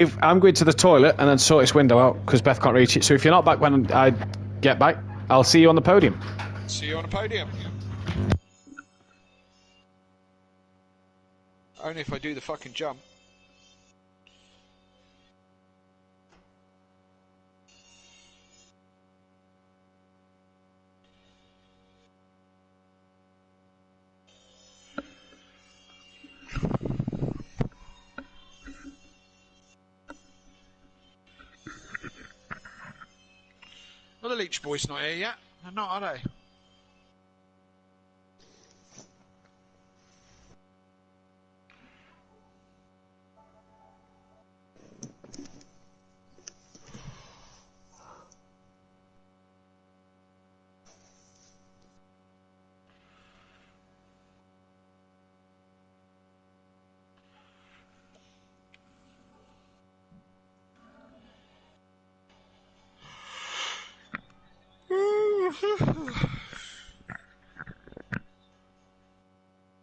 If I'm going to the toilet and then sort this window out because Beth can't reach it. So if you're not back when I get back, I'll see you on the podium. See you on the podium. Only if I do the fucking jump. Well, the Leech Boy's not here yet. They're not, are they?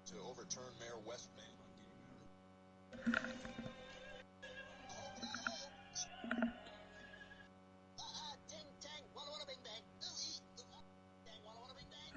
To overturn Mayor Westman. Ding dang, walla walla bing bang. Dang walla walla bing bang.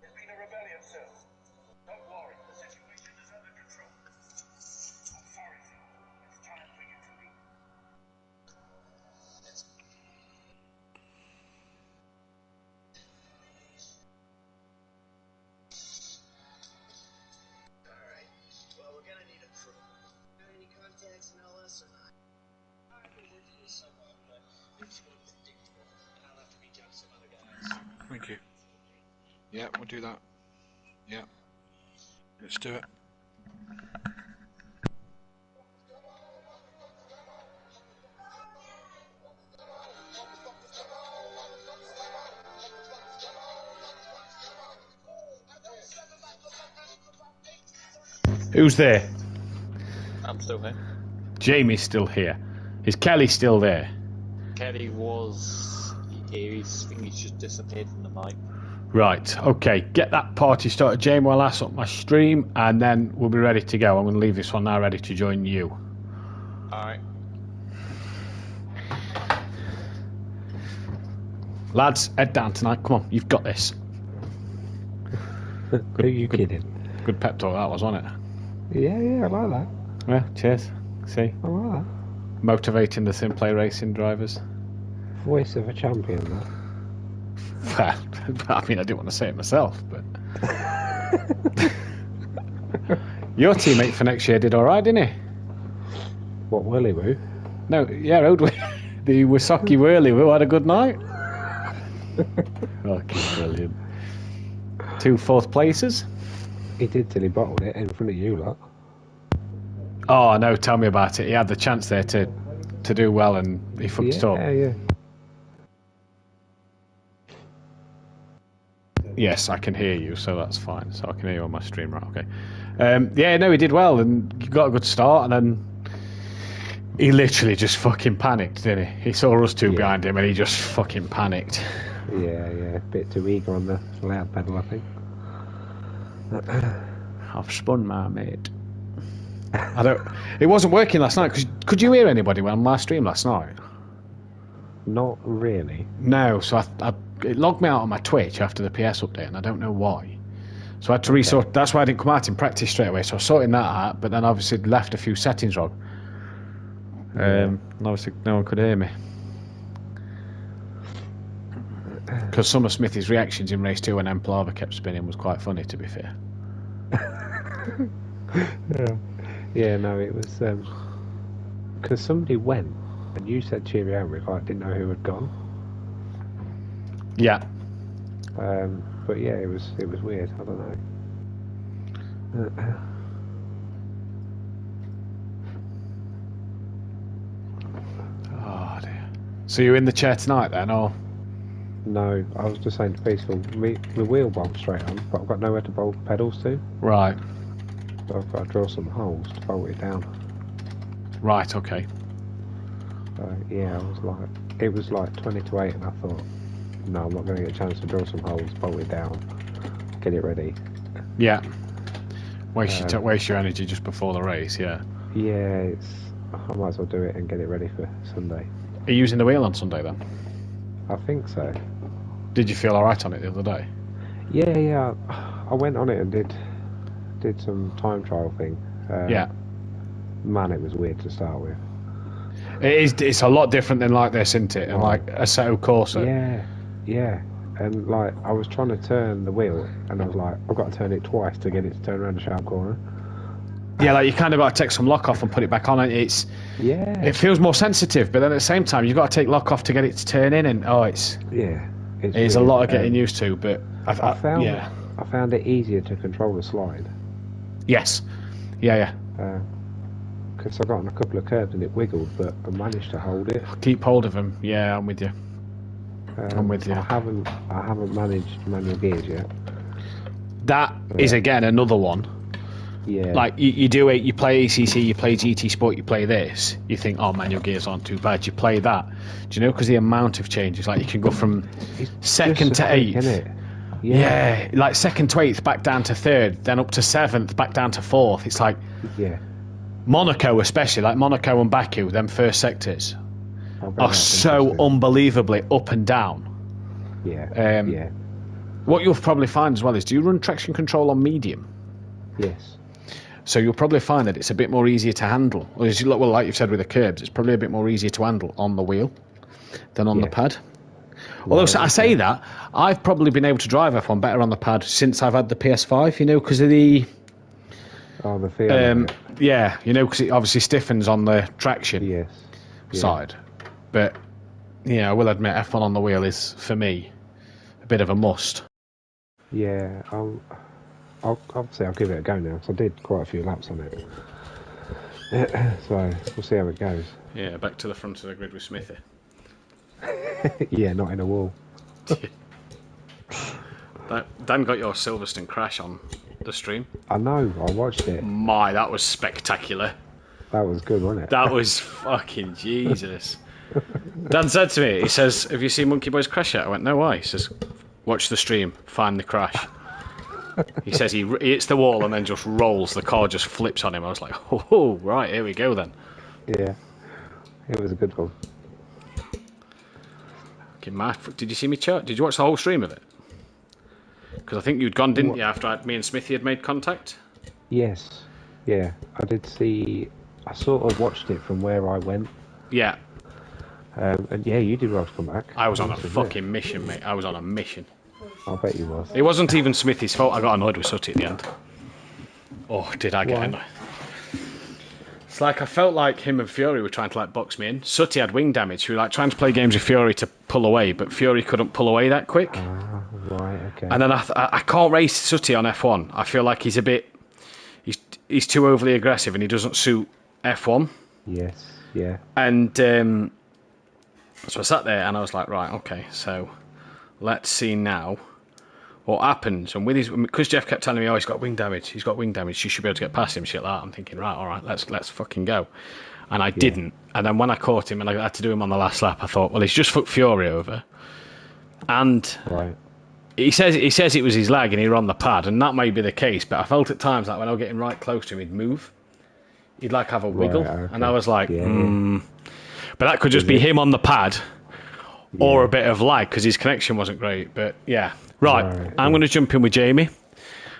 There's been a rebellion, sir. Don't worry, the situation is under control. I'm sorry, sir. It's time for you to leave. Alright, well, we're gonna need a crew. Got any contacts in LS or not? I've been working with someone, but it's going to predictable, and I'll have to reach out to some other guys. Thank you. Yeah, we'll do that. Yeah. Let's do it. Who's there? I'm still here. Jamie's still here. Is Kelly still there? Kelly was here. I think he's just disappeared from the mic. Right, okay. Get that party started, Jamie, while I sort my stream, and then we'll be ready to go. I'm going to leave this one now ready to join you. Alright. Lads, head down tonight. Come on, you've got this. Who are you kidding? Good pep talk that was, wasn't it? Yeah, I like that. Yeah, cheers. See? I like that. Motivating the Simplay racing drivers. Voice of a champion, that. Well, I mean, I didn't want to say it myself, but... Your teammate for next year did alright, didn't he? What, Whirly Woo? No, yeah, the Wisocki Whirly Woo had a good night. Okay, brilliant. 2 fourth places. He did till he bottled it in front of you, lot. Oh, no, tell me about it. He had the chance there to do well and he fucked it up. Yeah. Yes, I can hear you, so that's fine. So I can hear you on my stream, right? Okay. Yeah, no, he did well and he got a good start, and then he literally just fucking panicked, didn't he? He saw us two behind him and he just fucking panicked. Yeah. Bit too eager on the loud pedal, I think. I've spun my mate. I don't. It wasn't working last night. Could you hear anybody on my stream last night? Not really. No. So it logged me out on my Twitch after the PS update, and I don't know why. So I had to resort. That's why I didn't come out in practice straight away. So I was sorting that out, but then obviously left a few settings wrong. And obviously no one could hear me. Because some of Smithy's reactions in race 2 when Emplava kept spinning was quite funny, to be fair. Yeah, no, it was because somebody went and you said cheerio, Rick. I didn't know who had gone. Yeah. But yeah, it was weird. I don't know. Oh dear. So you're in the chair tonight then, or? No, I was just saying to Peaceful, the wheel bolts straight on, but I've got nowhere to bolt the pedals to. Right. So I've got to drill some holes to bolt it down. Right. Okay. So yeah, it was like 20 to 8, and I thought, no, I'm not going to get a chance to drill some holes, bolt it down, get it ready. Yeah. Waste your energy just before the race. Yeah. Yeah, I might as well do it and get it ready for Sunday. Are you using the wheel on Sunday then? I think so. Did you feel alright on it the other day? Yeah. I went on it and did some time trial thing. Yeah. Man, it was weird to start with. It is. It's a lot different than like this, isn't it? And like Assetto Corsa. Yeah. And like I was trying to turn the wheel, and I was like, I've got to turn it twice to get it to turn around the sharp corner. Yeah, like you kind of got to take some lock off and put it back on. It feels more sensitive, but then at the same time you've got to take lock off to get it to turn in, and it's a lot of getting used to. But I found it easier to control the slide. Yes. Yeah. Because I got on a couple of curves and it wiggled, but I managed to hold it. Keep hold of them. Yeah, I'm with you. I'm with you. I haven't managed manual gears yet. That is again another one. Yeah. Like you do it, you play ACC, you play GT Sport, you play this. You think, oh, manual gears aren't too bad. You play that. Do you know? Because the amount of changes, like you can go from second to eighth. Isn't it? Yeah, like second to eighth, back down to third, then up to seventh, back down to fourth. It's like Monaco, especially like Monaco and Baku, them first sectors are so unbelievably up and down. Yeah. What you'll probably find as well is, do you run traction control on medium? Yes. So you'll probably find that it's a bit more easier to handle. Well, like you've said with the curbs, it's probably a bit more easier to handle on the wheel than on the pad. Although I say that, I've probably been able to drive F1 better on the pad since I've had the PS5, because of the... Oh, the feel. Yeah, because it obviously stiffens on the traction side. But, I will admit F1 on the wheel is, for me, a bit of a must. Yeah, I'll give it a go now, because I did quite a few laps on it. So, we'll see how it goes. Yeah, back to the front of the grid with Smithy. Yeah, not in a wall. Dan got your Silverstone crash on the stream. I know, I watched it. That was spectacular. That was good, wasn't it? That was fucking Jesus. Dan said to me, he says, have you seen Monkey Boy's crash yet? I went, no, why? He says, watch the stream, find the crash. He says he hits the wall and then just rolls. The car just flips on him. I was like, oh, right, here we go then. Yeah, it was a good one. Did you see me chat? Did you watch the whole stream of it? Because I think you'd gone, didn't you, after me and Smithy had made contact? Yes. Yeah, I did see... I sort of watched it from where I went. Yeah. And yeah, you did well to come back. I was on a fucking mission, mate. I was on a mission. I bet you was. It wasn't even Smithy's fault. I got annoyed with Sutty at the end. Oh, did I get annoyed? It's like I felt like him and Fury were trying to box me in. Sutty had wing damage. We were trying to play games with Fury to pull away, but Fury couldn't pull away that quick. Right, okay. And then I can't race Sutty on F1. I feel like he's a bit... He's too overly aggressive and he doesn't suit F1. Yes, yeah. And so I sat there and I was like, right, okay, so let's see now what happens. And because Jeff kept telling me, oh, he's got wing damage, you should be able to get past him, shit like that. I'm thinking, right, all right, let's fucking go. And I didn't. And then when I caught him and I had to do him on the last lap, I thought, well, he's just fucked Fury over. And he says it was his leg and he ran the pad, and that may be the case, but I felt at times like when I was getting right close to him, he'd move. He'd like have a wiggle, okay. and I was like, Yeah. But that could just Is be it? him on the pad, or a bit of lag because his connection wasn't great. But yeah, right. I'm going to jump in with Jamie.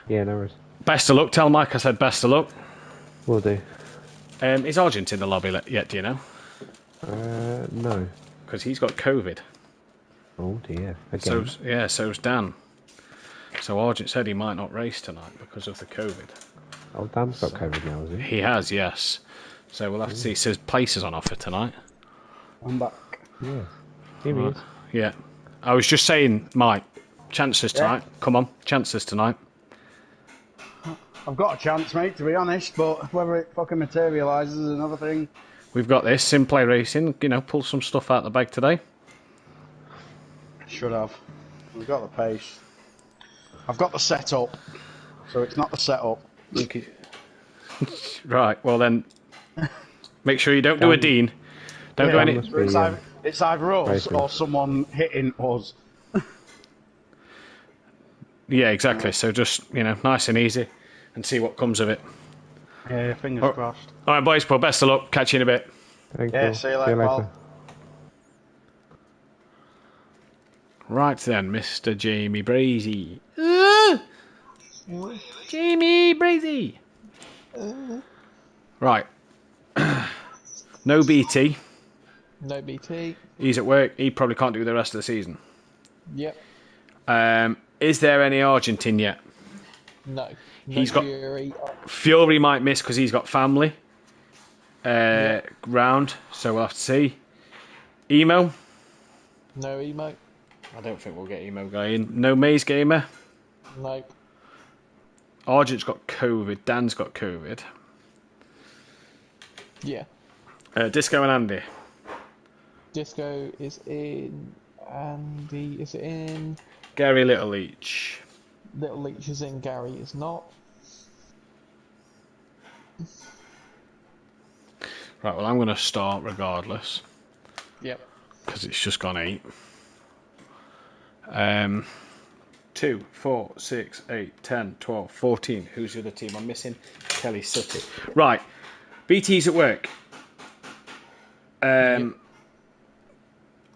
Yeah, no worries. Best of luck. Tell Mike I said best of luck. Will do. Is Argent in the lobby yet? Do you know? No. Because he's got COVID. Oh dear. Again. So's Dan. So Argent said he might not race tonight because of the COVID. Oh, Dan's got COVID now, is he? He has, yes. So we'll have to see. Says places on offer tonight. I'm back. Yeah. Here he is. Yeah. I was just saying, Mike, chances tonight. Come on, chances tonight. I've got a chance, mate, to be honest, but whether it fucking materialises is another thing. We've got this. Simplay Racing, pull some stuff out of the bag today. Should have. We've got the pace. I've got the setup, so it's not the setup. Right, well then, make sure you don't do a Dean. Don't do any... It's either us or someone hitting us. Yeah, exactly. So just, nice and easy and see what comes of it. Yeah, fingers crossed. All right, boys, well, best of luck. Catch you in a bit. Thank Yeah, you. see you later, pal. Right then, Mr. Jamie Brazy. Jamie Brazy. Right. No BT. No BT. He's at work. He probably can't do the rest of the season. Yep. Is there any Argentine yet? No. He's got Fury. Fury might miss because he's got family round, so we'll have to see. Emo? No emo. I don't think we'll get Emo guy in. No Maze Gamer? Nope. Argent's got COVID. Dan's got COVID. Yeah. Disco and Andy? Disco is in. Andy is in. Gary Little Leach? Little Leach is in. Gary is not. Right, well, I'm going to start regardless. Yep. Because it's just gone 8. 2, 4, 6, 8, 10, 12, 14. Who's the other team I'm missing? Kelly City. Right. BT's at work.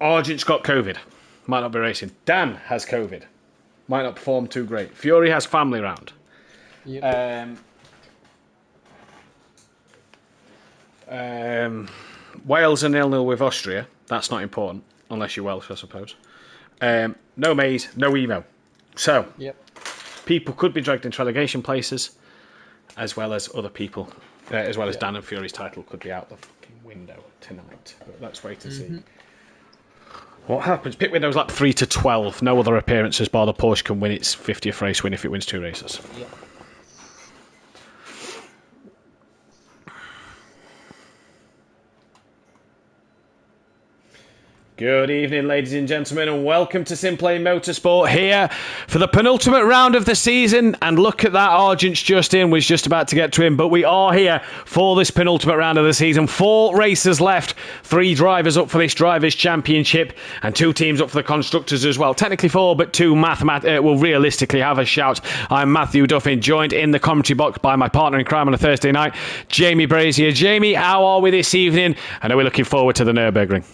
Argent's got COVID. Might not be racing. Dan has COVID. Might not perform too great. Fury has family round. Yep. Wales are 0-0 with Austria. That's not important, unless you're Welsh, I suppose. No Maze, no Emo. So, Yep. people could be dragged into relegation places, as well as other people, as well as Dan and Fury's title could be out the fucking window tonight. But let's wait and see. What happens? Pit window's like 3 to 12. No other appearances, bar the Porsche can win its 50th race win if it wins 2 races. Yep. Good evening, ladies and gentlemen, and welcome to Simplay Motorsport here for the penultimate round of the season. And look at that, Argent's just in, was just about to get to him, but we are here for this penultimate round of the season. 4 races left, 3 drivers up for this Drivers' Championship, and 2 teams up for the Constructors as well. Technically 4, but 2 will realistically have a shout. I'm Matthew Duffin, joined in the commentary box by my partner in crime on a Thursday night, Jamie Brazier. Jamie, how are we this evening? And are we looking forward to the Nürburgring?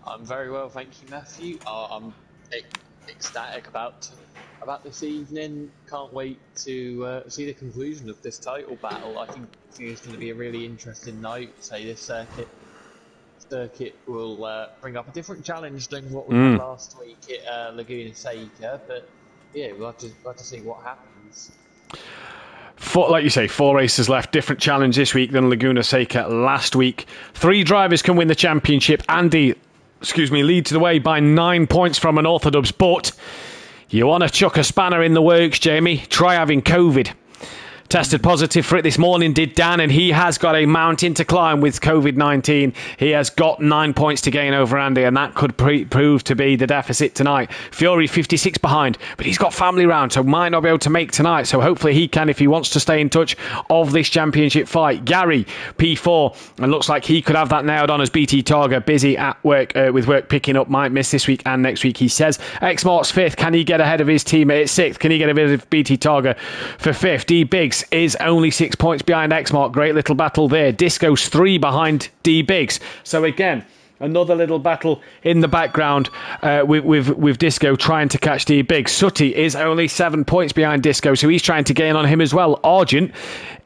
I'm very well, thank you, Matthew. I'm ecstatic about this evening. Can't wait to see the conclusion of this title battle. I think it's going to be a really interesting night. Say this circuit will bring up a different challenge than what we had last week at Laguna Seca, but yeah, we'll have to see what happens. Like you say, 4 races left. Different challenge this week than Laguna Seca last week. 3 drivers can win the championship. Andy leads the way by 9 points from an orthodox, but you want to chuck a spanner in the works, Jamie? Try having COVID. Tested positive for it this morning, did Dan, and he has got a mountain to climb with COVID-19. He has got 9 points to gain over Andy, and that could prove to be the deficit tonight. Fury 56 behind, but he's got family round, so might not be able to make tonight. So hopefully he can, if he wants to stay in touch of this championship fight. Gary, P4, and looks like he could have that nailed on as BT Targa busy at work with work picking up. Might miss this week and next week, he says. X Mark's 5th. Can he get ahead of his team at 6th? Can he get ahead of BT Targa for 5th? D Big Biggs is only 6 points behind Xmark. Great little battle there. Disco's 3 behind D Biggs. So again, another little battle in the background with Disco trying to catch D Biggs. Sooty is only 7 points behind Disco, so he's trying to gain on him as well. Argent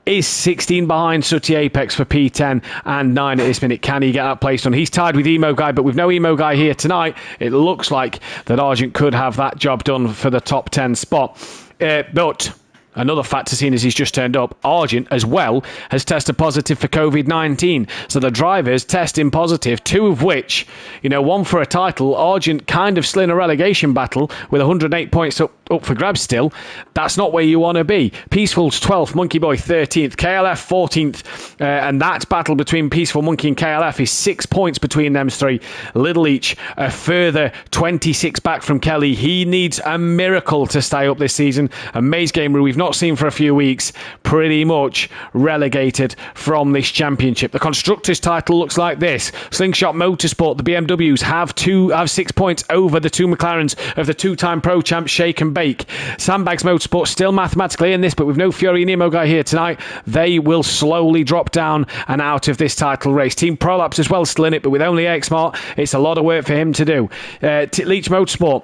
is 16 behind Sooty Apex for P10 and 9 at this minute. Can he get that place done? He's tied with Emo Guy, but with no Emo Guy here tonight, it looks like that Argent could have that job done for the top 10 spot. But another factor, seen as he's just turned up, Argent as well has tested positive for COVID-19. So the drivers testing positive, 2 of which, one for a title. Argent kind of still in a relegation battle with 108 points up for grabs still. That's not where you want to be. Peaceful's 12th, Monkey Boy 13th, KLF 14th, and that battle between Peaceful, Monkey and KLF is 6 points between them 3. Little each, a further 26 back from Kelly. He needs a miracle to stay up this season. A Maze Gamer we've not seen for a few weeks, pretty much relegated from this championship. The Constructors title looks like this. Slingshot Motorsport, the BMWs have 6 points over the 2 McLarens of the 2-time pro champ Shake and Bake. Sandbags Motorsport still mathematically in this, but with no Fury and Nemo Guy here tonight, they will slowly drop down and out of this title race. Team Prolapse as well still in it, but with only Xmart, it's a lot of work for him to do. Leach Motorsport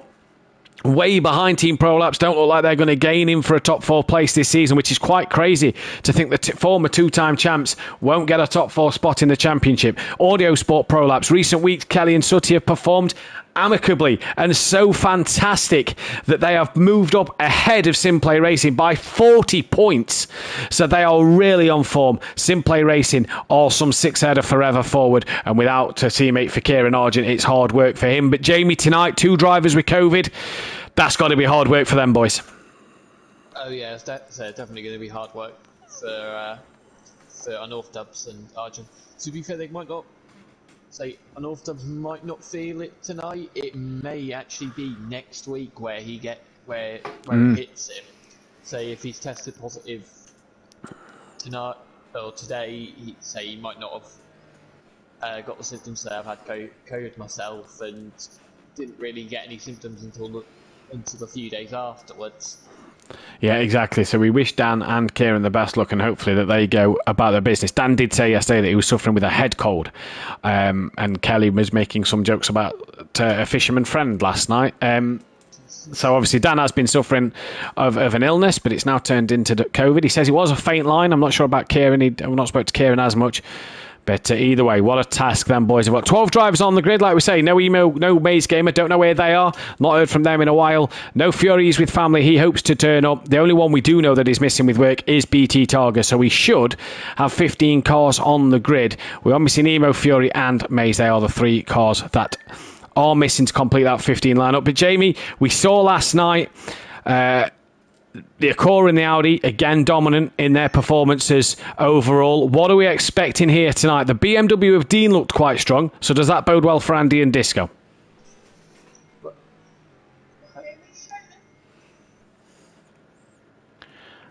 way behind Team Prolapse, don't look like they're going to gain him for a top 4 place this season, which is quite crazy to think that former 2-time champs won't get a top 4 spot in the championship. Audio Sport Prolapse, recent weeks Kelly and Sooty have performed amicably and so fantastic that they have moved up ahead of Simplay Racing by 40 points. So they are really on form. Simplay Racing are some 6-header forever forward, and without a teammate for Kieran Argent, it's hard work for him. But Jamie, tonight, 2 drivers with COVID, that's got to be hard work for them boys. Oh yeah, it's definitely going to be hard work for North Dubs and Argent. To be fair, they might not say North Dubs might not feel it tonight. It may actually be next week where it hits him. Say if he's tested positive tonight or today, he might not have got the symptoms that I've had COVID myself and didn't really get any symptoms until the few days afterwards. Yeah, exactly. So we wish Dan and Kieran the best luck, and hopefully that they go about their business. Dan did say yesterday that he was suffering with a head cold, and Kelly was making some jokes about a fisherman friend last night. So obviously Dan has been suffering of an illness, but it's now turned into COVID. He says it was a faint line. I'm not sure about Kieran. I've not spoke to Kieran as much. But either way, what a task them boys have got. 12 drivers on the grid, like we say. No Emo, no Maze Gamer. Don't know where they are. Not heard from them in a while. No Furies with family. He hopes to turn up. The only one we do know that is missing with work is BT Targa. So we should have 15 cars on the grid. We're obviously Nemo, Fury and Maze. They are the 3 cars that are missing to complete that 15 lineup. But Jamie, we saw last night the Acura and the Audi, again dominant in their performances overall. What are we expecting here tonight? The BMW of Dean looked quite strong, so does that bode well for Andy and Disco?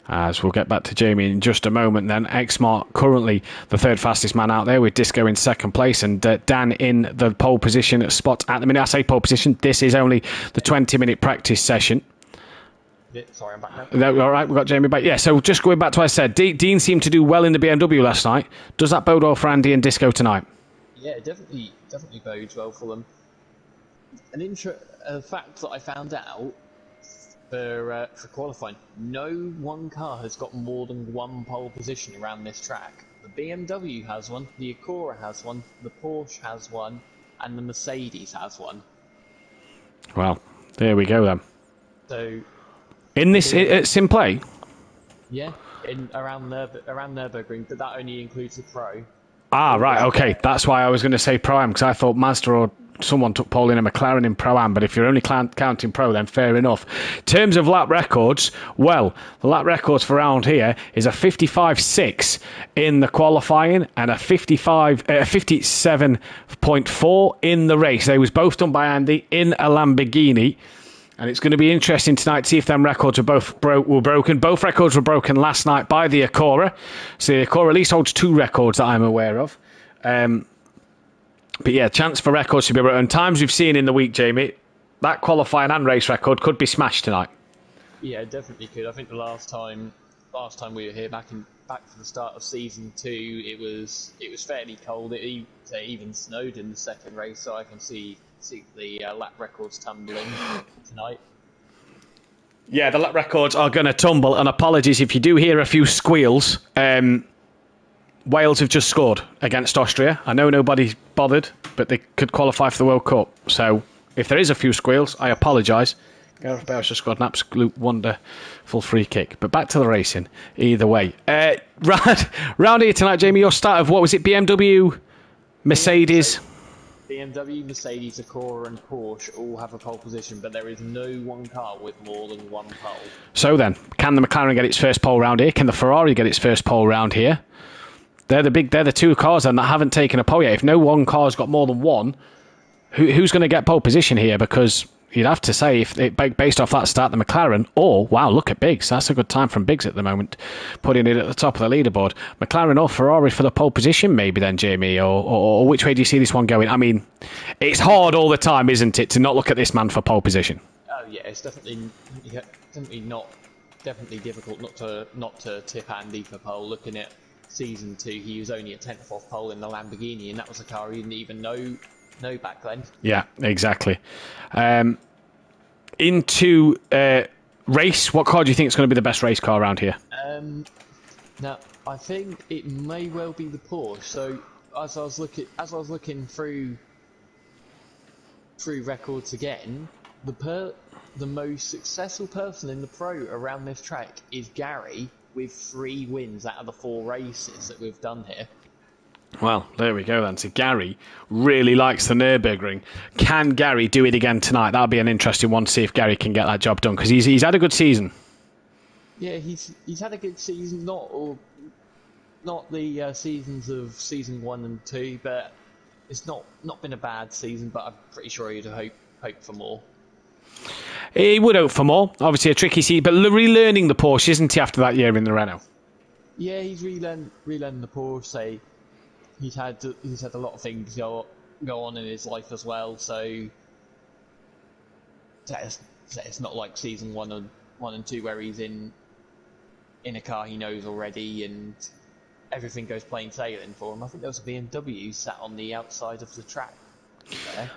As we'll get back to Jamie in just a moment then. Xmart currently the 3rd fastest man out there, with Disco in 2nd place and Dan in the pole position spot at the minute. I say pole position, this is only the 20-minute practice session. Sorry, I'm back now. All right, we've got Jamie back. Yeah, so just going back to what I said, Dean seemed to do well in the BMW last night. Does that bode well for Andy and Disco tonight? Yeah, definitely bodes well for them. A fact that I found out for qualifying: no one car has got more than 1 pole position around this track. The BMW has one, the Acura has one, the Porsche has one, and the Mercedes has one. Well, there we go then. So. In this Simplay? Yeah, around Nürburgring, but that only includes the Pro. Ah, right, okay. That's why I was going to say Pro-Am, because I thought Mazda or someone took pole in a McLaren in Pro-Am, but if you're only counting Pro, then fair enough. In terms of lap records, well, the lap records for around here is a 55.6 in the qualifying and a 57.4 in the race. They was both done by Andy in a Lamborghini. And it's going to be interesting tonight to see if them records were broken. Both records were broken last night by the Acura. So the Acura at least holds 2 records that I'm aware of. But yeah, chance for records to be broken. And times we've seen in the week, Jamie, that qualifying and race record could be smashed tonight. Yeah, it definitely could. I think the last time last time we were here back for the start of season 2, it was fairly cold. It even snowed in the second race, so I can see the lap records tumbling tonight. Yeah, the lap records are going to tumble, and apologies if you do hear a few squeals. Wales have just scored against Austria. I know nobody bothered, but they could qualify for the World Cup. So if there is a few squeals, I apologise. Gareth Bale's just scored an absolute wonderful free kick. But back to the racing, either way. Round here tonight, Jamie, your start of, what was it, BMW, Mercedes? BMW, Mercedes, Acura and Porsche all have a pole position, but there is no one car with more than one pole. So then, can the McLaren get its first pole round here? Can the Ferrari get its first pole round here? They're the two cars then that haven't taken a pole yet. If no one car's got more than one, who's going to get pole position here? Because you'd have to say, if based off that start, the McLaren, or, wow, look at Biggs. That's a good time from Biggs at the moment, putting it at the top of the leaderboard. McLaren or Ferrari for the pole position, maybe then, Jamie, or which way do you see this one going? I mean, it's hard all the time, isn't it, to not look at this man for pole position? Oh yeah, it's definitely difficult not to tip Andy for pole. Looking at season 2, he was only a 10th off pole in the Lamborghini, and that was a car he didn't even know back then. Yeah, exactly. Into race, what car do you think is going to be the best race car around here? Now, I think it may well be the Porsche. So as I was looking through records again, the most successful person in the pro around this track is Gary, with 3 wins out of the 4 races that we've done here. Well, there we go then. So Gary really likes the Nürburgring. Can Gary do it again tonight? That'll be an interesting one to see if Gary can get that job done, because he's had a good season. Yeah, he's had a good season. Not the seasons of season 1 and 2, but it's not been a bad season. But I'm pretty sure he'd hope for more. He would hope for more. Obviously a tricky season, but relearning the Porsche, isn't he, after that year in the Renault? Yeah, he's relearning the Porsche. So he's had a lot of things go on in his life as well. So it's not like season 1 and 2 where he's in a car he knows already and everything goes plain sailing for him. I think there was a BMW sat on the outside of the track there.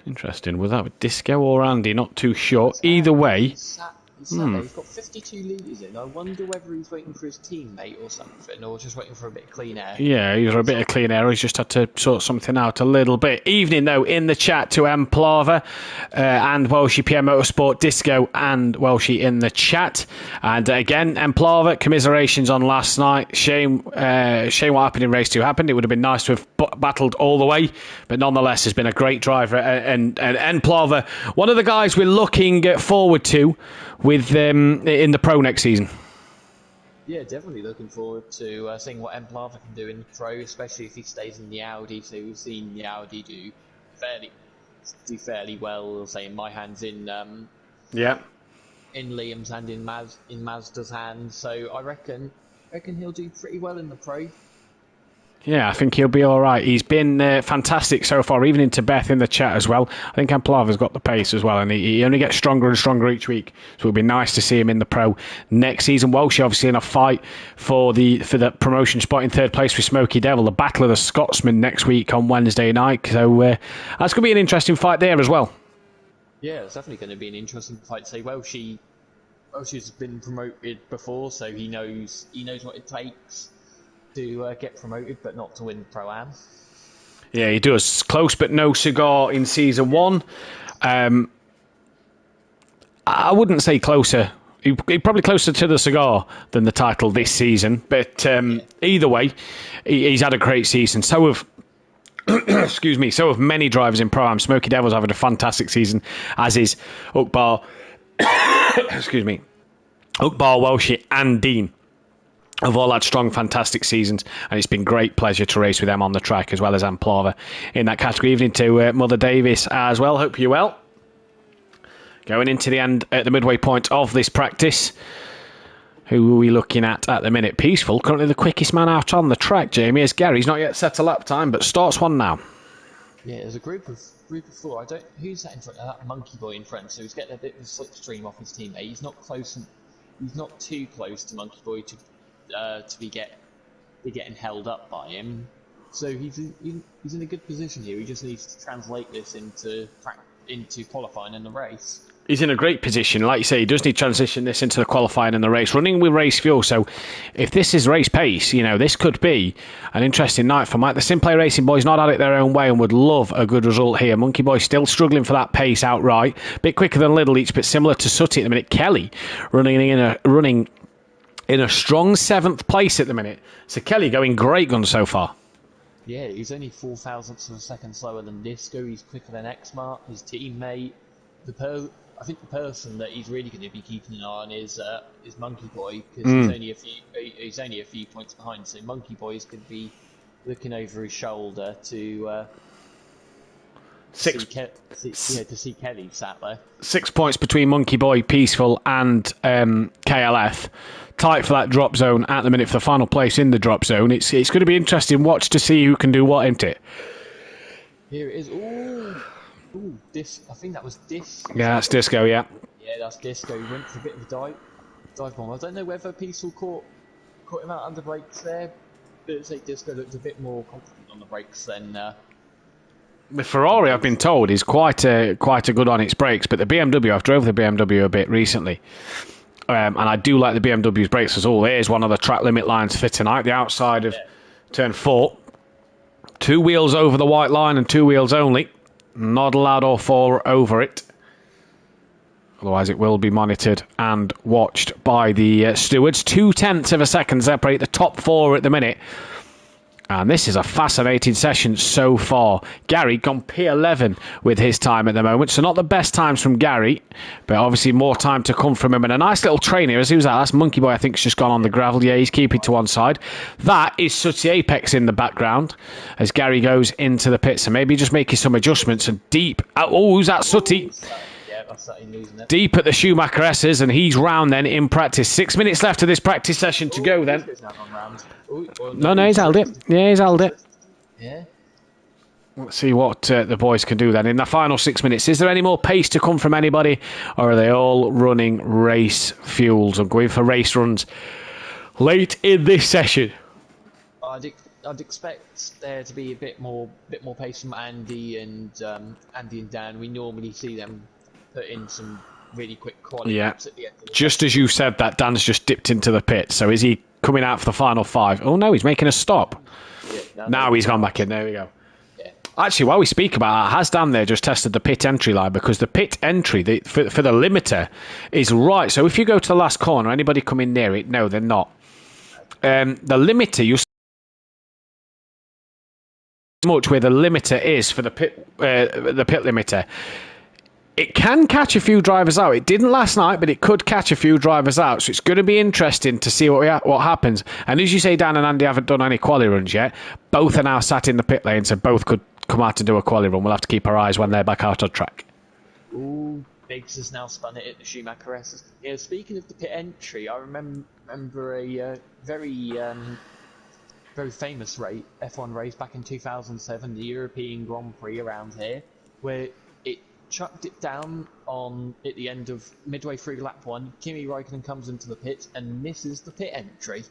Interesting. Was that with Disco or Andy? Not too sure. Either way. He's got 52 litres in. I wonder whether he's waiting for his teammate or something, or just waiting for a bit of clean air. Yeah, he's for a bit of clean air. He's just had to sort something out a little bit. Evening, though, in the chat to M. Plava and Welshie PM Motorsport, Disco and Welshie in the chat. And again, M. Plava, commiserations on last night. Shame what happened in race 2 happened. It would have been nice to have battled all the way, but nonetheless, has been a great driver. And M. Plava, one of the guys we're looking forward to with in the pro next season. Yeah, definitely looking forward to seeing what M. Plava can do in the pro, especially if he stays in the Audi. So we've seen the Audi do fairly well, say in my hands, in Liam's hand, in Mazda's hands. So I reckon he'll do pretty well in the pro. Yeah, I think he'll be all right. He's been fantastic so far, even into Beth in the chat as well. I think Amplava's got the pace as well, and he only gets stronger and stronger each week. So it'll be nice to see him in the pro next season. Welsh obviously in a fight for the promotion spot in 3rd place with Smoky Devil, the Battle of the Scotsmen next week on Wednesday night. So that's going to be an interesting fight there as well. Yeah, it's definitely going to be an interesting fight. So Welshie's been promoted before, so he knows what it takes to get promoted, but not to win Pro-Am. Yeah, he does. Close but no cigar in season 1. I wouldn't say closer. He's probably closer to the cigar than the title this season. But either way, he's had a great season. So have so have many drivers in Pro-Am. Smoky Devil's having a fantastic season, as is Ukbar, Ukbar, Welshie and Dean. Have all had strong, fantastic seasons, and it's been great pleasure to race with them on the track, as well as Amplava in that category. Evening to Mother Davis as well. Hope you're well. Going into the end at the midway point of this practice. Who are we looking at the minute? Peaceful, currently the quickest man out on the track, Jamie, as Gary's not yet set a lap time, but starts one now. Yeah, there's a group of 4. Who's that in front? That monkey boy in front. So he's getting a bit of a slipstream off his teammate. He's not close he's not too close to Monkey Boy to be getting held up by him. So he's in a good position here. He just needs to translate this into qualifying in the race. He's in a great position. Like you say, he does need to transition this into the qualifying and the race. Running with race fuel. So if this is race pace, this could be an interesting night for Mike. The Simplay Racing boys not had it their own way and would love a good result here. Monkey Boy still struggling for that pace outright. Bit quicker than Little Each, but similar to Sutty at the minute. Kelly running in a strong 7th place at the minute. So Kelly going great guns so far. Yeah, he's only 0.004 of a second slower than Disco. He's quicker than Xmart, his teammate. I think the person that he's really going to be keeping an eye on is Monkey Boy, because he's only a few points behind. So Monkey Boy is going to be looking over his shoulder to see Kelly sat there. 6 points between Monkey Boy, Peaceful, and KLF. Tight for that drop zone at the minute for the final place in the drop zone. It's going to be interesting watch to see who can do what, isn't it? Here it is. Ooh, I think that was Disco. Yeah, that's Disco, yeah. Yeah, that's Disco. He went for a bit of a dive bomb. I don't know whether Peaceful caught him out under brakes there, but say Disco looked a bit more confident on the brakes than... The Ferrari, I've been told, is quite a good on its brakes, but the BMW, I've drove the BMW a bit recently, and I do like the BMW's brakes as all. There's one of the track limit lines for tonight, the outside of turn 4. 2 wheels over the white line and 2 wheels only. Not allowed all 4 over it. Otherwise, it will be monitored and watched by the stewards. 0.2 of a second separate the top 4 at the minute. And this is a fascinating session so far. Gary gone P11 with his time at the moment. So not the best times from Gary, but obviously more time to come from him. And a nice little train here. As who's that? That's Monkey Boy, I think, has just gone on the gravel. Yeah, he's keeping to one side. That is Sutty Apex in the background as Gary goes into the pits. So maybe just making some adjustments. And deep. Oh, who's that? Sutty. Deep at the Schumacher S's, and he's round then in practice. 6 minutes left of this practice session to go then. No, he's held it. Yeah, he's held it. Yeah. Let's see what the boys can do then in the final 6 minutes. Is there any more pace to come from anybody, or are they all running race fuels and going for race runs late in this session? I'd expect there to be a bit more pace from Andy and Dan. We normally see them put in some really quick quality laps at the end of the just as you said that, Dan's just dipped into the pit. So is he coming out for the final 5? Oh no, he's making a stop. Yeah, now he's gone back in. There we go. Yeah. Actually, while we speak about that, has Dan there just tested the pit entry line? Because the pit entry for the limiter is right. So if you go to the last corner, anybody coming near it? No, they're not. The limiter, you much where the limiter is for the pit limiter. It can catch a few drivers out. It didn't last night, but it could catch a few drivers out. So it's going to be interesting to see what happens. And as you say, Dan and Andy haven't done any quali runs yet. Both are now sat in the pit lane, so both could come out to do a quali run. We'll have to keep our eyes when they're back out on track. Ooh, Biggs has now spun it at the Schumacher S's. Yeah, speaking of the pit entry, I remember a very famous F1 race back in 2007, the European Grand Prix around here, where it chucked it down at the end of midway through lap 1. Kimi Räikkönen comes into the pit and misses the pit entry.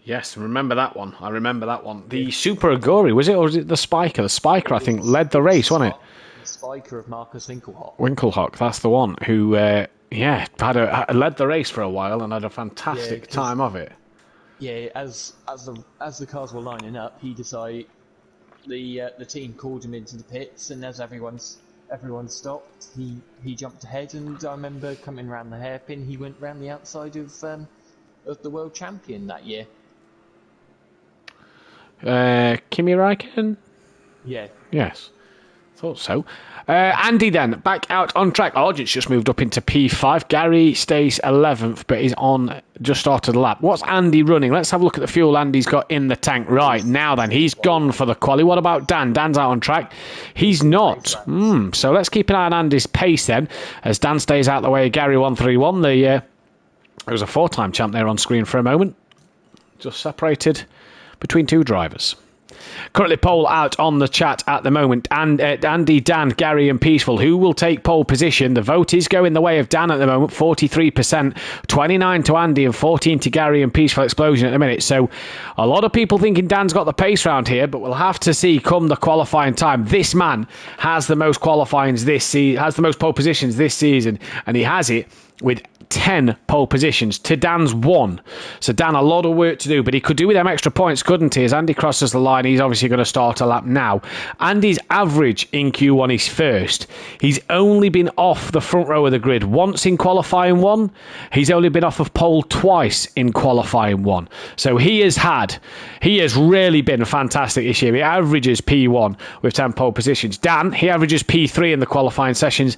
Yes, remember that one. I remember that one. The Super Aguri, was it, or was it the Spiker? The Spiker, I think, led the race, wasn't it? The Spiker of Marcus Winkelhock. Winkelhock, that's the one who, led the race for a while and had a fantastic time of it. Yeah, as the cars were lining up, he decided the team called him into the pits, and as everyone stopped, he jumped ahead, and I remember coming round the hairpin, he went round the outside of the world champion that year. Kimi Räikkönen? Yeah. Yes, thought so. Andy then, back out on track. Argent's just moved up into P5. Gary stays 11th, but is on just started the lap. What's Andy running? Let's have a look at the fuel Andy's got in the tank. Right, now then, he's gone for the quali. What about Dan? Dan's out on track. He's not. So let's keep an eye on Andy's pace then, as Dan stays out the way of Gary 131. There was a 4-time champ there on screen for a moment. Just separated between 2 drivers. Currently poll out on the chat at the moment. And Andy, Dan, Gary and Peaceful, who will take pole position? The vote is going the way of Dan at the moment, 43%, 29 to Andy and 14 to Gary and Peaceful Explosion at the minute. So a lot of people thinking Dan's got the pace round here, but we'll have to see come the qualifying time. This man has the most qualifyings this season, has the most pole positions this season, and he has it with 10 pole positions to Dan's 1. So Dan, a lot of work to do, but he could do with them extra points, couldn't he? As Andy crosses the line, he's obviously going to start a lap now. Andy's average in Q1 is first. He's only been off the front row of the grid once in qualifying 1. He's only been off of pole twice in qualifying 1. So he has really been fantastic this year. He averages P1 with 10 pole positions. Dan, he averages P3 in the qualifying sessions.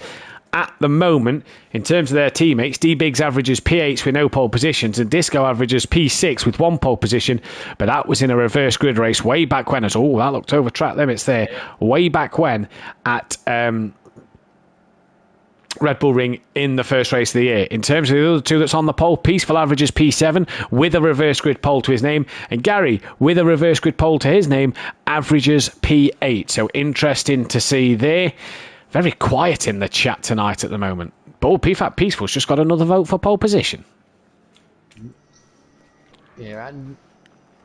At the moment, in terms of their teammates, D-Biggs averages P8 with no pole positions and Disco averages P6 with 1 pole position, but that was in a reverse grid race way back when. That looked over track limits there. Way back when at Red Bull Ring in the first race of the year. In terms of the other two that's on the pole, Peaceful averages P7 with a reverse grid pole to his name, and Gary, with a reverse grid pole to his name, averages P8. So interesting to see there. Very quiet in the chat tonight at the moment. But PFAT Peaceful's just got another vote for pole position. Yeah, and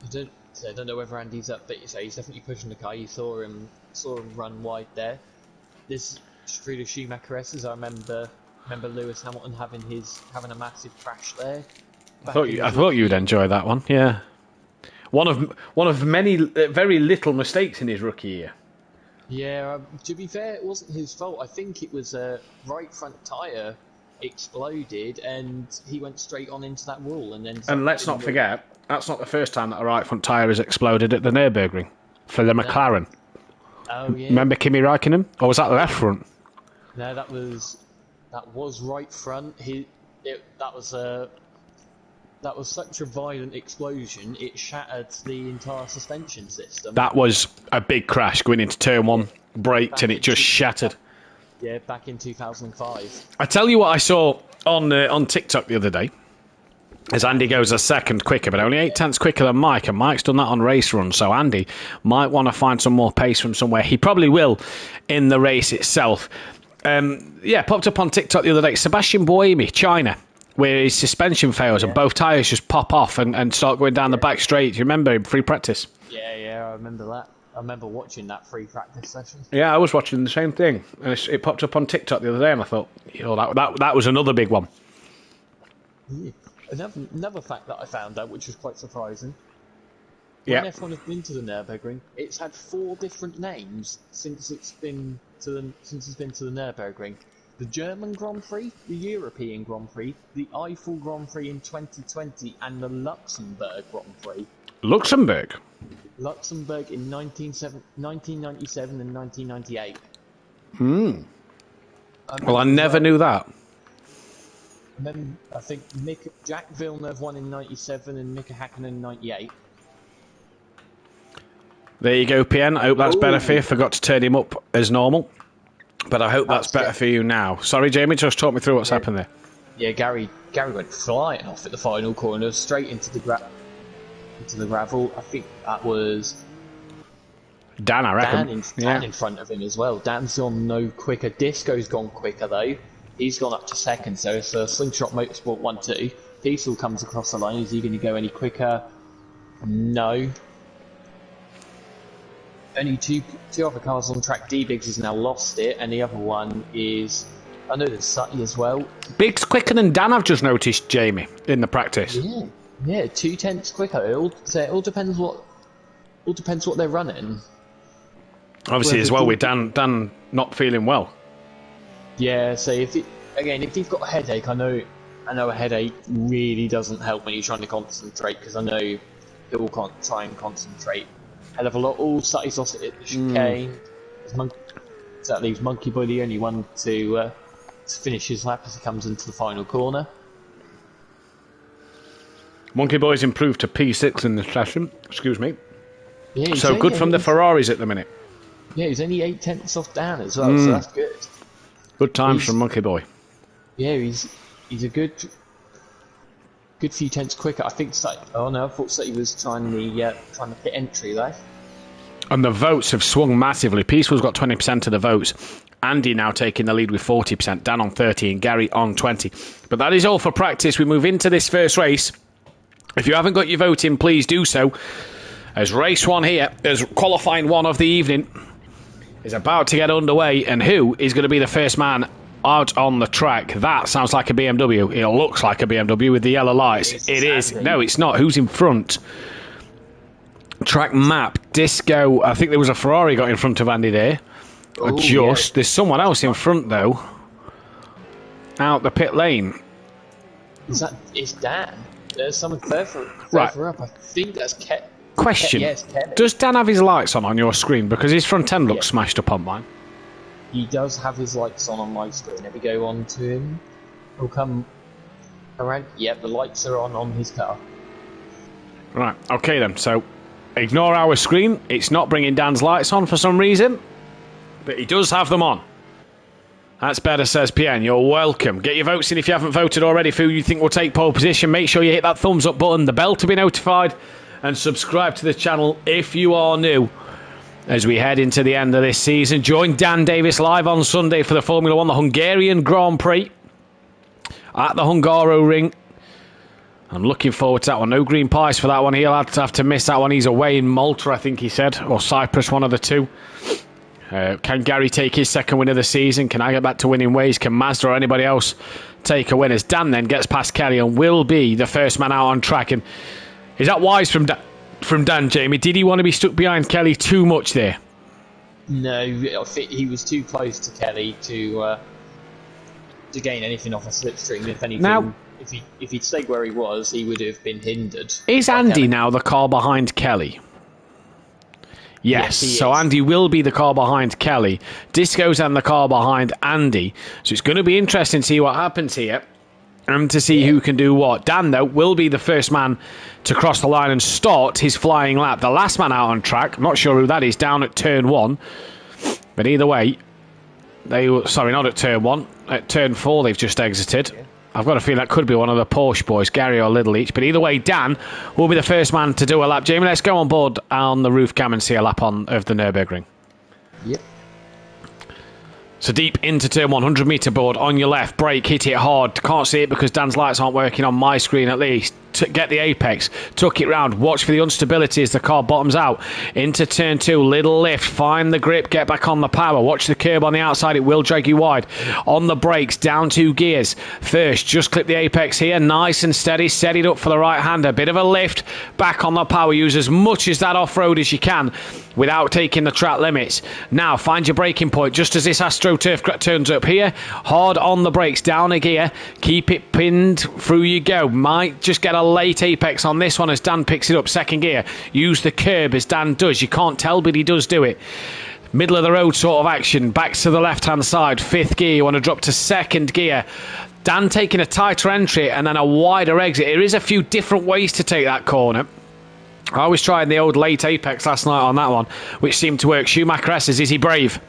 I don't know whether Andy's up, but he's definitely pushing the car. You saw him run wide there. This through the Schumacher S's, I remember Lewis Hamilton having a massive crash there. I thought you'd enjoy that one. Yeah, one of many very little mistakes in his rookie year. Yeah, to be fair, it wasn't his fault. I think it was a right front tyre exploded and he went straight on into that wall. And let's not forget, that's not the first time that a right front tyre has exploded at the Nürburgring for the McLaren. Oh, yeah. Remember Kimi Räikkönen? Or was that left front? No, that was right front. That was such a violent explosion, it shattered the entire suspension system. That was a big crash going into turn 1, braked, and it just shattered. Yeah, back in 2005. I tell you what I saw on TikTok the other day, as Andy goes a second quicker, but only 8/10 quicker than Mike, and Mike's done that on race run, so Andy might want to find some more pace from somewhere. He probably will in the race itself. Popped up on TikTok the other day, Sebastian Buemi, China, where his suspension fails and both tyres just pop off and start going down the back straight. Do you remember in free practice? Yeah, I remember that. I remember watching that free practice session. Yeah, I was watching the same thing. And it popped up on TikTok the other day and I thought, that was another big one. Yeah. Another fact that I found out, which was quite surprising. Yeah. When F1 has been to the Nürburgring, it's had 4 different names since it's been to the Nürburgring. The German Grand Prix, the European Grand Prix, the Eiffel Grand Prix in 2020, and the Luxembourg Grand Prix. Luxembourg In 1997 and 1998. Well, I never knew that. And then I think Jack Villeneuve won in 97 and Mika Hakkinen in 98. There you go, PN. I hope that's better for you. Forgot to turn him up as normal. But I hope that's better for you now. Sorry, Jamie, just talk me through what's happened there. Yeah, Gary went flying off at the final corner, straight into the gravel. I think that was Dan, I reckon. Dan in front of him as well. Dan's gone no quicker. Disco's gone quicker though. He's gone up to second, so it's a Slingshot Motorsport 1-2. Diesel comes across the line. Is he going to go any quicker? No. Only two other cars on track. D-Biggs has now lost it, and the other one is... I know there's Sutty as well. Biggs quicker than Dan, I've just noticed, Jamie, in the practice. Yeah, 2/10 quicker. It all depends what they're running. Obviously, as well, with Dan not feeling well. Yeah, so if you've got a headache, I know a headache really doesn't help when you're trying to concentrate, because I know he'll try and concentrate hell of a lot. All Sutty's lost it at the chicane. That leaves Monkey Boy the only one to finish his lap as he comes into the final corner. Monkey Boy's improved to P6 in this session. Excuse me. Yeah, so good from the Ferraris at the minute. Yeah, he's only 8/10 off Dan as well, so that's good. Good times from Monkey Boy. Yeah, he's a good few tenths quicker. I think Sutty. Oh no, I thought Sutty was trying to hit entry though. And the votes have swung massively. Peaceful's got 20% of the votes. Andy now taking the lead with 40%. Dan on 30 and Gary on 20. But that is all for practice. We move into this first race. If you haven't got your vote in, please do so. As race 1 here, as qualifying 1 of the evening, is about to get underway. And who is going to be the first man out on the track? That sounds like a BMW. It looks like a BMW with the yellow lights. It is. No, it's not. Who's in front? Track map. Disco. I think there was a Ferrari got in front of Andy there. Just. Yeah. There's someone else in front, though. Out the pit lane. It's Dan. There's someone further up. I think that's Question. Yes, Kelly. Does Dan have his lights on your screen? Because his front end looks smashed up on mine. He does have his lights on my screen. If we go on to him, he'll come around. Yep, the lights are on his car. Right, okay then. So, ignore our screen. It's not bringing Dan's lights on for some reason. But he does have them on. That's better, says PN. You're welcome. Get your votes in if you haven't voted already for who you think will take pole position. Make sure you hit that thumbs up button, the bell to be notified, and subscribe to the channel if you are new. As we head into the end of this season, join Dan Davis live on Sunday for the Formula 1, the Hungarian Grand Prix at the Hungaro Ring. I'm looking forward to that one. No green pies for that one. He'll have to miss that one. He's away in Malta, I think he said, or Cyprus, one of the two. Can Gary take his second win of the season? Can I get back to winning ways? Can Mazda or anybody else take a win? As Dan then gets past Kelly and will be the first man out on track. And is that wise from Dan, Jamie? Did he want to be stuck behind Kelly too much there? No, I think he was too close to Kelly to gain anything off a slipstream. If anything, now, if he'd stayed where he was, he would have been hindered. Is Andy now the car behind Kelly? Yes, so Andy will be the car behind Kelly. Disco's and the car behind Andy. So it's going to be interesting to see what happens here. And to see who can do what. Dan, though, will be the first man to cross the line and start his flying lap. The last man out on track, I'm not sure who that is, down at turn 1. But either way, sorry, not at turn 1. At turn 4, they've just exited. I've got a feeling that could be one of the Porsche boys, Gary or Little each. But either way, Dan will be the first man to do a lap. Jamie, let's go on board on the roof cam and see a lap of the Nürburgring. Yep. So deep into turn 100 metre board on your left, brake, hit it hard. Can't see it because Dan's lights aren't working on my screen at least. Get the apex, tuck it round, watch for the instability as the car bottoms out. Into turn 2, little lift, find the grip, get back on the power. Watch the curb on the outside, it will drag you wide. On the brakes, down 2 gears. First, just clip the apex here, nice and steady, set it up for the right hander. Bit of a lift, back on the power, use as much as that off-road as you can without taking the track limits. Now, find your braking point, just as this AstroTurf turns up here. Hard on the brakes, down a gear, keep it pinned, through you go. Might just get a late apex on this one as Dan picks it up, second gear. Use the curb as Dan does. You can't tell, but he does do it. Middle of the road sort of action. Back to the left-hand side. Fifth gear. You want to drop to second gear. Dan taking a tighter entry and then a wider exit. There is a few different ways to take that corner. I was trying the old late apex last night on that one, which seemed to work. Schumacher S's, is he brave?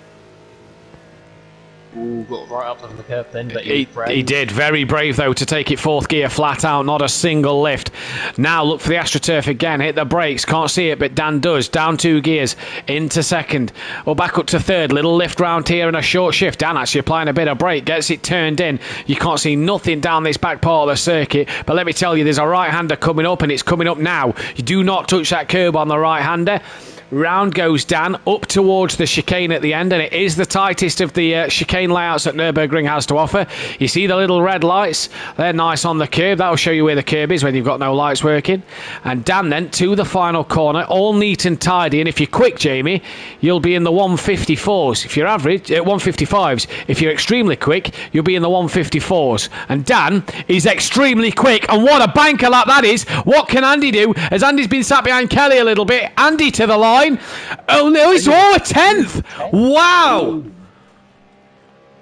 Ooh, got right up on the curb then, but he did. Very brave, though, to take it fourth gear flat out. Not a single lift. Now look for the AstroTurf again. Hit the brakes. Can't see it, but Dan does. Down 2 gears. Into second. Well, back up to third. Little lift round here and a short shift. Dan actually applying a bit of brake. Gets it turned in. You can't see nothing down this back part of the circuit. But let me tell you, there's a right-hander coming up, and it's coming up now. You do not touch that curb on the right-hander. Round goes Dan up towards the chicane at the end, and it is the tightest of the chicane layouts that Nürburgring has to offer. You see the little red lights? They're nice on the curb. That'll show you where the curb is when you've got no lights working. And Dan then to the final corner, all neat and tidy. And if you're quick, Jamie, you'll be in the 154s. If you're average, 155s. If you're extremely quick, you'll be in the 154s. And Dan is extremely quick. And what a banker lap that is. What can Andy do? As Andy's been sat behind Kelly a little bit. Andy to the line. Oh no, it's all a 10th. Wow.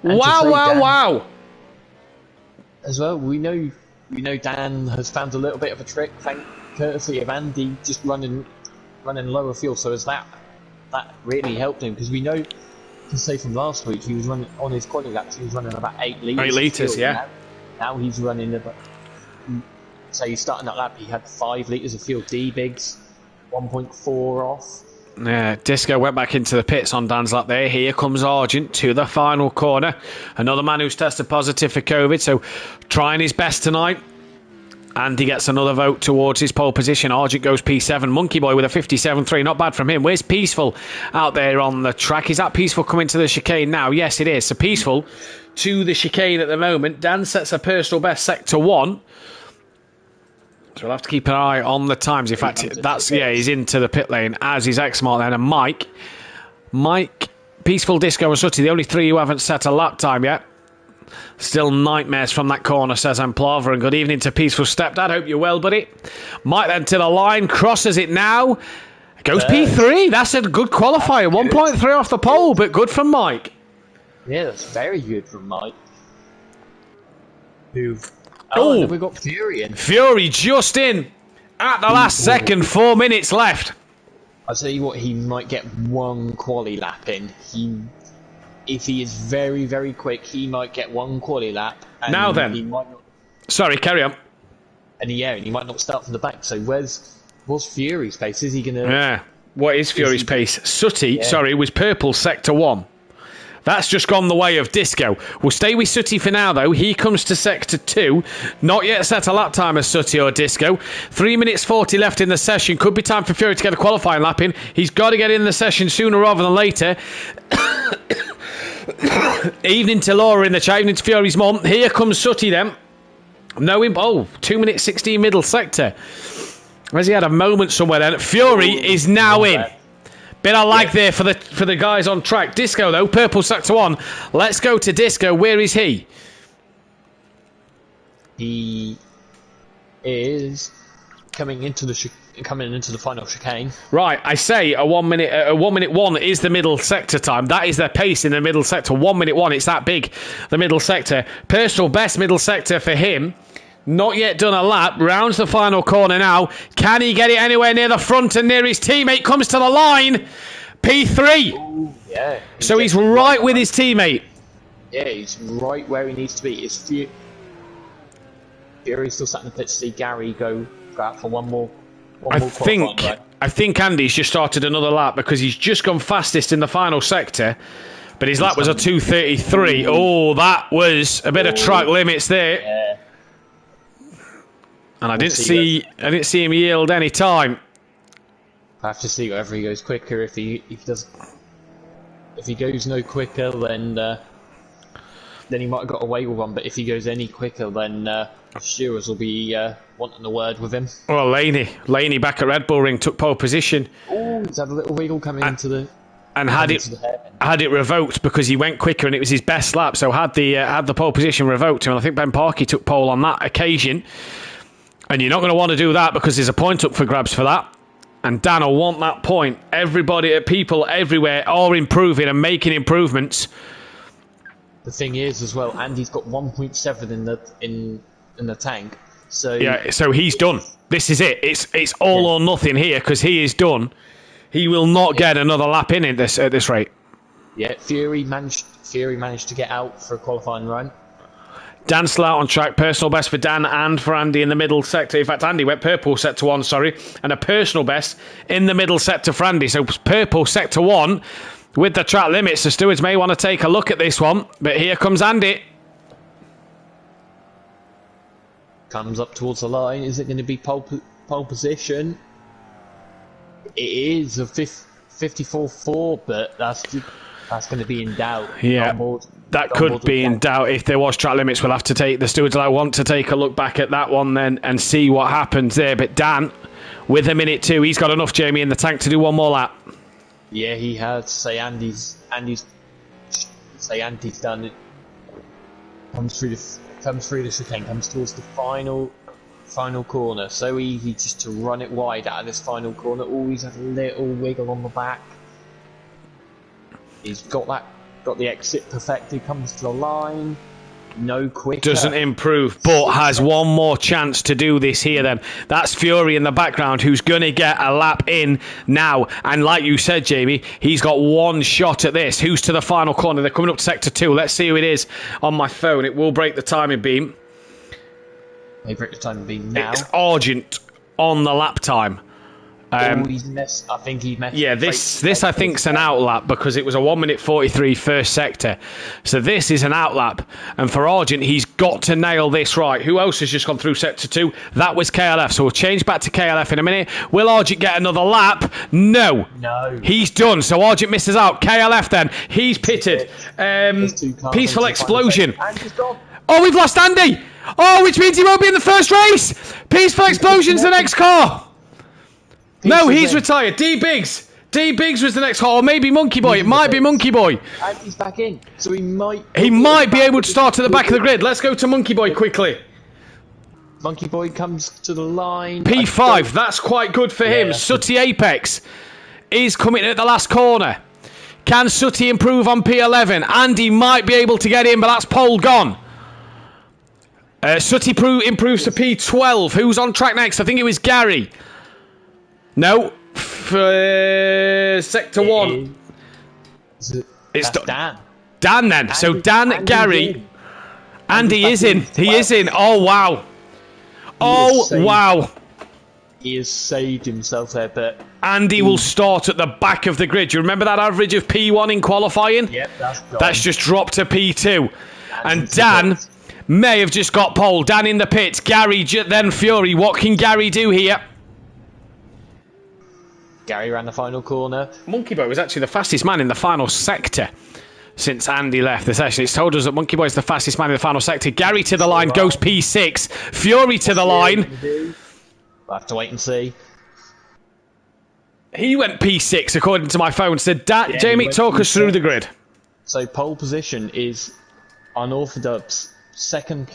Wow. As well, we know Dan has found a little bit of a trick, courtesy of Andy just running lower fuel. So as that really helped him, because we know, to say from last week, he was running on his quality laps. He was running about 8 litres. 8 litres, yeah. Now he's running about. So he's starting that lap. He had 5 litres of fuel. D-Bigs, 1.4 off. Yeah, Disco went back into the pits on Dan's lap there. Here comes Argent to the final corner. Another man who's tested positive for COVID, so trying his best tonight. And he gets another vote towards his pole position. Argent goes P7. Monkey Boy with a 57.3. Not bad from him. Where's Peaceful out there on the track? Is that Peaceful coming to the chicane now? Yes, it is. So Peaceful to the chicane at the moment. Dan sets a personal best sector 1. So we'll have to keep an eye on the times. In fact, he's into the pit lane, as is X-Mart then. And Mike, Peaceful, Disco and Sutty, the only 3 who haven't set a lap time yet. Still nightmares from that corner, says Amplava. And good evening to Peaceful Stepdad. Hope you're well, buddy. Mike then to the line, crosses it now. Goes P3. That's a good qualifier. 1.3 off the pole, but good from Mike. Yeah, that's very good from Mike. And then we've got Fury in. Fury just in at the last second, 4 minutes left. I'll tell you what, he might get 1 quali lap in. If he is very, very quick, he might get 1 quali lap. And now then. He might not, sorry, carry on. And he might not start from the back. So what's Fury's pace? Is he going to... Yeah, what is Fury's pace? Sutty, was purple sector 1. That's just gone the way of Disco. We'll stay with Sutty for now, though. He comes to sector 2. Not yet set a lap time as Sutty or Disco. 3 minutes 40 left in the session. Could be time for Fury to get a qualifying lap in. He's got to get in the session sooner rather than later. Evening to Laura in the chat. Evening to Fury's mom. Here comes Sutty then. 2 minutes 16 middle sector. Has he had a moment somewhere then? Fury is now in. Bit of lag there for the guys on track. Disco, though, purple sector 1. Let's go to Disco. Where is he? He is coming into the final chicane. Right, I say a 1 minute 1 is the middle sector time. That is their pace in the middle sector. 1 minute 1, it's that big, the middle sector. Personal best middle sector for him. Not yet done a lap. Rounds the final corner now. Can he get it anywhere near the front and near his teammate? Comes to the line. P3. Ooh, yeah. So he's right with his teammate. Yeah, he's right where he needs to be. It's Fury still sat in the pit to see Gary go out for one more I think Andy's just started another lap because he's just gone fastest in the final sector. But his lap was a 2:33. Oh, that was a bit of track limits there. Yeah. And I didn't see him yield any time. I have to see whether he goes quicker. If he goes no quicker, then he might have got away with one. But if he goes any quicker, then stewards will be wanting a word with him. Well, Laney back at Red Bull Ring took pole position. Oh, he's had a little wiggle coming into the. And had it revoked because he went quicker and it was his best lap. So had the pole position revoked, and I think Ben Parkey took pole on that occasion. And you're not going to want to do that because there's a point up for grabs for that. And Dan will want that point. People everywhere are improving and making improvements. The thing is, as well, Andy's got 1.7 in the tank. So yeah, so he's done. This is it. It's all or nothing here because he is done. He will not get another lap in at this rate. Yeah, Fury managed to get out for a qualifying run. Dan still out on track. Personal best for Dan and for Andy in the middle sector. In fact, Andy went purple sector 1, and a personal best in the middle sector for Andy. So purple sector 1 with the track limits. The stewards may want to take a look at this one, but here comes Andy. Comes up towards the line. Is it going to be pole position? It is a 54.4, but that's going to be in doubt. Yeah, that could be in doubt. If there was track limits, we'll have to take the stewards. I want to take a look back at that one then and see what happens there. But Dan, with a minute 2, he's got enough, Jamie, in the tank to do one more lap. Yeah, he has. Say Andy's done it. Comes through the chicane, comes towards the final corner. So easy just to run it wide out of this final corner. Always has a little wiggle on the back. He's got the exit perfected, comes to the line. No quicker. Doesn't improve, but has one more chance to do this here then. That's Fury in the background who's going to get a lap in now. And like you said, Jamie, he's got one shot at this. Who's to the final corner? They're coming up to sector 2. Let's see who it is on my phone. It will break the timing beam. They break the timing beam now. It's Argent on the lap time. I think he messed. Yeah, this I think's an outlap because it was a 1 minute 43 first sector. So this is an outlap. And for Argent, he's got to nail this right. Who else has just gone through sector 2? That was KLF. So we'll change back to KLF in a minute. Will Argent get another lap? No. He's done. So Argent misses out. KLF then. He's pitted. Peaceful Explosion. Oh, we've lost Andy. Oh, which means he won't be in the first race. Peaceful Explosion's the next car. No, he's retired. D Biggs was the next car, or maybe Monkey Boy. It might be Monkey Boy. And he's back in, so he might be able to start at the back of the grid. Let's go to Monkey Boy quickly. Monkey Boy comes to the line. P5, that's quite good for him. Sooty Apex is coming at the last corner. Can Sooty improve on P11? Andy might be able to get in, but that's pole gone. Sooty improves to P12. Who's on track next? I think it was Gary. No, for sector 1. It's Dan. Dan then. So Dan, Gary. Andy is in. He is in. Oh, wow. Oh, wow. He has saved himself there, but... Andy will start at the back of the grid. You remember that average of P1 in qualifying? Yep, that's gone. That's just dropped to P2. And Dan may have just got pole. Dan in the pits. Gary, then Fury. What can Gary do here? Gary ran the final corner. Monkey Boy was actually the fastest man in the final sector since Andy left the session. It's told us that Monkey Boy is the fastest man in the final sector. Gary to the line, goes P6. Fury to the line. We'll have to wait and see. He went P6 according to my phone. So Jamie, talk us through the grid. So pole position is Unorthodox, second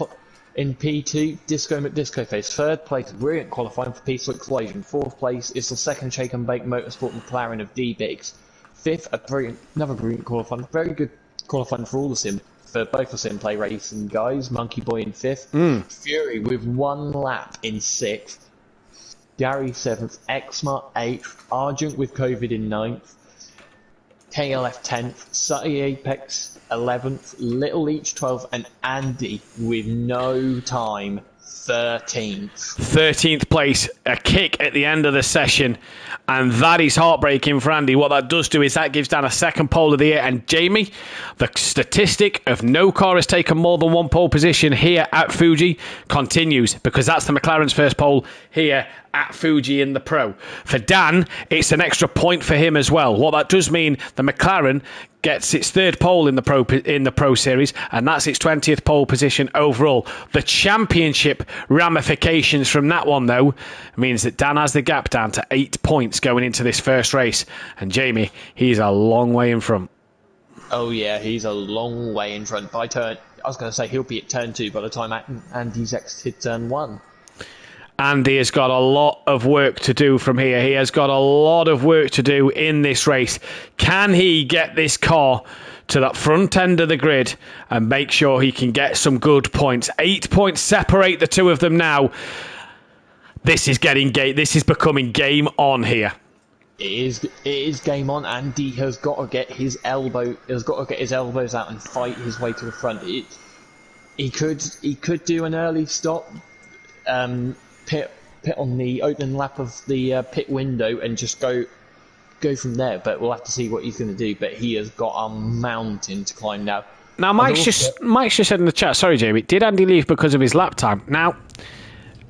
in P2, Disco McDisco Face. Third place, brilliant qualifying for Peaceful Explosion. Fourth place is the second Shake and Bake Motorsport McLaren of D Biggs. Fifth, another brilliant qualifying, very good qualifying for all for both the sim play racing guys. Monkey Boy in fifth, Fury with 1 lap in sixth, Gary 7th, Xmart 8th, Argent with COVID in 9th, KLF 10th, Sutty Apex 11th, Little Leech 12th, and Andy with no time 13th. 13th place, a kick at the end of the session, and that is heartbreaking for Andy. What that does do is that gives Dan a second pole of the year, and Jamie, the statistic of no car has taken more than 1 pole position here at Fuji continues, because that's the McLaren's first pole here at Fuji in the Pro. For Dan, it's an extra point for him as well. What that does mean, the McLaren gets its 3rd pole in the Pro Series, and that's its 20th pole position overall. The championship ramifications from that one, though, means that Dan has the gap down to 8 points going into this first race, and Jamie, he's a long way in front. Oh yeah, he's a long way in front. I was going to say he'll be at turn 2 by the time Andy's exited turn 1. Andy has got a lot of work to do from here. He has got a lot of work to do in this race. Can he get this car to that front end of the grid and make sure he can get some good points? 8 points separate the two of them now. This is becoming game on here. It is game on. Andy has got to get his elbows out and fight his way to the front. He could do an early stop. Pit on the opening lap of the pit window and just go from there, but we'll have to see what he's going to do. But he has got a mountain to climb now. Now, Mike's just said in the chat, sorry Jamie, did Andy leave because of his lap time? Now,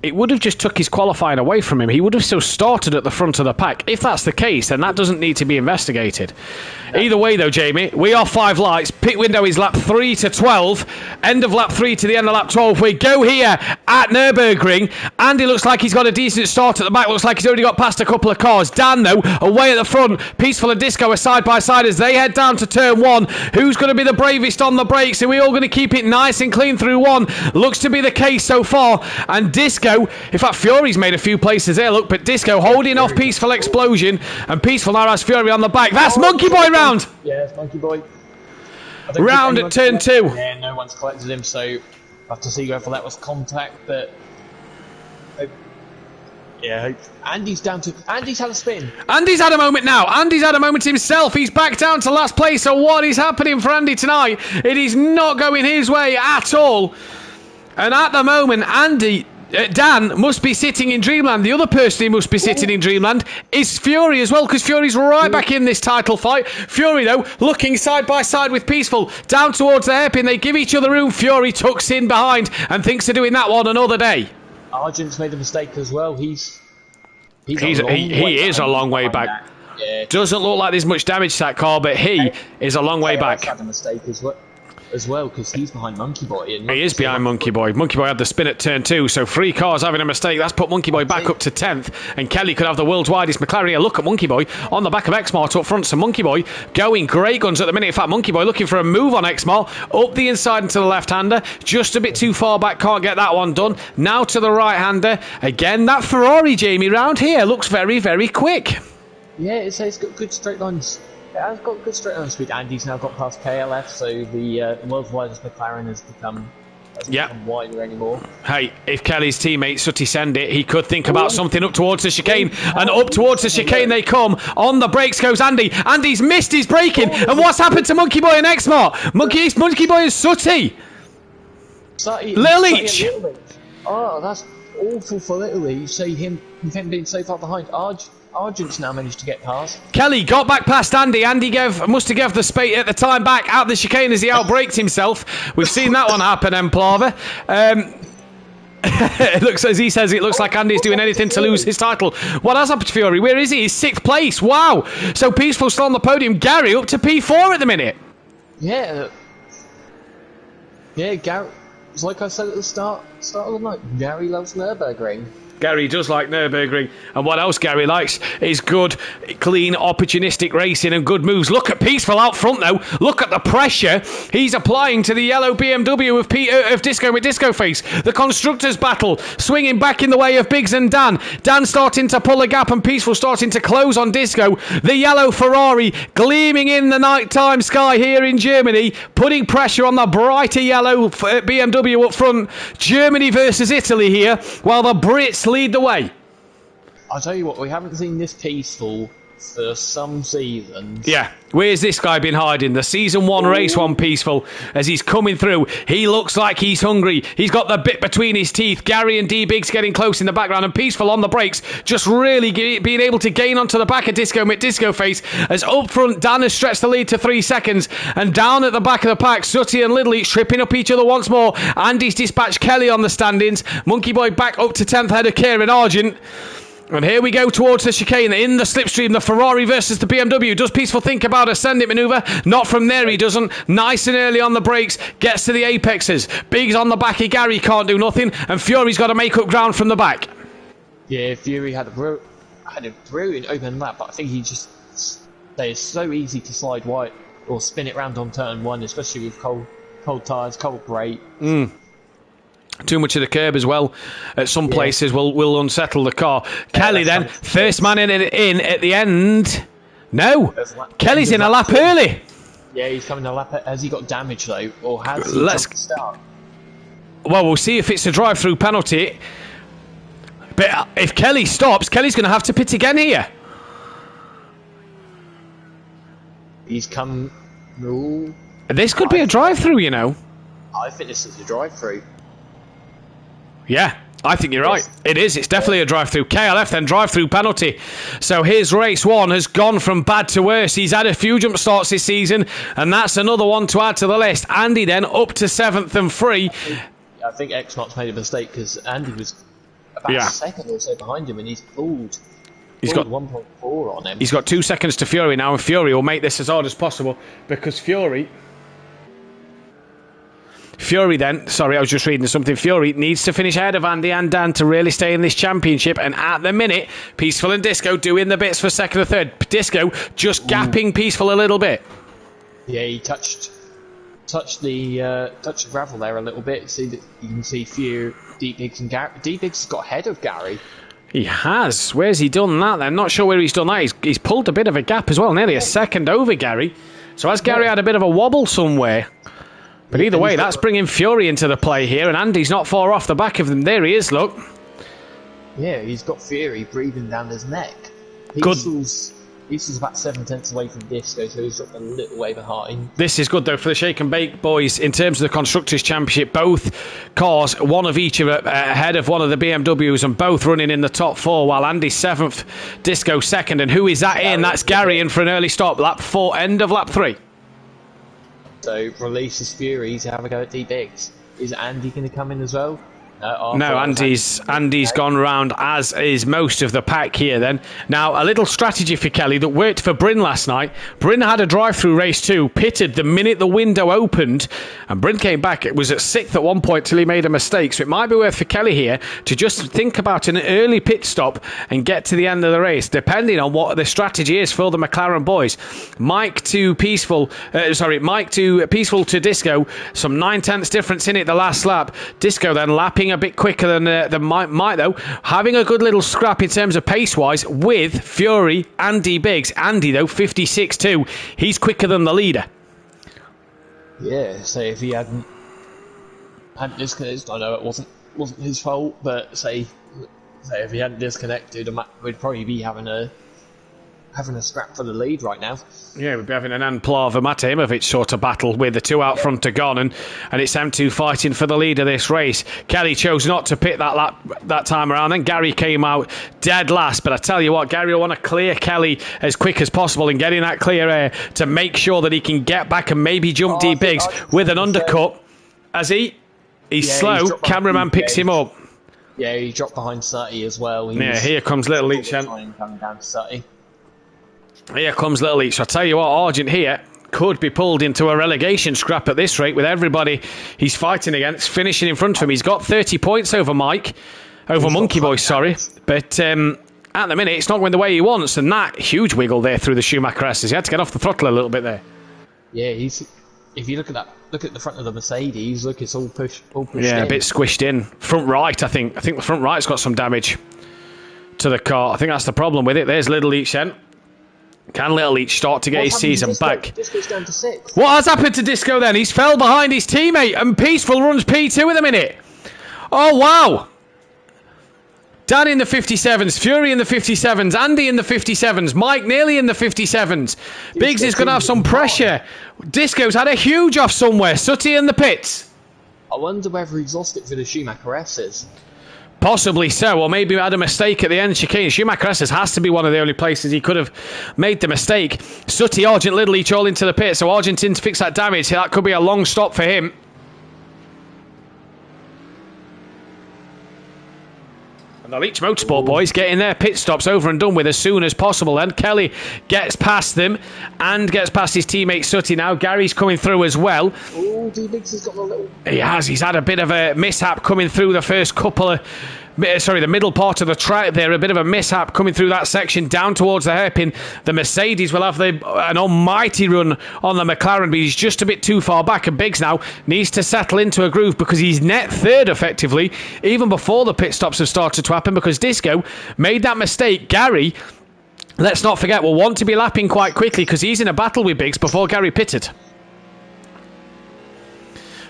it would have just took his qualifying away from him. He would have still started at the front of the pack. If that's the case, then that doesn't need to be investigated. Either way, though, Jamie, we are 5 lights. Pit window is lap 3 to 12. End of lap 3 to the end of lap 12. We go here at Nürburgring. Andy looks like he's got a decent start at the back. Looks like he's already got past a couple of cars. Dan, though, away at the front. Peaceful and Disco are side by side as they head down to turn 1. Who's going to be the bravest on the brakes? Are we all going to keep it nice and clean through 1? Looks to be the case so far. And Disco, in fact, Fury's made a few places there, look, but Disco holding off Peaceful Explosion, and Peaceful now has Fury on the back. That's Monkey Boy round! Yeah, it's Monkey Boy. Round at turn 2. Yeah, no one's collected him, so I have to see whether that was contact, but... Yeah, Andy's had a spin. Andy's had a moment now. Andy's had a moment himself. He's back down to last place, so what is happening for Andy tonight? It is not going his way at all. And at the moment, Andy Dan must be sitting in Dreamland. The other person who must be sitting in Dreamland is Fury as well, because Fury's right back in this title fight. Fury, though, looking side by side with Peaceful, down towards the hairpin. They give each other room. Fury tucks in behind and thinks of doing that one another day. Argent's made a mistake as well. He is a long way back. Yeah. Doesn't look like there's much damage to that car, but he is a long way back. Had a mistake as well, because he's behind Monkey Boy. And He is behind Monkey Boy. Monkey Boy had the spin at turn 2, so 3 cars having a mistake. That's put Monkey Boy back up to 10th, and Kelly could have the world's widest McLaren here. Look at Monkey Boy on the back of Xmart up front, so Monkey Boy going great guns at the minute. In fact, Monkey Boy looking for a move on Xmart, up the inside into the left-hander, just a bit too far back, can't get that one done. Now to the right-hander. Again, that Ferrari, Jamie, round here looks very, very quick. Yeah, it's got good straight lines. It has got good straight line speed. Andy's now got past KLF, so the world's widest McLaren has become wider anymore. Hey, if Kelly's teammate Sutty send it, he could think about something up towards the chicane, and up towards the chicane they come. On the brakes goes Andy. Andy's missed his braking, and what's happened to Monkey Boy and Xmart? Monkey Boy and Sutty. Little Leach. Oh, that's awful for Little Leach. You see him being so far behind. Argent's now managed to get past. Kelly got back past Andy. Andy must have given the spate at the time back out the chicane as he outbraked himself. We've seen that one happen, Emplava. It looks, as he says, it looks like Andy's doing anything to lose his title. What has happened to Fury? Where is he? He's 6th place. Wow. So Peaceful still on the podium. Gary up to P4 at the minute. Yeah. Yeah, Gary. It's like I said at the start of the night. Gary loves Nürburgring. Gary does like Nürburgring, and what else Gary likes is good, clean, opportunistic racing and good moves. Look at Peaceful out front, though. Look at the pressure he's applying to the yellow BMW of Disco with Disco Face. The Constructors' battle, swinging back in the way of Biggs and Dan. Dan starting to pull a gap and Peaceful starting to close on Disco. The yellow Ferrari gleaming in the nighttime sky here in Germany, putting pressure on the brighter yellow BMW up front. Germany versus Italy here, while the Brits lead the way. I'll tell you what, we haven't seen this Peaceful for some seasons. Yeah, where's this guy been hiding? The season 1 race 1 Peaceful, as he's coming through, he looks like he's hungry. He's got the bit between his teeth. Gary and D-Biggs getting close in the background, and Peaceful on the brakes, just really being able to gain onto the back of Disco with Disco Face, as up front Dan has stretched the lead to 3 seconds, and down at the back of the pack, Sutty and Lidley tripping up each other once more. Andy's dispatched Kelly on the standings. Monkey Boy back up to 10th ahead of Kieran Argent. And here we go towards the chicane in the slipstream, the Ferrari versus the BMW. Does Peaceful think about a send-it manoeuvre? Not from there, he doesn't. Nice and early on the brakes, gets to the apexes. Biggs on the back of Gary, can't do nothing, and Fury's got to make up ground from the back. Yeah, Fury had a brilliant open lap, but I think it's so easy to slide wide or spin it round on turn 1, especially with cold tyres, cold brake. Too much of the curb as well at some places will unsettle the car. Kelly then, first man in at the end. No, Kelly's in a lap early. Yeah, he's coming a lap. Has he got damage though, or has he jumped start? Well, we'll see if it's a drive-through penalty. But if Kelly stops, Kelly's going to have to pit again here. He's come. Ooh. This could be a drive-through, you know. I think this is a drive-through. Yeah, I think you're right. It is. It's definitely a drive-through. KLF then drive-through penalty. So his race 1 has gone from bad to worse. He's had a few jump starts this season, and that's another one to add to the list. Andy then up to 7th and free. I think Xmark's made a mistake because Andy was about a second or so behind him, and he's pulled. He's got 1.4 on him. He's got 2 seconds to Fury now, and Fury will make this as hard as possible because Fury then, sorry, I was just reading something. Fury needs to finish ahead of Andy and Dan to really stay in this championship. And at the minute, Peaceful and Disco doing the bits for 2nd or 3rd. Disco just gapping Peaceful a little bit. Yeah, he touched the gravel there a little bit. See that you can see Fury, D-Biggs and Gary. D-Biggs has got ahead of Gary. He has. Where's he done that then? Not sure where he's done that. He's pulled a bit of a gap as well, nearly a second over Gary. So has Gary had a bit of a wobble somewhere? But either way, that's bringing Fury into the play here, and Andy's not far off the back of them. There he is, look. Yeah, he's got Fury breathing down his neck. This is about 7 tenths away from Disco, so he's dropped a little way behind. This is good, though, for the Shake and Bake boys. In terms of the Constructors' Championship, both cars, one of each, are ahead of one of the BMWs, and both running in the top 4, while Andy's 7th, Disco 2nd. And who is that in? That's Gary in for an early stop. Lap 4, end of lap 3. So, releases Fury to have a go at D-Biggs. Is Andy going to come in as well? No, Andy's gone round, as is most of the pack here then. Now, a little strategy for Kelly that worked for Bryn last night. Bryn had a drive-through race too, pitted the minute the window opened, and Bryn came back. It was at 6th at one point till he made a mistake. So it might be worth for Kelly here to just think about an early pit stop and get to the end of the race, depending on what the strategy is for the McLaren boys. Mike to Peaceful to Disco. Some 9/10 difference in it the last lap. Disco then lapping a bit quicker than Mike, though, having a good little scrap in terms of pace-wise with Fury and D-Biggs. Andy, though, 56.2. He's quicker than the leader. Yeah, so if he hadn't disconnected, I know it wasn't his fault, but say if he hadn't disconnected, we'd probably be having a scrap for the lead right now. Yeah, we'd be having an Anplava Matejmovic sort of battle with the two out front are gone, and it's them two fighting for the lead of this race. Kelly chose not to pit that time around, then Gary came out dead last. But I tell you what, Gary will want to clear Kelly as quick as possible and get in that clear air to make sure that he can get back and maybe jump D-Biggs with an undercut. As he's slow, cameraman picks him up. Yeah, he dropped behind Sutty as well. Here comes Little Leach. Coming down to Sutty. Here comes Little Leach. I tell you what, Argent here could be pulled into a relegation scrap at this rate with everybody he's fighting against finishing in front of him. He's got 30 points over Monkey Boy, sorry. But at the minute, it's not going the way he wants. And that huge wiggle there through the Schumacher S's. He had to get off the throttle a little bit there. Yeah, if you look at the front of the Mercedes, look, it's all pushed yeah, in. A bit squished in. Front right, I think the front right's got some damage to the car. I think that's the problem with it. There's Little Leach then. Can Little Leach start to get his season back? Disco's down to 6th. What has happened to Disco then? He's fell behind his teammate, and Peaceful runs P2 at the minute. Oh, wow. Dan in the 57s, Fury in the 57s, Andy in the 57s, Mike nearly in the 57s. Biggs is going to have some pressure. Disco's had a huge off somewhere. Sutty in the pits. I wonder whether he's lost it for the Schumacher S's. Possibly so, or maybe had a mistake at the end of chicane. Schumacher S's has to be one of the only places he could have made the mistake. Sutty, Argent, Little Leach all into the pit, so Argentine to fix that damage. That could be a long stop for him. And the Leach Motorsport boys getting their pit stops over and done with as soon as possible. And Kelly gets past them and gets past his teammate Sutty now. Gary's coming through as well. Oh, D-Biggs has got a little... He has. He's had a bit of a mishap coming through the first couple of... the middle part of the track there. A bit of a mishap coming through that section down towards the hairpin. The Mercedes will have an almighty run on the McLaren, but he's just a bit too far back. And Biggs now needs to settle into a groove because he's net third effectively, even before the pit stops have started to happen, because Disco made that mistake. Gary, let's not forget, will want to be lapping quite quickly because he's in a battle with Biggs before Gary pitted.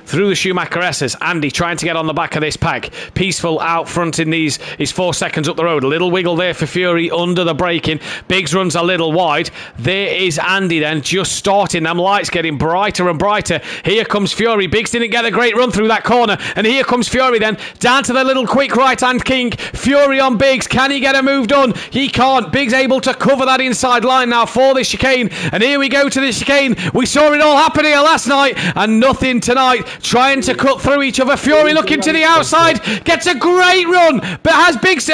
Through the Schumacher S's, Andy trying to get on the back of this pack. Peaceful out front in these. He's 4 seconds up the road. A little wiggle there for Fury under the braking. Biggs runs a little wide. There is Andy then, just starting. Them lights getting brighter and brighter. Here comes Fury. Biggs didn't get a great run through that corner. And here comes Fury then, down to the little quick right-hand king. Fury on Biggs. Can he get a move done? He can't. Biggs able to cover that inside line now for the chicane. And here we go to the chicane. We saw it all happen here last night and nothing tonight. Trying to cut through each other. Fury looking to the outside. Gets a great run. But has Biggs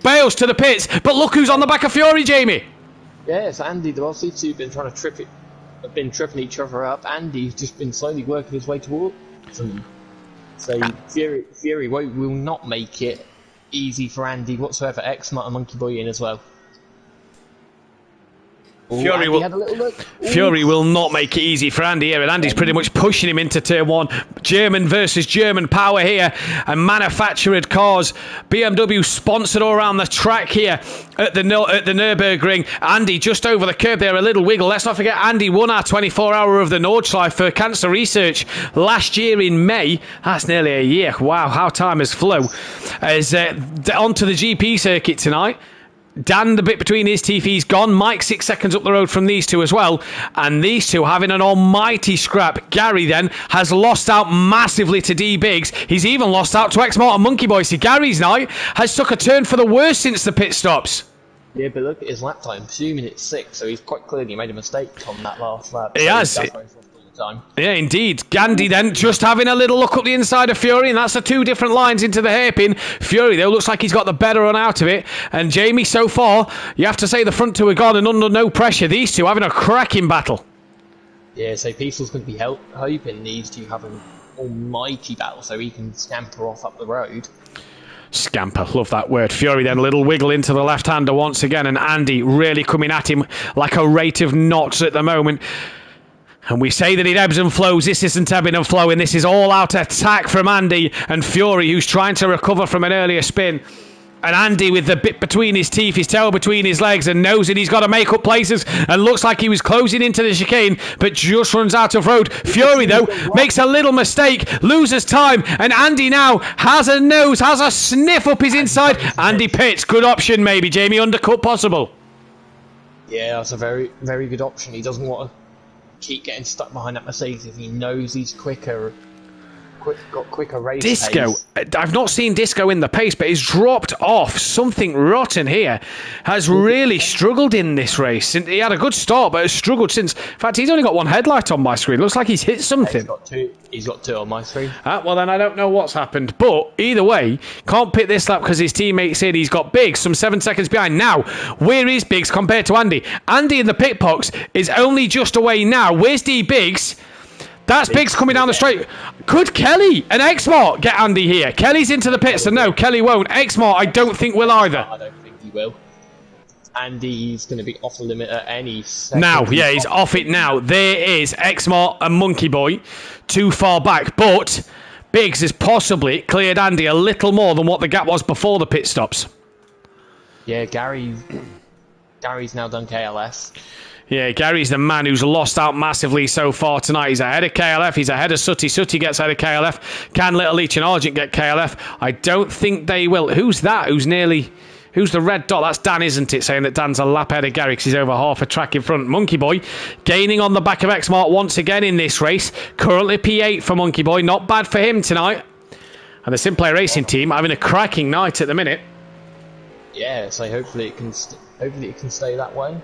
bails to the pits. But look who's on the back of Fury, Jamie. Yes, Andy. The Rossi two have been trying to tripping each other up. Andy's just been slowly working his way towards them. So Fury will not make it easy for Andy whatsoever. Monkey Boy in as well. Fury will not make it easy for Andy here, and Andy's pretty much pushing him into turn one. German versus German power here, and manufactured cars. BMW sponsored all around the track here at the Nürburgring. Andy just over the curb there, a little wiggle. Let's not forget Andy won our 24-hour of the Nordschleife for cancer research last year in May. That's nearly a year. Wow, how time has flown. As onto the GP circuit tonight. Dan, the bit between his teeth, he's gone. Mike 6 seconds up the road from these two as well. And these two having an almighty scrap. Gary then has lost out massively to D Biggs. He's even lost out to X-Mart and Monkey Boy. See, Gary's night has took a turn for the worse since the pit stops. Yeah, but look at his lap time. 2 minutes 6, so he's quite clearly made a mistake on that last lap. He has. That's why he's lost all the time. Yeah, indeed. Gandhi then just having a little look up the inside of Fury, and that's the two different lines into the hairpin. Fury, though, looks like he's got the better run out of it. And Jamie, so far, you have to say the front two are gone and under no pressure. These two having a cracking battle. Yeah, so Peaceful's going to be hoping these two have an almighty battle so he can scamper off up the road. Scamper, love that word. Fury then a little wiggle into the left-hander once again, and Andy really coming at him like a rate of knots at the moment. And we say that it ebbs and flows. This isn't ebbing and flowing. This is all-out attack from Andy and Fury, who's trying to recover from an earlier spin. And Andy with the bit between his teeth, his tail between his legs, and knows that he's got to make up places, and looks like he was closing into the chicane, but just runs out of road. Fury, though, makes a little mistake, loses time, and Andy now has a nose, has a sniff up his inside. Andy pits, good option maybe, Jamie, undercut possible. Yeah, that's a very, very good option. He doesn't want to keep getting stuck behind that Mercedes if he knows he's got quicker race Disco, pace. I've not seen Disco in the pace, but he's dropped off. Something rotten here. Has really struggled in this race. He had a good start, but has struggled since. In fact, he's only got one headlight on my screen. Looks like he's hit something. He's got two on my screen. Well, then I don't know what's happened. But either way, can't pit this lap because his teammates said he's got Biggs some 7 seconds behind. Now, where is Biggs compared to Andy? Andy in the pit box is only just away now. Where's D Biggs? That's Biggs coming down the straight. Could Kelly and X-Mart get Andy here? Kelly's into the pits, so no, Kelly won't. X-Mart, I don't think will either. I don't think he will. Andy's going to be off the limit at any second. Now, yeah, he's off it now. There is X-Mart and Monkey Boy too far back, but Biggs has possibly cleared Andy a little more than what the gap was before the pit stops. Yeah, Gary's now done KLS. Yeah, Gary's the man who's lost out massively so far tonight. He's ahead of KLF. He's ahead of Sutty. Sutty gets ahead of KLF. Can Little Leach and Argent get KLF? I don't think they will. Who's that? Who's the red dot? That's Dan, isn't it? Saying that Dan's a lap ahead of Gary because he's over half a track in front. Monkey Boy gaining on the back of X-Mart once again in this race. Currently P8 for Monkey Boy. Not bad for him tonight. And the Simplay Racing team having a cracking night at the minute. Yeah, so hopefully it can stay that way.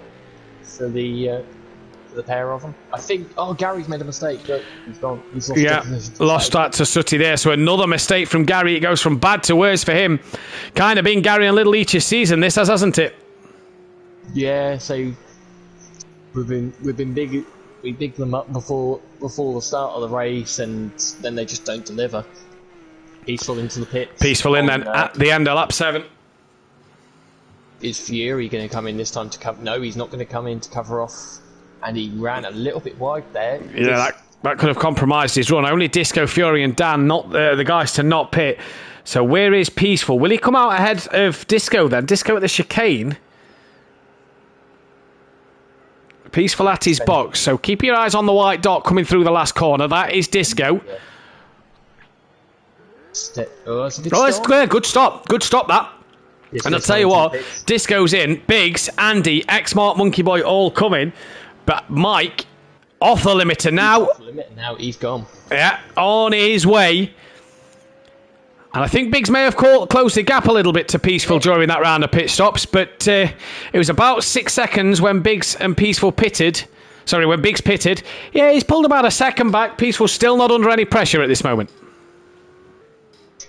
For the pair of them, I think. Oh, Gary's made a mistake. But he's gone. He's lost. Yeah, lost that to Sutty there. So another mistake from Gary. It goes from bad to worse for him. Kind of been Gary and Little Each's season. This hasn't it? Yeah. So we've been big. We big them up before the start of the race, and then they just don't deliver. Peaceful into the pits. Peaceful in then at the end of lap 7. Is Fury going to come in this time to cover? No, he's not going to come in to cover off. And he ran a little bit wide there. Yeah, that could have compromised his run. Only Disco, Fury and Dan, not the guys to not pit. So where is Peaceful? Will he come out ahead of Disco then? Disco at the chicane. Peaceful at his box. So keep your eyes on the white dot coming through the last corner. That is Disco. That's clear. Good stop. Good stop, that. And I'll tell you what, Disco's in, Biggs, Andy, X-Mart, Monkey Boy all coming, but Mike off the limiter now. Off the limiter now, he's gone. Yeah, on his way. And I think Biggs may have closed the gap a little bit to Peaceful during that round of pit stops, but it was about 6 seconds when Biggs and Peaceful pitted. Sorry, when Biggs pitted. Yeah, he's pulled about a second back. Peaceful's still not under any pressure at this moment.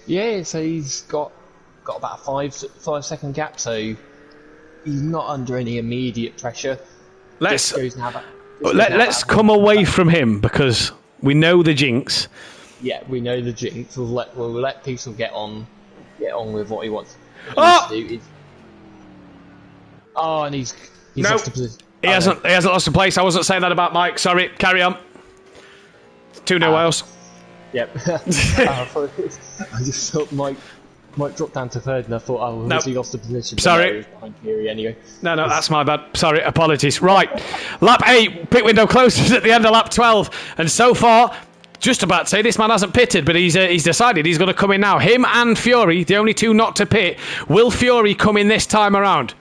Yeah, so he's got about a 5 second gap, so he's not under any immediate pressure. Let's come away from him because we know the jinx. Yeah, we know the jinx. We'll let Peaceful get on with what he wants. Oh! To do. And he's no, lost the position. He hasn't lost a place. I wasn't saying that about Mike. Sorry, carry on. 2-0 Wales. Yep. I just thought Mike dropped down to third, and I thought, has he lost the position? Sorry. No, he was behind Fury anyway. No, that's my bad. Sorry, apologies. Right, lap 8, pit window closes at the end of lap 12, and so far, just about to say this man hasn't pitted, but he's decided he's going to come in now. Him and Fury, the only two not to pit. Will Fury come in this time around?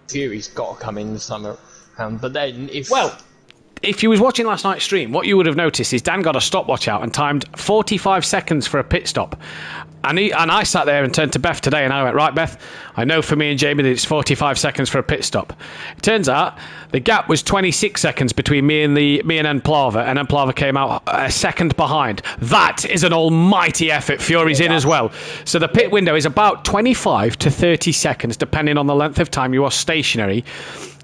Fury's got to come in this time around. But then if you was watching last night's stream, what you would have noticed is Dan got a stopwatch out and timed 45 seconds for a pit stop. And I sat there and turned to Beth today and I went, right, Beth, I know for me and Jamie that it's 45 seconds for a pit stop. It turns out the gap was 26 seconds between me and Emplava, and Emplava came out a second behind. That is an almighty effort. Fury's in as well. So the pit window is about 25 to 30 seconds, depending on the length of time you are stationary.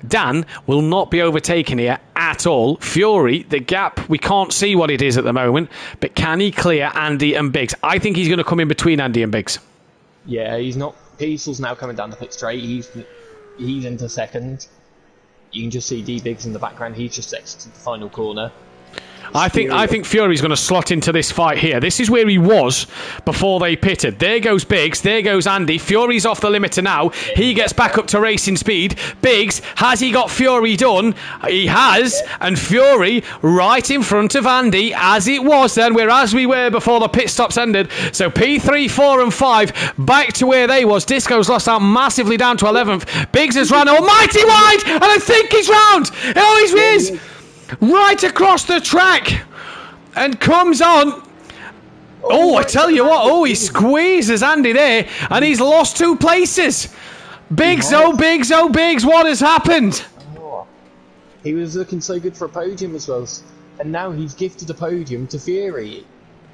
Dan will not be overtaken here at all. Fury, the gap, we can't see what it is at the moment, but can he clear Andy and Biggs? I think he's going to come in between Andy and Biggs. Yeah, he's not. Peacel's now coming down the pit straight. He's into second. You can just see D Biggs in the background. He's just exited the final corner. I think Fury's going to slot into this fight here. This is where he was before they pitted. There goes Biggs. There goes Andy. Fury's off the limiter now. He gets back up to racing speed. Biggs, has he got Fury done? He has. And Fury right in front of Andy as it was then, whereas we were before the pit stops ended. So P3, 4 and 5 back to where they was. Disco's lost out massively down to 11th. Biggs has run almighty wide and I think he's round. Oh, he is. Right across the track and comes on. Oh, I tell you what. Oh, he squeezes Andy there and he's lost 2 places. Biggs, oh Biggs, oh Biggs, what has happened? He was looking so good for a podium as well, and now he's gifted a podium to Fury.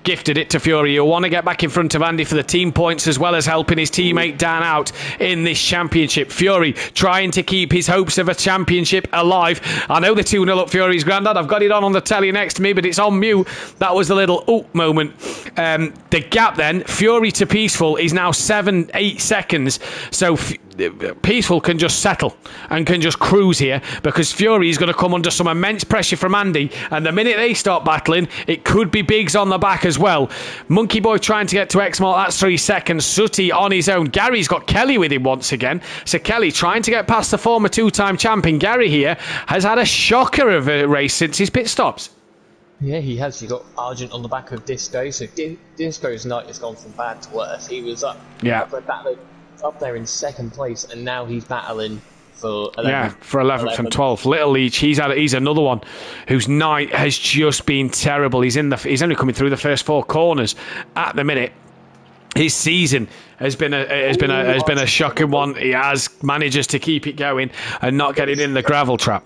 Gifted it to Fury. He'll want to get back in front of Andy for the team points as well as helping his teammate Dan out in this championship. Fury trying to keep his hopes of a championship alive. I know the 2-0 up Fury's granddad. I've got it on the telly next to me, but it's on mute. That was the little moment. The gap then, Fury to Peaceful, is now 7-8 seconds. So Peaceful can just settle and can just cruise here because Fury is going to come under some immense pressure from Andy, and the minute they start battling, it could be Biggs on the back as well. Monkey Boy trying to get to X-Malt, that's 3 seconds. Sooty on his own. Gary's got Kelly with him once again, so Kelly trying to get past the former 2-time champion. Gary here has had a shocker of a race since his pit stops. Yeah, he has. He got Argent on the back of Disco, so Disco's night has gone from bad to worse. He was up there in second place, and now he's battling for 11th. Yeah, for 11th and 12th. Little Leach, he's another one whose night has just been terrible. He's only coming through the first 4 corners at the minute. His season has been a shocking one. He manages to keep it going and not get it in the gravel trap.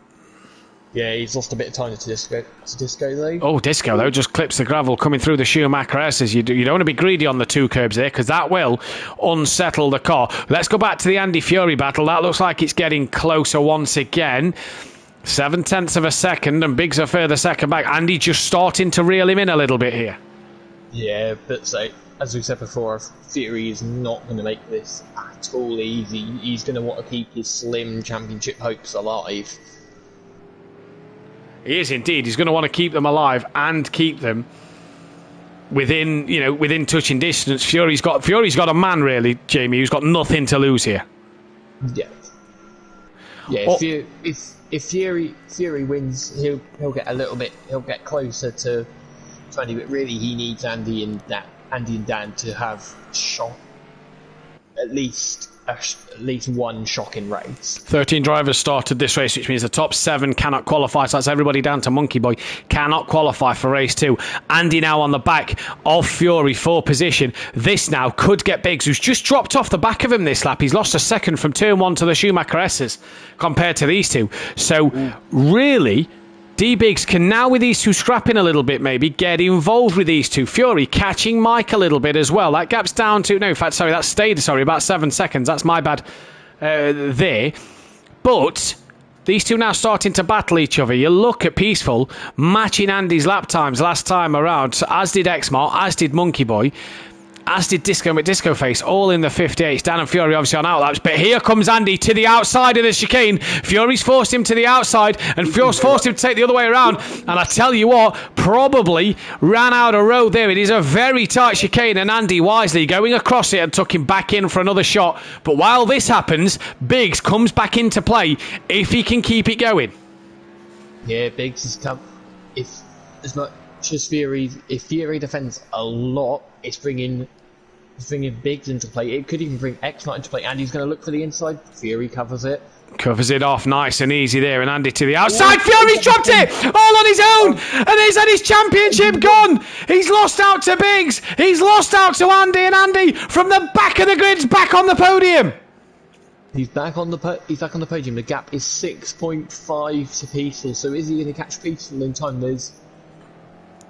Yeah, he's lost a bit of time to Disco though. Oh, Disco though just clips the gravel coming through the Schumacher S's. You don't want to be greedy on the 2 curbs there because that will unsettle the car. Let's go back to the Andy Fury battle. That looks like it's getting closer once again. 0.7 of a second, and Biggs a further second back. Andy just starting to reel him in a little bit here. Yeah, but as we said before, Fury is not going to make this at all easy. He's going to want to keep his slim championship hopes alive. He is indeed. He's going to want to keep them alive and keep them within touching distance. Fury's got a man really, Jamie, who's got nothing to lose here. Yeah. Yeah. If Fury wins, he'll get a little bit. He'll get closer to 20. But really, he needs Andy and Dan to have at least one shocking race. 13 drivers started this race, which means the top 7 cannot qualify. So that's everybody down to Monkey Boy cannot qualify for race 2. Andy now on the back of Fury for position. This now could get Biggs, who's just dropped off the back of him this lap. He's lost a second from turn 1 to the Schumacher S's compared to these 2. So really, D-Biggs can now, with these 2 scrapping a little bit, maybe get involved with these 2. Fury catching Mike a little bit as well. That gap's down to, about 7 seconds. That's my bad there. But these 2 now starting to battle each other. You look at Peaceful matching Andy's lap times last time around, as did X-Mart, as did Monkey Boy, as did Disco with Disco Face, all in the 58s. Dan and Fury obviously on outlaps, but here comes Andy to the outside of the chicane. Fury's forced him to the outside, and Fury's forced him to take the other way around. And I tell you what, probably ran out of road there. It is a very tight chicane, and Andy wisely going across it and took him back in for another shot. But while this happens, Biggs comes back into play if he can keep it going. Yeah, Biggs has come. If Fury defends a lot, it's bringing Biggs into play. It could even bring X-Mart into play, and he's going to look for the inside. Fury covers it. Covers it off nice and easy there, and Andy to the outside. Fury's dropped it all on his own, and he's had his championship gone. He's lost out to Biggs. He's lost out to Andy, and Andy from the back of the grid's back on the podium. He's back on the podium. The gap is 6.5 to Peaceful. So is he going to catch Peaceful in time? There's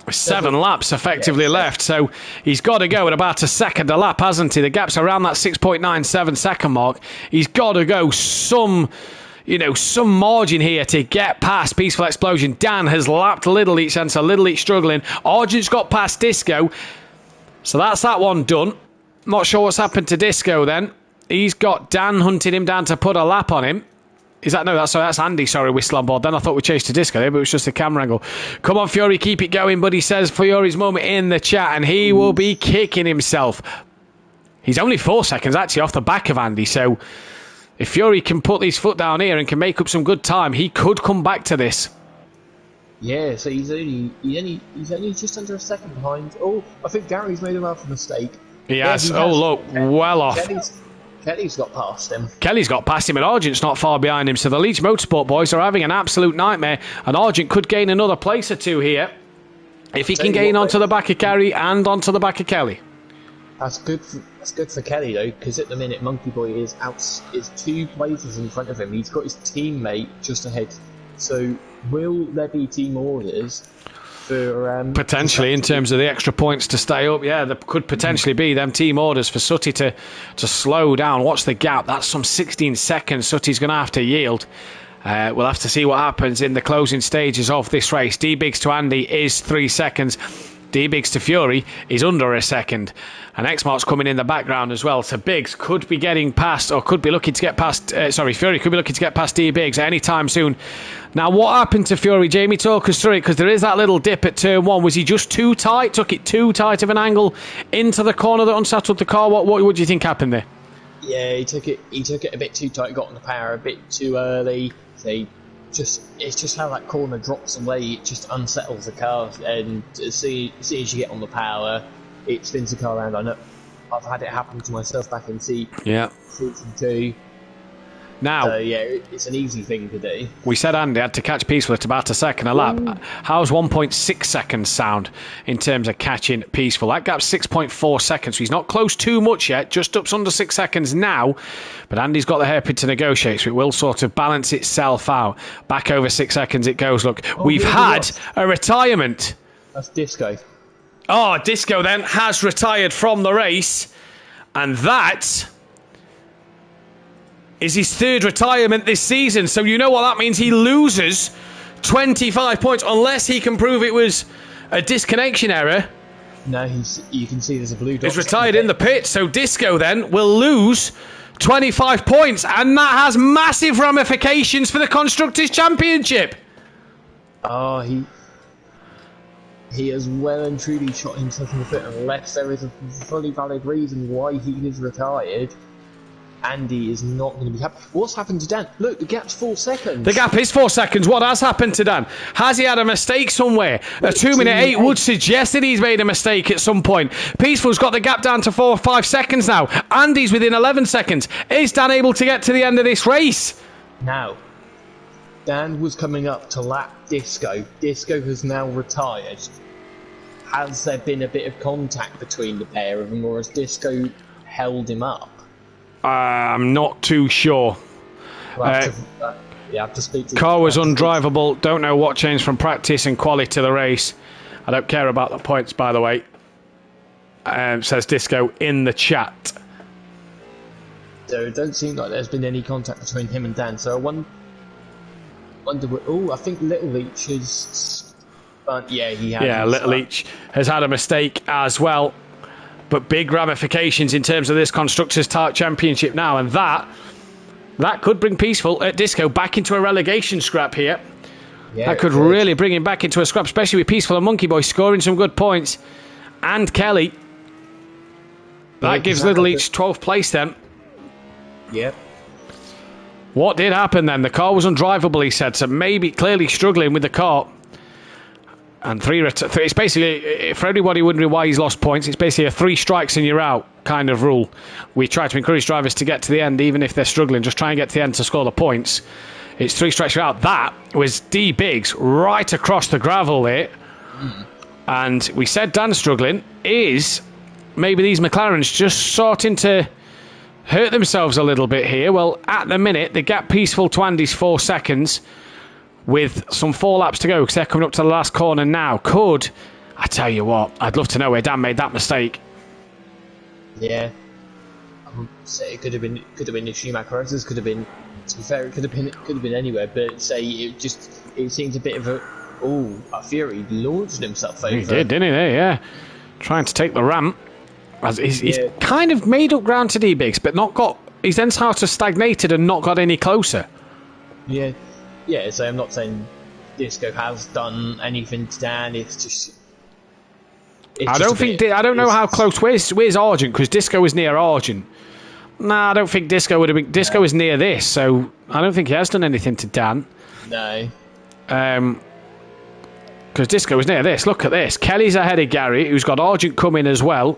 7 laps effectively left, so he's got to go at about a second a lap, hasn't he? The gap's around that 6.97 second mark. He's got to go some margin here to get past Peaceful Explosion. Dan has lapped Little Leach, and so Little Leach struggling. Argent's got past Disco, so that's that one done. Not sure what's happened to Disco then. He's got Dan hunting him down to put a lap on him. That's Andy, whistle on board. Then I thought we chased to Disco there, but it was just a camera angle. Come on, Fury, keep it going, buddy, says Fury's moment in the chat, and he will be kicking himself. He's only 4 seconds actually off the back of Andy, so if Fury can put his foot down here and can make up some good time, he could come back to this. Yeah, so he's only just under a second behind. Oh, I think Gary's made a rather mistake. He has. Look, well off. Kelly's got past him. Kelly's got past him, and Argent's not far behind him. So the Leach Motorsport boys are having an absolute nightmare, and Argent could gain another place or two here if he can gain onto the back of Gary and onto the back of Kelly. That's good for Kelly though, because at the minute Monkey Boy is 2 places in front of him. He's got his teammate just ahead. So will there be team orders? Potentially, in terms of the extra points to stay up, yeah, there could potentially be them team orders for Sutty to slow down. Watch the gap. That's some 16 seconds. Sutty's going to have to yield. We'll have to see what happens in the closing stages of this race. D-Biggs to Andy is 3 seconds. D-Biggs to Fury is under a second. And X-Mark's coming in the background as well. So Biggs could be getting past, or could be looking to get past, Fury could be looking to get past D-Biggs any time soon. Now, what happened to Fury? Jamie, talk us through it, because there is that little dip at turn 1. Was he just too tight? Took it too tight of an angle into the corner that unsettled the car? What do you think happened there? Yeah, he took it a bit too tight, got on the power a bit too early. It's just how that corner drops away, it just unsettles the car, and as soon as you get on the power, it spins the car around. I know I've had it happen to myself back in season 2. Now, it's an easy thing to do. We said Andy had to catch Peaceful at about a second a lap. How's 1.6 seconds sound in terms of catching Peaceful? That gap's 6.4 seconds, so he's not close too much yet, just up under 6 seconds now. But Andy's got the hairpin to negotiate, so it will sort of balance itself out. Back over 6 seconds it goes. Look, we've had a retirement. That's Disco. Oh, Disco then has retired from the race, and that is his 3rd retirement this season. So you know what that means. He loses 25 points unless he can prove it was a disconnection error. No, you can see there's a blue dot. He's retired in the pit, so Disco then will lose 25 points, and that has massive ramifications for the Constructors' Championship. Oh, he has well and truly shot himself in the foot, unless there is a fully valid reason why he is retired. Andy is not going to be happy. What's happened to Dan? Look, the gap's 4 seconds. The gap is 4 seconds. What has happened to Dan? Has he had a mistake somewhere? A 2:08 would suggest that he's made a mistake at some point. Peaceful's got the gap down to 4 or 5 seconds now. Andy's within 11 seconds. Is Dan able to get to the end of this race? Now, Dan was coming up to lap Disco. Disco has now retired. Has there been a bit of contact between the pair of them, or has Disco held him up? I'm not too sure. You have to speak to car was undrivable. Don't know what changed from practice and quali to the race. I don't care about the points, by the way. Says Disco in the chat. So it don't seem like there's been any contact between him and Dan. So I wonder. Oh, I think Little Leach has. Yeah, he has. Yeah, Little Leach has had a mistake as well. But big ramifications in terms of this Constructors' Championship now, and that could bring Peaceful at Disco back into a relegation scrap here. Yeah, that could really bring him back into a scrap, especially with Peaceful and Monkey Boy scoring some good points. And Kelly. That gives Little Leach 12th place then. Yep. What did happen then? The car was undrivable, he said, so maybe clearly struggling with the car. And it's basically, for everybody wondering why he's lost points, it's basically a 3 strikes and you're out kind of rule. We try to encourage drivers to get to the end, even if they're struggling, just try and get to the end to score the points. It's 3 strikes, you're out. That was D Biggs right across the gravel there. And we said Dan's struggling. Is maybe these McLarens just starting to hurt themselves a little bit here? Well, at the minute, the gap peaceful to Andy's 4 seconds. With some 4 laps to go because they're coming up to the last corner now. I tell you what, I'd love to know where Dan made that mistake. Yeah, say it could have been the Schumacher races, could have been. To be fair, it could have been anywhere. But say it seems a bit of a Fury launched himself over. He did, didn't he? There, yeah, trying to take the ramp. He's kind of made up ground to D-Biggs, but not got. He's then sort of stagnated and not got any closer. Yeah. Yeah, so I'm not saying Disco has done anything to Dan. It's just. I don't know how close. Where's Argent? Because Disco was near Argent. Nah, I don't think Disco would have been. Disco was near this, so I don't think he has done anything to Dan. No. Because Disco was near this. Look at this. Kelly's ahead of Gary, who's got Argent coming as well.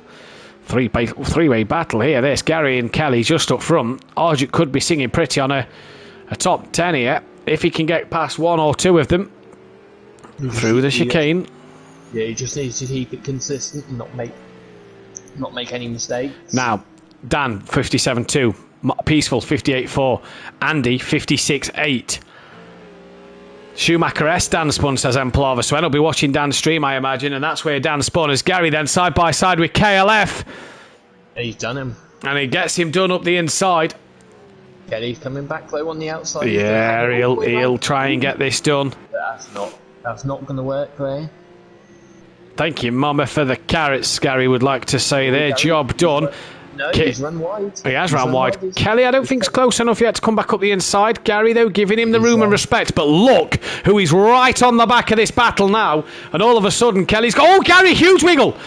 Three-way battle here. This Gary and Kelly just up front. Argent could be singing pretty on a top 10 here. If he can get past 1 or 2 of them through the chicane. Yeah, he just needs to keep it consistent and not make any mistakes. Now, Dan, 57.2. Peaceful, 58.4. Andy, 56.8. Schumacher S. Dan spun, says Emplava. So I'll be watching Dan's stream, I imagine, and that's where Dan spun as Gary then side by side with KLF. And he's done him. And he gets him done up the inside. Kelly's coming back though on the outside. Yeah, he'll try and get this done. That's not going to work there. Thank you, Mama, for the carrots. Gary would like to say there. Job done. No, he's run wide. He has run wide. Kelly, I don't think, is close enough yet to come back up the inside. Gary, though, giving him the room and respect. But look who is right on the back of this battle now. And all of a sudden, Kelly's got... Oh, Gary, huge wiggle.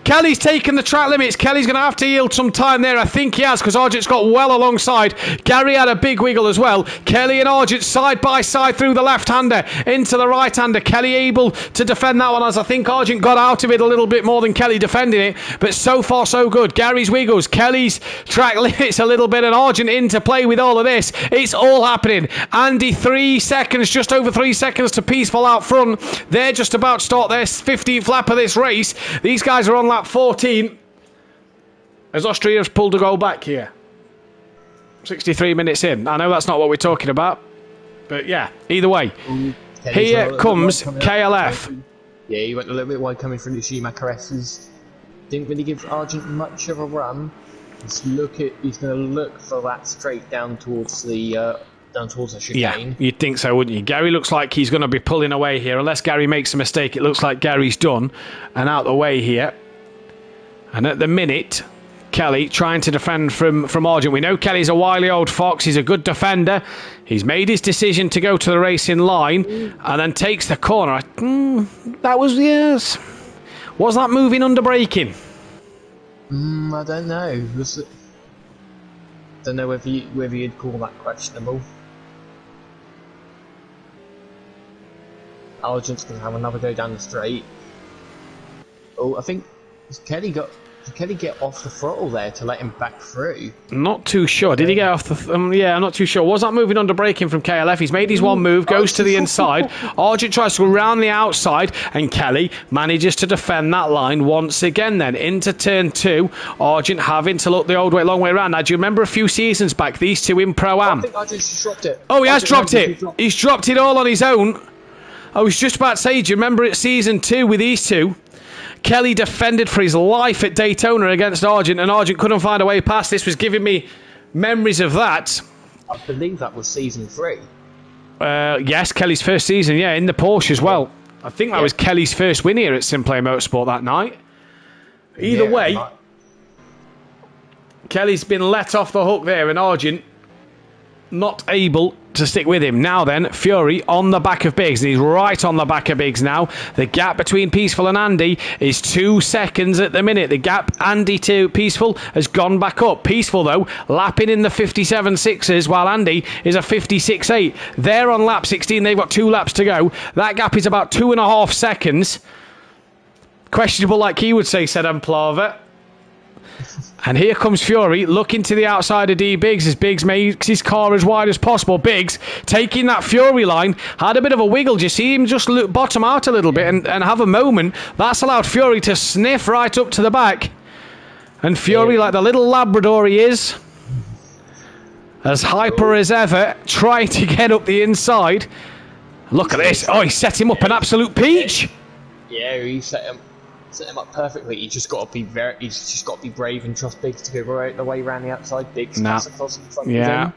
Kelly's taken the track limits. Kelly's going to have to yield some time there. I think he has, because Argent's got well alongside. Gary had a big wiggle as well. Kelly and Argent side by side through the left-hander into the right-hander. Kelly able to defend that one, as I think Argent got out of it a little bit more than Kelly defending it. But so far, so good. Gary's wiggles. Kelly's track limits a little bit, and Argent into play with all of this. It's all happening. Andy, 3 seconds, just over 3 seconds to Peaceful out front. They're just about to start their 15th lap of this race. These guys are on lap 14 as Austria's pulled a goal back here. 63 minutes in. I know that's not what we're talking about, but yeah, either way. Here comes KLF. Yeah, he went a little bit wide coming through the Schumacher S's. Didn't really give Argent much of a run. He's going to look for that straight down towards the chicane. Yeah, you'd think so, wouldn't you? Gary looks like he's going to be pulling away here. Unless Gary makes a mistake, it looks like Gary's done and out the way here. And at the minute, Kelly trying to defend from Argent. We know Kelly's a wily old fox. He's a good defender. He's made his decision to go to the racing line and then takes the corner. That was, yes. Was that moving under braking? I don't know. Don't know whether you'd call that questionable. Argent's going to have another go down the straight. Oh, I think... Did Kelly get off the throttle there to let him back through? Not too sure. Did he get off the... yeah, I'm not too sure. Was that moving under braking from KLF? He's made his one move, goes to the inside. Argent tries to go around the outside, and Kelly manages to defend that line once again then. Into turn 2, Argent having to look the old way, long way around. Now, do you remember a few seasons back, these two in Pro-Am? I think Argent just dropped it. Oh, he has dropped it. He's dropped it all on his own. I was just about to say, do you remember it season 2 with these two? Kelly defended for his life at Daytona against Argent, and Argent couldn't find a way past. This was giving me memories of that. I believe that was season 3. Yes, Kelly's first season, yeah, in the Porsche as well. I think that was Kelly's first win here at Simplay Motorsport that night. Either way, Kelly's been let off the hook there, and Argent not able to stick with him. Now then, Fury on the back of Biggs. He's right on the back of Biggs now. The gap between Peaceful and Andy is 2 seconds at the minute. The gap Andy to Peaceful has gone back up. Peaceful, though, lapping in the 57.6s, while Andy is a 56.8. They're on lap 16. They've got 2 laps to go. That gap is about 2.5 seconds. Questionable, like he would say, said Emplava. And here comes Fury looking to the outside of D Biggs as Biggs makes his car as wide as possible. Biggs taking that Fury line, had a bit of a wiggle. Do you see him just bottom out a little bit and have a moment? That's allowed Fury to sniff right up to the back. And Fury, like the little Labrador he is, as hyper as ever, trying to get up the inside. Look at this. Oh, he set him up an absolute peach. Yeah, he set him up perfectly. He's just got to be brave and trust Biggs to go right the way around the outside. Biggs cuts across in front of him.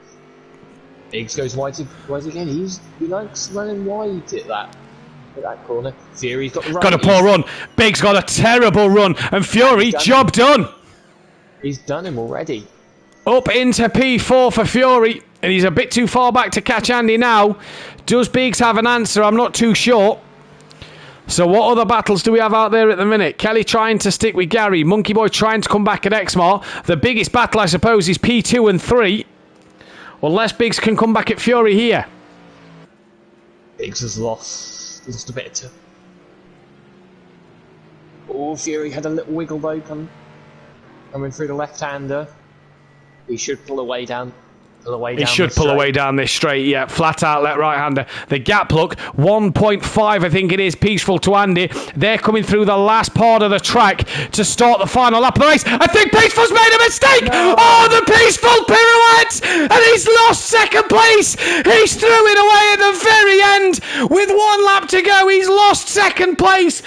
Biggs goes wide again. He likes running wide at that corner. Fury's got the run. Got a poor run. Biggs got a terrible run, and Fury, job done. He's done him already. Up into P4 for Fury, and he's a bit too far back to catch Andy now. Does Biggs have an answer? I'm not too sure. So what other battles do we have out there at the minute? Kelly trying to stick with Gary. Monkey Boy trying to come back at Exmar. The biggest battle, I suppose, is P2 and 3. Unless Biggs can come back at Fury here. Biggs has lost a bit of... Oh, Fury had a little wiggle though, coming through the left-hander. He should pull away down. He should pull away down this straight, yeah. Flat outlet right-hander. The gap look, 1.5 I think it is, Peaceful to Andy. They're coming through the last part of the track to start the final lap of the race. I think Peaceful's made a mistake! No. Oh, the Peaceful pirouette! And he's lost second place! He's threw it away at the very end! With 1 lap to go, he's lost second place!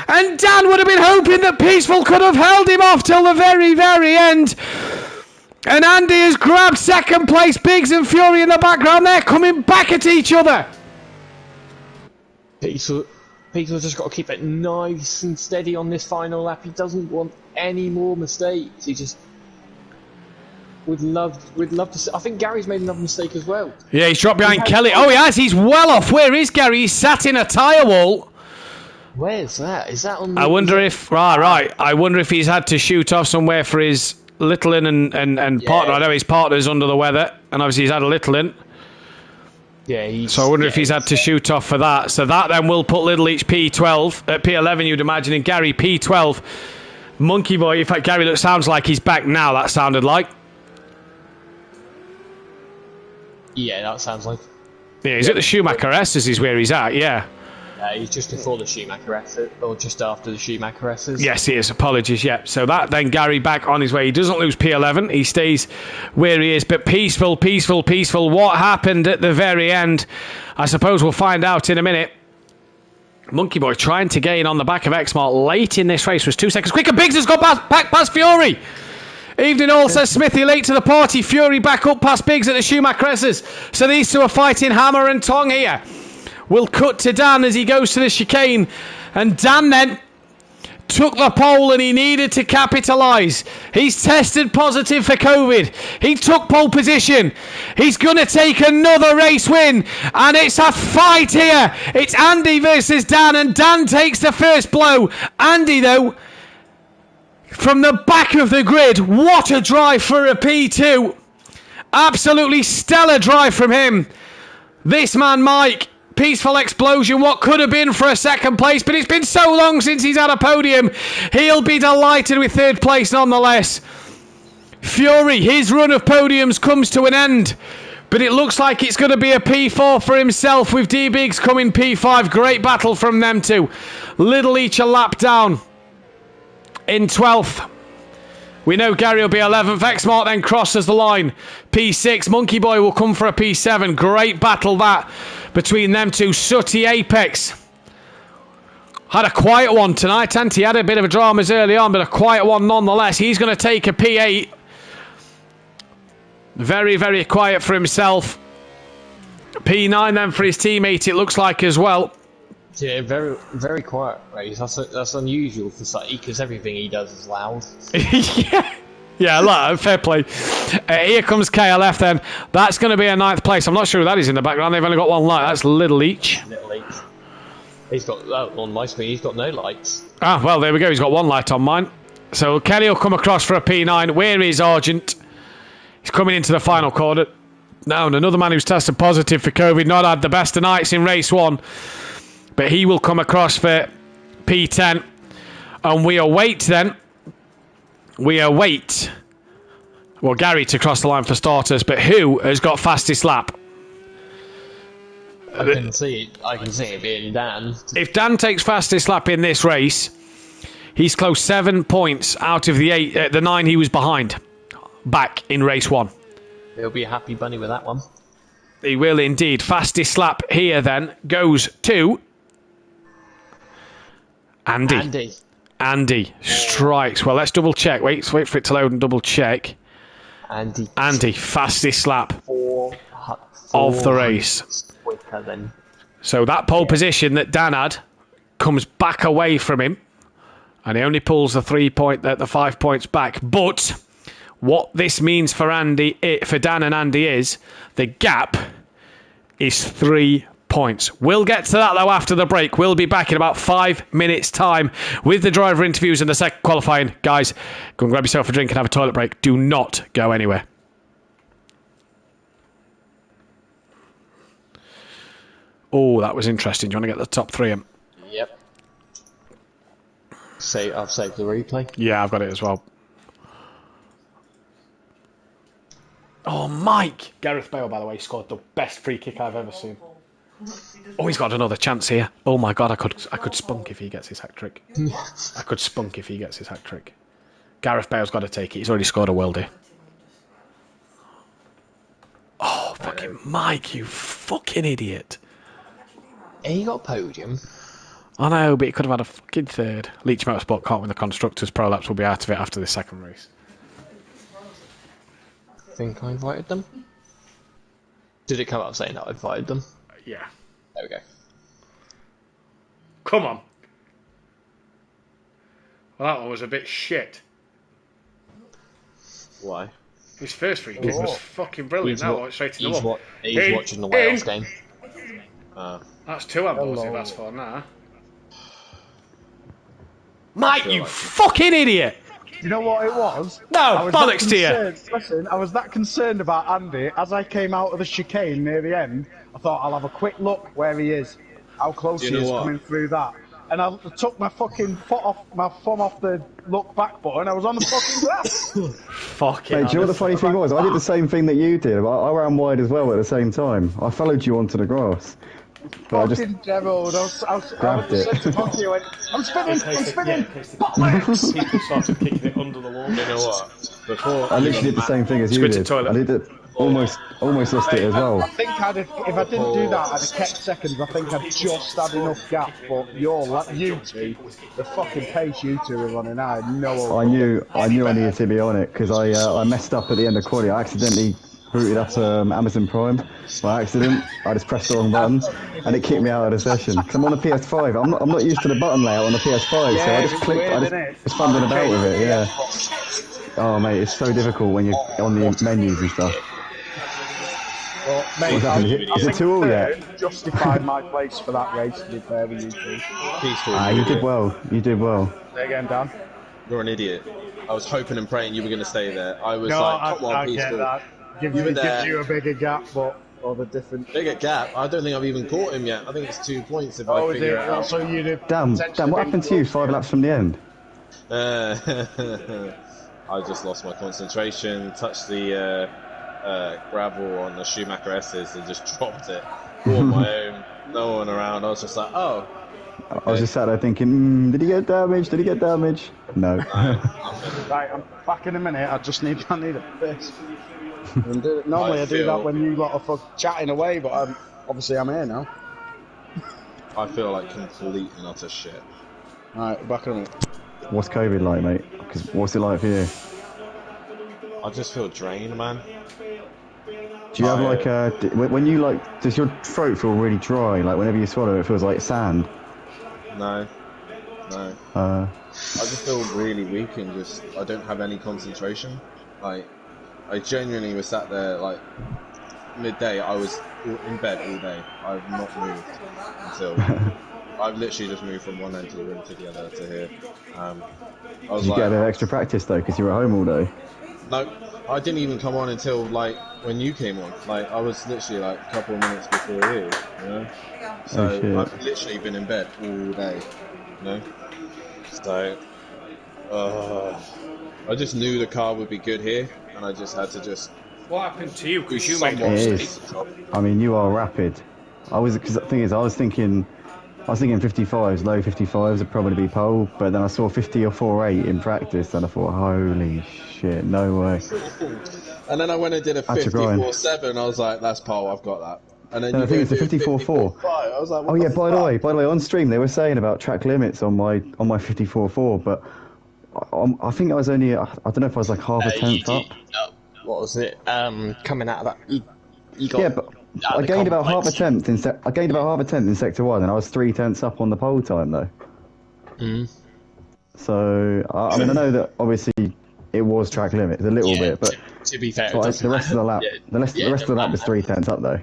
And Dan would have been hoping that Peaceful could have held him off till the very, very end. And Andy has grabbed second place. Biggs and Fury in the background. They're coming back at each other. Peaceful just got to keep it nice and steady on this final lap. He doesn't want any more mistakes. He just would love to see. I think Gary's made another mistake as well. Yeah, he's dropped behind Kelly. Oh, he has. He's well off. Where is Gary? He's sat in a tyre wall. Where's that? Is that on the... I wonder if... Right. I wonder if he's had to shoot off somewhere for his... Littlin and partner. I know his partner's under the weather, and obviously he's had a Littlin. Yeah, so I wonder if he's had to shoot off for that. So that then will put Little each P12, P11 you'd imagine, and Gary P12. Monkey Boy, in fact, Gary sounds like he's back now, that sounded like. Yeah, that sounds like... Yeah, he's at the Schumacher S's is where he's at, yeah. He's just before the Schumacher S, or just after the Schumacher S's. Yes, he is. Apologies, yeah. So that then Gary back on his way. He doesn't lose P11. He stays where he is. But Peaceful. What happened at the very end? I suppose we'll find out in a minute. Monkey Boy trying to gain on the back of Exmar late in this race was 2 seconds quicker. Biggs has got back past Fury. Evening all, says Smithy, late to the party. Fury back up past Biggs at the Schumacher S's. So these two are fighting hammer and tong here. We'll cut to Dan as he goes to the chicane. And Dan then took the pole and he needed to capitalise. He's tested positive for COVID. He took pole position. He's going to take another race win. And it's a fight here. It's Andy versus Dan, and Dan takes the first blow. Andy, though, from the back of the grid, what a drive for a P2. Absolutely stellar drive from him. This man, Mike, peaceful explosion, what could have been for a second place, but it's been so long since he's had a podium. He'll be delighted with third place nonetheless. Fury, his run of podiums comes to an end, but it looks like it's going to be a P4 for himself with D Biggs coming P5. Great battle from them two. Little each a lap down in 12th. We know Gary will be 11th. X-Mart then crosses the line. P6. Monkey Boy will come for a P7. Great battle that between them two. Sooty Apex had a quiet one tonight. He had a bit of a dramas early on, but a quiet one nonetheless. He's going to take a P8. Very, very quiet for himself. P9 then for his teammate, it looks like as well. Yeah, very, very quiet race. That's unusual for Sooty because everything he does is loud. Yeah. Yeah, look, fair play. Here comes KLF then. That's going to be a 9th place. I'm not sure who that is in the background. They've only got one light. That's Little Each. Little Each. He's got, on my screen, he's got no lights. Ah, well, there we go. He's got one light on mine. So Kelly will come across for a P9. Where is Argent? He's coming into the final corner. Now, another man who's tested positive for COVID. Not had the best of nights in race 1. But he will come across for P10. And we await then. We await. Well, Gary to cross the line for starters. But who has got fastest lap? I can see it being Dan. If Dan takes fastest lap in this race, he's close 7 points out of the 9 he was behind. Back in race 1. He'll be a happy bunny with that one. He will indeed. Fastest lap here then goes to Andy strikes. Well, let's double check. Wait for it to load and double check. Andy, fastest lap of the race. Quicker than. So that pole position that Dan had comes back away from him, and he only pulls the 5 points back. But what this means for Dan and Andy is the gap is 3 points. We'll get to that though after the break. We'll be back in about 5 minutes time with the driver interviews and the second qualifying. Guys, go and grab yourself a drink and have a toilet break. Do not go anywhere. Oh, that was interesting. Do you want to get the top 3 in? Yep. I've saved the replay. Yeah, I've got it as well. Oh, Mike! Gareth Bale, by the way, scored the best free kick I've ever seen. Oh, he's got another chance here. Oh my God, I could spunk if he gets his hat trick. I could spunk if he gets his hat trick. Gareth Bale's got to take it. He's already scored a worldie. Oh, fucking Mike, you fucking idiot. He got a podium. I know, but he could have had a fucking 3rd. Leach Motorsport can't win the Constructors. Prolapse will be out of it after the 2nd race. I think I invited them. Did it come up saying that I invited them? Yeah. There we go. Come on. Well, that one was a bit shit. Why? His first free kick was fucking brilliant. Now it's straight in the wall. He's watching the Wales game. That's 2 handballs if that's for now. Mike, you fucking idiot! You know what it was? No, bollocks to you! Listen, I was that concerned about Andy. As I came out of the chicane near the end, I thought I'll have a quick look where he is, how close he is coming through that. And I took my fucking thumb off the look back button. I was on the fucking grass. Fucking. Mate, do you know what the funny thing was? I did the same thing that you did. I ran wide as well at the same time. I followed you onto the grass. But I just Gerald, grabbed it. I'm spinning. People started kicking it under the wall. You know what? Before I literally did the same thing as you did. Toilet. I did it. Almost lost it as well. I think if I didn't do that, I'd have kept seconds. I think I'd just had enough gap. But you two, the fucking pace you two are running, I had no. I knew I needed to be on it because I messed up at the end of quality. I accidentally booted up Amazon Prime by accident. I just pressed the wrong button and it kicked me out of the session. Cause I'm on a PS5. I'm not used to the button layout on the PS5, so I just clicked. I just fumbling about with it. Yeah. Oh mate, it's so difficult when you're on the menus and stuff. Well, mate, What's happening? Is it 2-2 yet? Justified my place for that race, to be fair with you two. You did well. You did well. Say again, Dan. You're an idiot. I was hoping and praying you were going to stay there. I was No, like, come on, I get peaceful. that. Gives you a bigger gap, but or the different. Bigger gap. I don't think I've even caught him yet. I think it's 2 points if I figure it out. So you did. Damn, what happened to you 5 laps from the end? I just lost my concentration, touched the gravel on the Schumacher S's and just dropped it. All on my own, no one around. I was just like, oh. Okay. I was just sat there thinking, did he get damaged? Did he get damaged? No. Right, I'm back in a minute. I need a piss. Normally I do that when you lot are chatting away, but obviously I'm here now. I feel like complete and utter shit. Alright, back in a minute. What's COVID like, mate? What's it like for you? I just feel drained, man. Do you have like when you does your throat feel really dry? Like whenever you swallow, it feels like sand. No. No. I just feel really weak and just I don't have any concentration. Like I genuinely was sat there like midday. I was in bed all day. I've not moved until I've literally just moved from one end of the room to the other to here. I was Did you like, get a bit of extra practice though, because you were at home all day? no, I didn't even come on until like when you came on. Like I was literally like a couple of minutes before you, you know. So shit. I've literally been in bed all day, you know. So I just knew the car would be good here, and I just had to just. What happened to you? Because you made It is. I mean, you are rapid. Because the thing is, I was thinking 55s, low 55s would probably be pole, but then I saw 50 or 48 in practice, and I thought, holy shit, no way. And then I went and did a Had to grind. 54.7. I was like, that's pole, I've got that. And then No, you I think it's a go and do 54.4. 54.5. I was like, what Oh the yeah, by fuck? the way, on stream they were saying about track limits on my 54.4, but I think I was only, I don't know if I was like half a tenth up. What was it? Coming out of that, you got. Yeah, but I gained about half a tenth in sector 1, and I was 3/10 up on the pole time though. So I mean, I know that obviously it was track limits a little bit, but to be fair, the rest of the lap, the rest of the lap was 3/10 up though.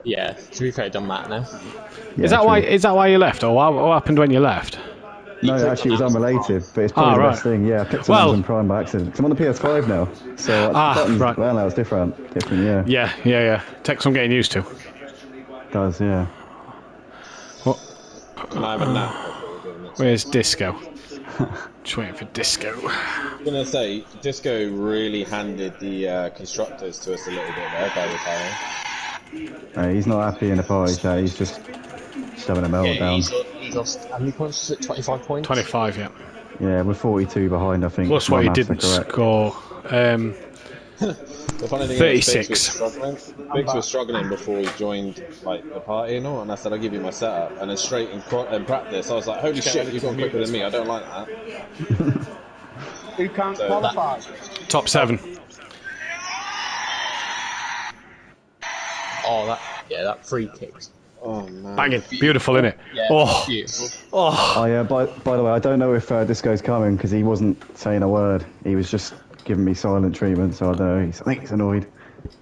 Yeah, to be fair, it doesn't matter now. Yeah, Is that true. why? Is that why you left, or what happened when you left? No, actually, it was unrelated, but it's probably the best thing. Yeah, I picked up Amazon Prime by accident. 'Cause I'm on the PS5 now, so buttons, right. well, now it's different. Yeah. Yeah. Takes some getting used to. Does, yeah. What? Can I have a nap? Where's Disco? Just waiting for Disco. I'm gonna say, Disco really handed the constructors to us a little bit there by retiring. He's not happy in the party chat. He's just having a meltdown. He's lost how many points? Is it 25 points? 25, yeah. Yeah, we're 42 behind, I think. Plus what he didn't score. The funny thing 36. Biggs was struggling before he joined like the party and all, and I said I'll give you my setup, and then straight in practice I was like, holy shit, you've gone quicker than me. I don't like that. Who can't qualify? Top 7. Oh, that free kicks. Oh man, Banging, beautiful, innit? Yeah, Oh, beautiful. Oh yeah. By the way, I don't know if Disco's coming because he wasn't saying a word. He was just giving me silent treatment, so I don't know. I think he's annoyed.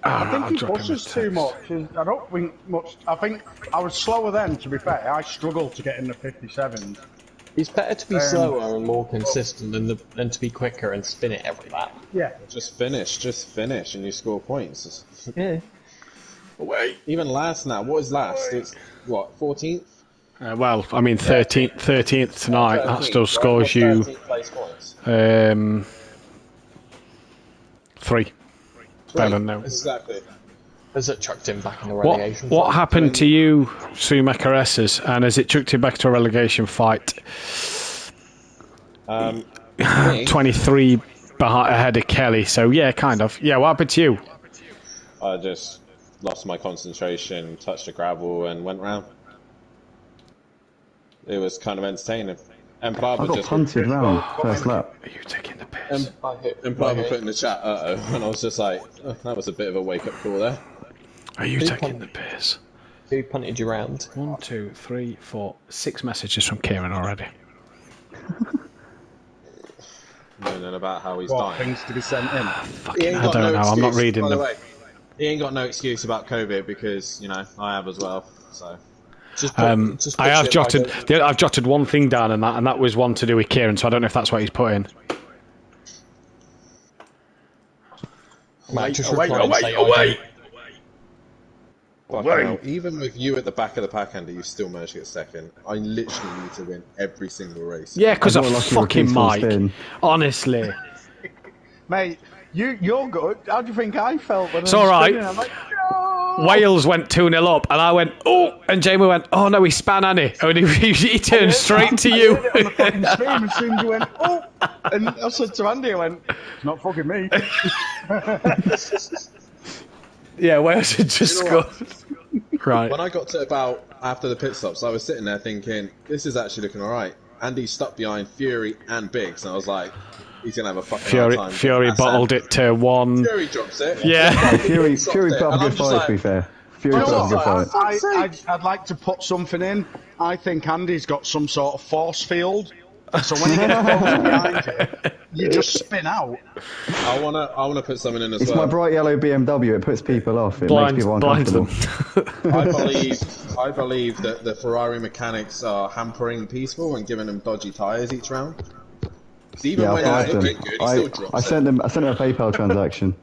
I think he pushes too much. I don't think much. I think I was slower then. To be fair, I struggled to get in the 57s. It's better to be slower and more consistent than to be quicker and spin it every lap. Yeah. Just finish, and you score points. Yeah. Wait, even last now. What is last? It's what 14th. Well, I mean 13th tonight. That still scores you 3. Better than no. Exactly. Has it chucked him back in the relegation? What happened to you, Schumacher S's, and has it chucked him back to a relegation fight? 23 ahead of Kelly. So yeah, kind of. Yeah, what happened to you? I just lost my concentration, touched the gravel, and went round. It was kind of entertaining. And I Barbara got just punted round first lap. Are you taking the piss? and Barbara put in the chat, and I was just like, oh, that was a bit of a wake up call there. Are you taking the piss? Who punted you round? 1, 2, 3, 4, 6 messages from Kieran already. Moaning about how he's What, dying. things to be sent in? I don't know. I'm not reading by the them. way. He ain't got no excuse about COVID because, you know, I have as well. So I've jotted one thing down, and that was one to do with Kieran. So I don't know if that's what he's put in. Away. Well, even with you at the back of the pack, Andy, you still managed to get second. I literally need to win every single race. Yeah, because I of got a lucky fucking repeatable Mike. spin. Honestly. Mate, you're good. How do you think I felt when It's I was all right. spinning? I'm like, no! Wales went 2-0 up, and I went, oh, and Jamie went, oh no, he span Annie. And he turned straight to you. I heard it on the fucking stream as soon as you went, oh! And I said to Andy, I went, it's not fucking me. Yeah, Wales had just scored. Right. When I got to about after the pit stops, I was sitting there thinking, this is actually looking alright. Andy stuck behind Fury and Biggs, and I was like, he's going to have a fucking hard time. Fury bottled it to 1. Fury drops it. Yeah. Fury put up a good fight, to be fair. Fury put up a good fight. I'd like to put something in. I think Andy's got some sort of force field So when you get close behind you, you just spin out. I wanna put something in as It's well. my bright yellow BMW. It puts people off. It makes people Blinds uncomfortable. them. I believe that the Ferrari mechanics are hampering Peaceful and giving them dodgy tyres each round. 'Cause even Yeah, when I've he's them. looking good, he still drops I sent them a PayPal transaction.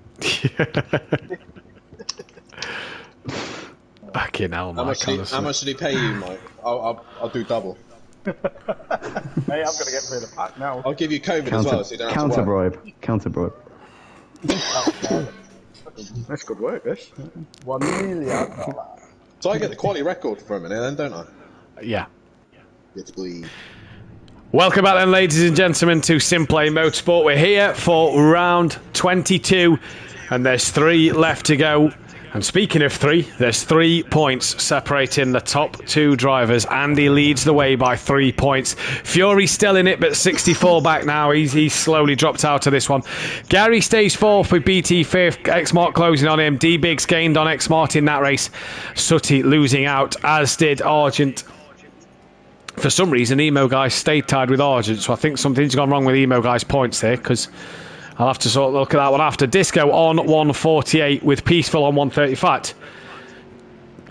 Fucking hell, How Mike. how much did he pay you, Mike? I'll do double. Hey, I'm gonna get through the pack now. I'll give you COVID as well, so you don't have to worry. Counter bribe. That's good work, this. $1 million. So I get the quality record for a minute, then, don't I? Yeah. Yes, please. Welcome back then, ladies and gentlemen, to Simplay Motorsport. We're here for round 22, and there's 3 left to go. And speaking of 3, there's 3 points separating the top 2 drivers. Andy leads the way by 3 points. Fury's still in it, but 64 back now. He's slowly dropped out of this one. Gary stays 4th with BT 5th. X-Mart closing on him. D-Biggs gained on X-Mart in that race. Sutty losing out, as did Argent. For some reason, Emo Guy stayed tied with Argent, so I think something's gone wrong with Emo Guy's points here, because I'll have to sort of look at that one after. Disco on 148 with Peaceful on 135.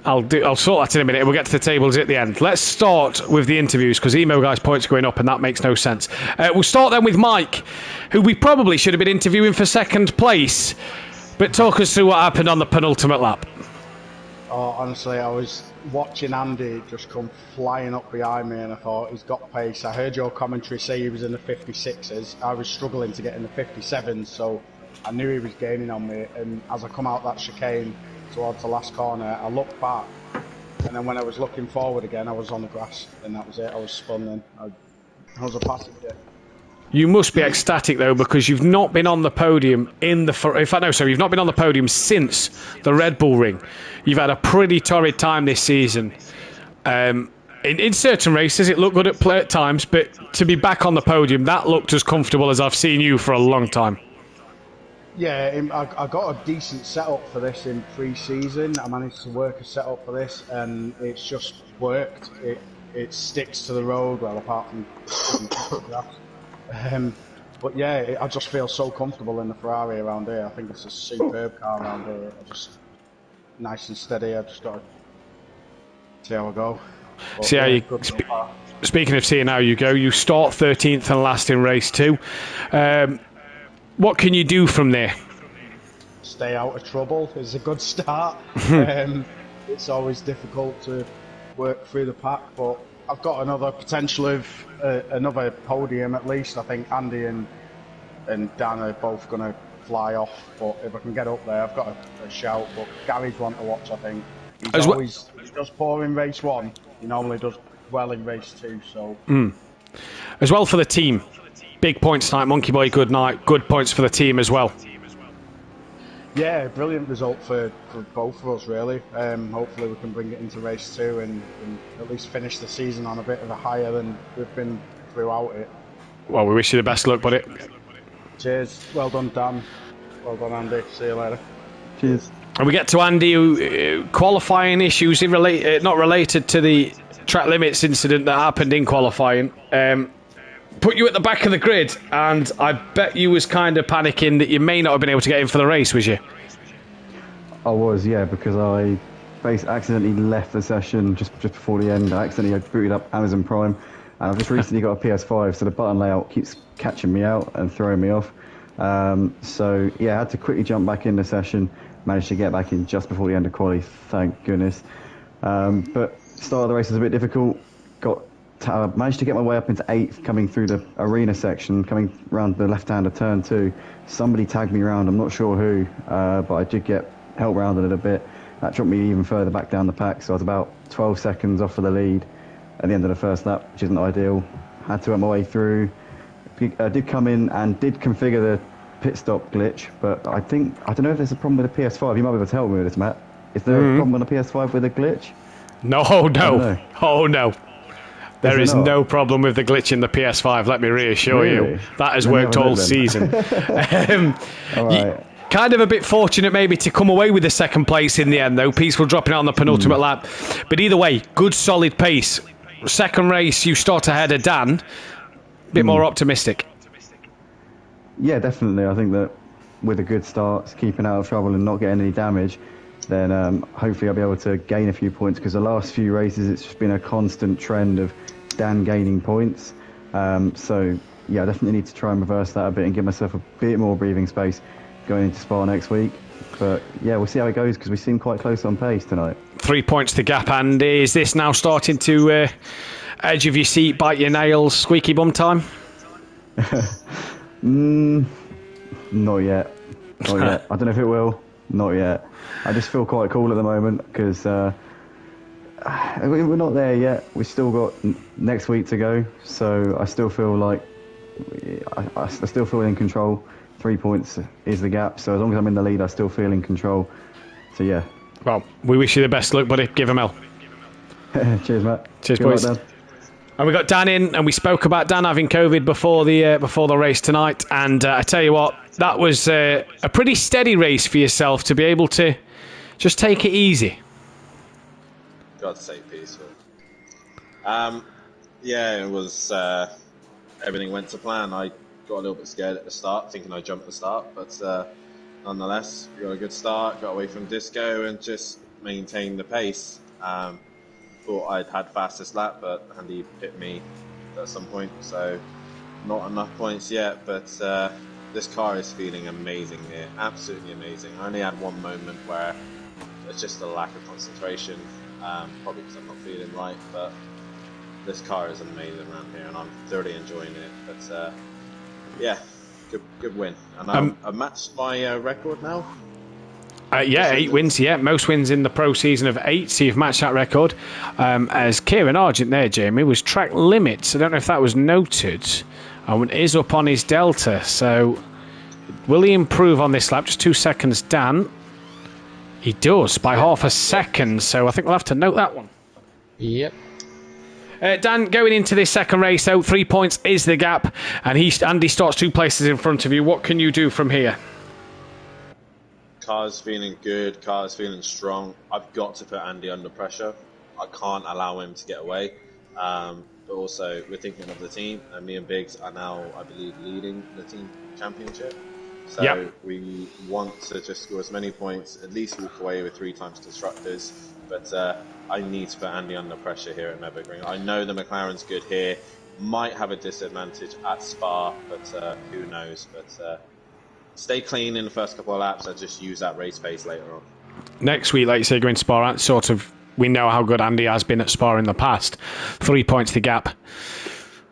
I'll sort that in a minute. We'll get to the tables at the end. Let's start with the interviews, because Emo Guy's points are going up and that makes no sense. We'll start then with Mike, who we probably should have been interviewing for 2nd place. But talk us through what happened on the penultimate lap. Oh, honestly, I was watching Andy just come flying up behind me and I thought, he's got pace. I heard your commentary say he was in the 56s. I was struggling to get in the 57s, so I knew he was gaining on me. And as I come out that chicane towards the last corner, I looked back, and then when I was looking forward again, I was on the grass, and that was it. I was spun then. I was a passenger. You must be ecstatic though, because you've not been on the podium you've not been on the podium since the Red Bull Ring. You've had a pretty torrid time this season. In certain races, it looked good at times, but to be back on the podium, that looked as comfortable as I've seen you for a long time. Yeah, I got a decent setup for this in pre-season. I managed to work a setup for this, and it's just worked. It sticks to the road, well, apart from grass. But yeah, I just feel so comfortable in the Ferrari around here. I think it's a superb car around here. Nice and steady. I just got to see how I go. But see how you. Speaking of seeing how you go, you start 13th and last in race 2. What can you do from there? Stay out of trouble is a good start. It's always difficult to work through the pack, but I've got another potential of another podium at least. I think Andy and Dan are both going to fly off, but if I can get up there, I've got a shout. But Gary's one to watch, I think. He does poor in race 1. He normally does well in race 2. So as well for the team, big points tonight. Monkey Boy, good night. Good points for the team as well. Yeah, brilliant result for both of us, really. Hopefully we can bring it into race 2 and at least finish the season on a bit of a higher than we've been throughout it. Well, we wish you the best luck, buddy. Cheers. Well done, Dan. Well done, Andy. See you later. Cheers. And we get to Andy, qualifying issues not related to the track limits incident that happened in qualifying. Put you at the back of the grid, and I bet you was kind of panicking that you may not have been able to get in for the race, was you? I was, yeah, because I accidentally left the session just before the end. I accidentally booted up Amazon Prime, and I've just recently got a PS5, so the button layout keeps catching me out and throwing me off. So, yeah, I had to quickly jump back in the session, managed to get back in just before the end of quali, thank goodness. But start of the race was a bit difficult. Managed to get my way up into 8th, coming through the arena section, coming round the left-hand of turn 2. Somebody tagged me round, I'm not sure who, but I did get help round a little bit. That dropped me even further back down the pack, so I was about 12 seconds off of the lead at the end of the first lap, which isn't ideal. Had to work my way through. Did come in and did configure the pit stop glitch, but I don't know if there's a problem with the PS5. You might be able to help me with this, Matt. Is there a problem on the PS5 with a glitch? No. Oh, no. There is no problem with the glitch in the PS5, let me reassure you. That has worked all season. All right. Kind of a bit fortunate maybe to come away with the 2nd place in the end, though. Peaceful dropping out on the penultimate lap. But either way, good solid pace. 2nd race, you start ahead of Dan. bit more optimistic. Yeah, definitely. I think that with a good start, keeping out of trouble and not getting any damage, then hopefully I'll be able to gain a few points, because the last few races it's just been a constant trend of Dan gaining points. So yeah, I definitely need to try and reverse that a bit and give myself a bit more breathing space going into Spa next week. But yeah, we'll see how it goes, because we seem quite close on pace tonight. 3 points to gap, and is this now starting to edge of your seat, bite your nails, squeaky bum time? Not yet. Not yet. I don't know if it will. Not yet. I just feel quite cool at the moment, because we're not there yet. We've still got next week to go, so I still feel like I still feel in control. 3 points is the gap, so as long as I'm in the lead, I still feel in control. So yeah. Well, we wish you the best luck, buddy. Give him hell. Cheers, Matt. Cheers, Good boys. luck, Dan. And we got Dan in, and we spoke about Dan having COVID before the race tonight. And I tell you what, that was a pretty steady race for yourself to be able to just take it easy. God save peaceful. Yeah, it was. Everything went to plan. I got a little bit scared at the start, thinking I jumped the start, but nonetheless, we got a good start. Got away from Disco and just maintained the pace. Thought I'd had fastest lap, but Andy hit me at some point, so not enough points yet. But this car is feeling amazing here, absolutely amazing. I only had one moment where it's just a lack of concentration, probably because I'm not feeling right, but this car is amazing around here, and I'm thoroughly enjoying it. But yeah, good win, and I've matched my record now. Yeah, 8 wins, yeah. Most wins in the pro season of 8, so you've matched that record. As Kieran Argent there, Jamie, was track limits. I don't know if that was noted. And is up on his Delta, so will he improve on this lap? Just 2 seconds, Dan. He does, by half a second, so I think we'll have to note that one. Yep. Dan, going into this second race, though, 3 points is the gap, and Andy starts 2 places in front of you. What can you do from here? Car's feeling good, car's feeling strong. I've got to put Andy under pressure. I can't allow him to get away. But also, we're thinking of the team, and me and Biggs are now, I believe, leading the team championship. So we want to just score as many points, at least walk away with 3 times constructors. But I need to put Andy under pressure here at Nürburgring. I know the McLaren's good here, might have a disadvantage at Spa, but who knows. But stay clean in the first couple of laps and just use that race pace later on. Next week, like you say, going Spa, sort of, we know how good Andy has been at Spa in the past. 3 points to gap.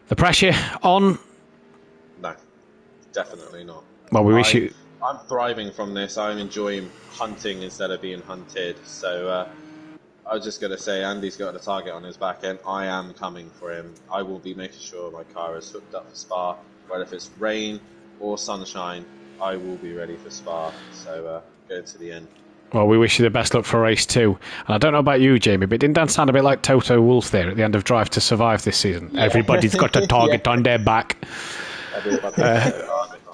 The pressure on? No, definitely not. Well, we wish you... I'm thriving from this. I'm enjoying hunting instead of being hunted. So I was just going to say, Andy's got a target on his back end. I am coming for him. I will be making sure my car is hooked up for Spa. Whether if it's rain or sunshine, I will be ready for Spa, so go to the end. Well, we wish you the best luck for race 2. And I don't know about you, Jamie, but didn't Dan sound a bit like Toto Wolff there at the end of Drive to Survive this season? Yeah. Everybody's got a target on their back.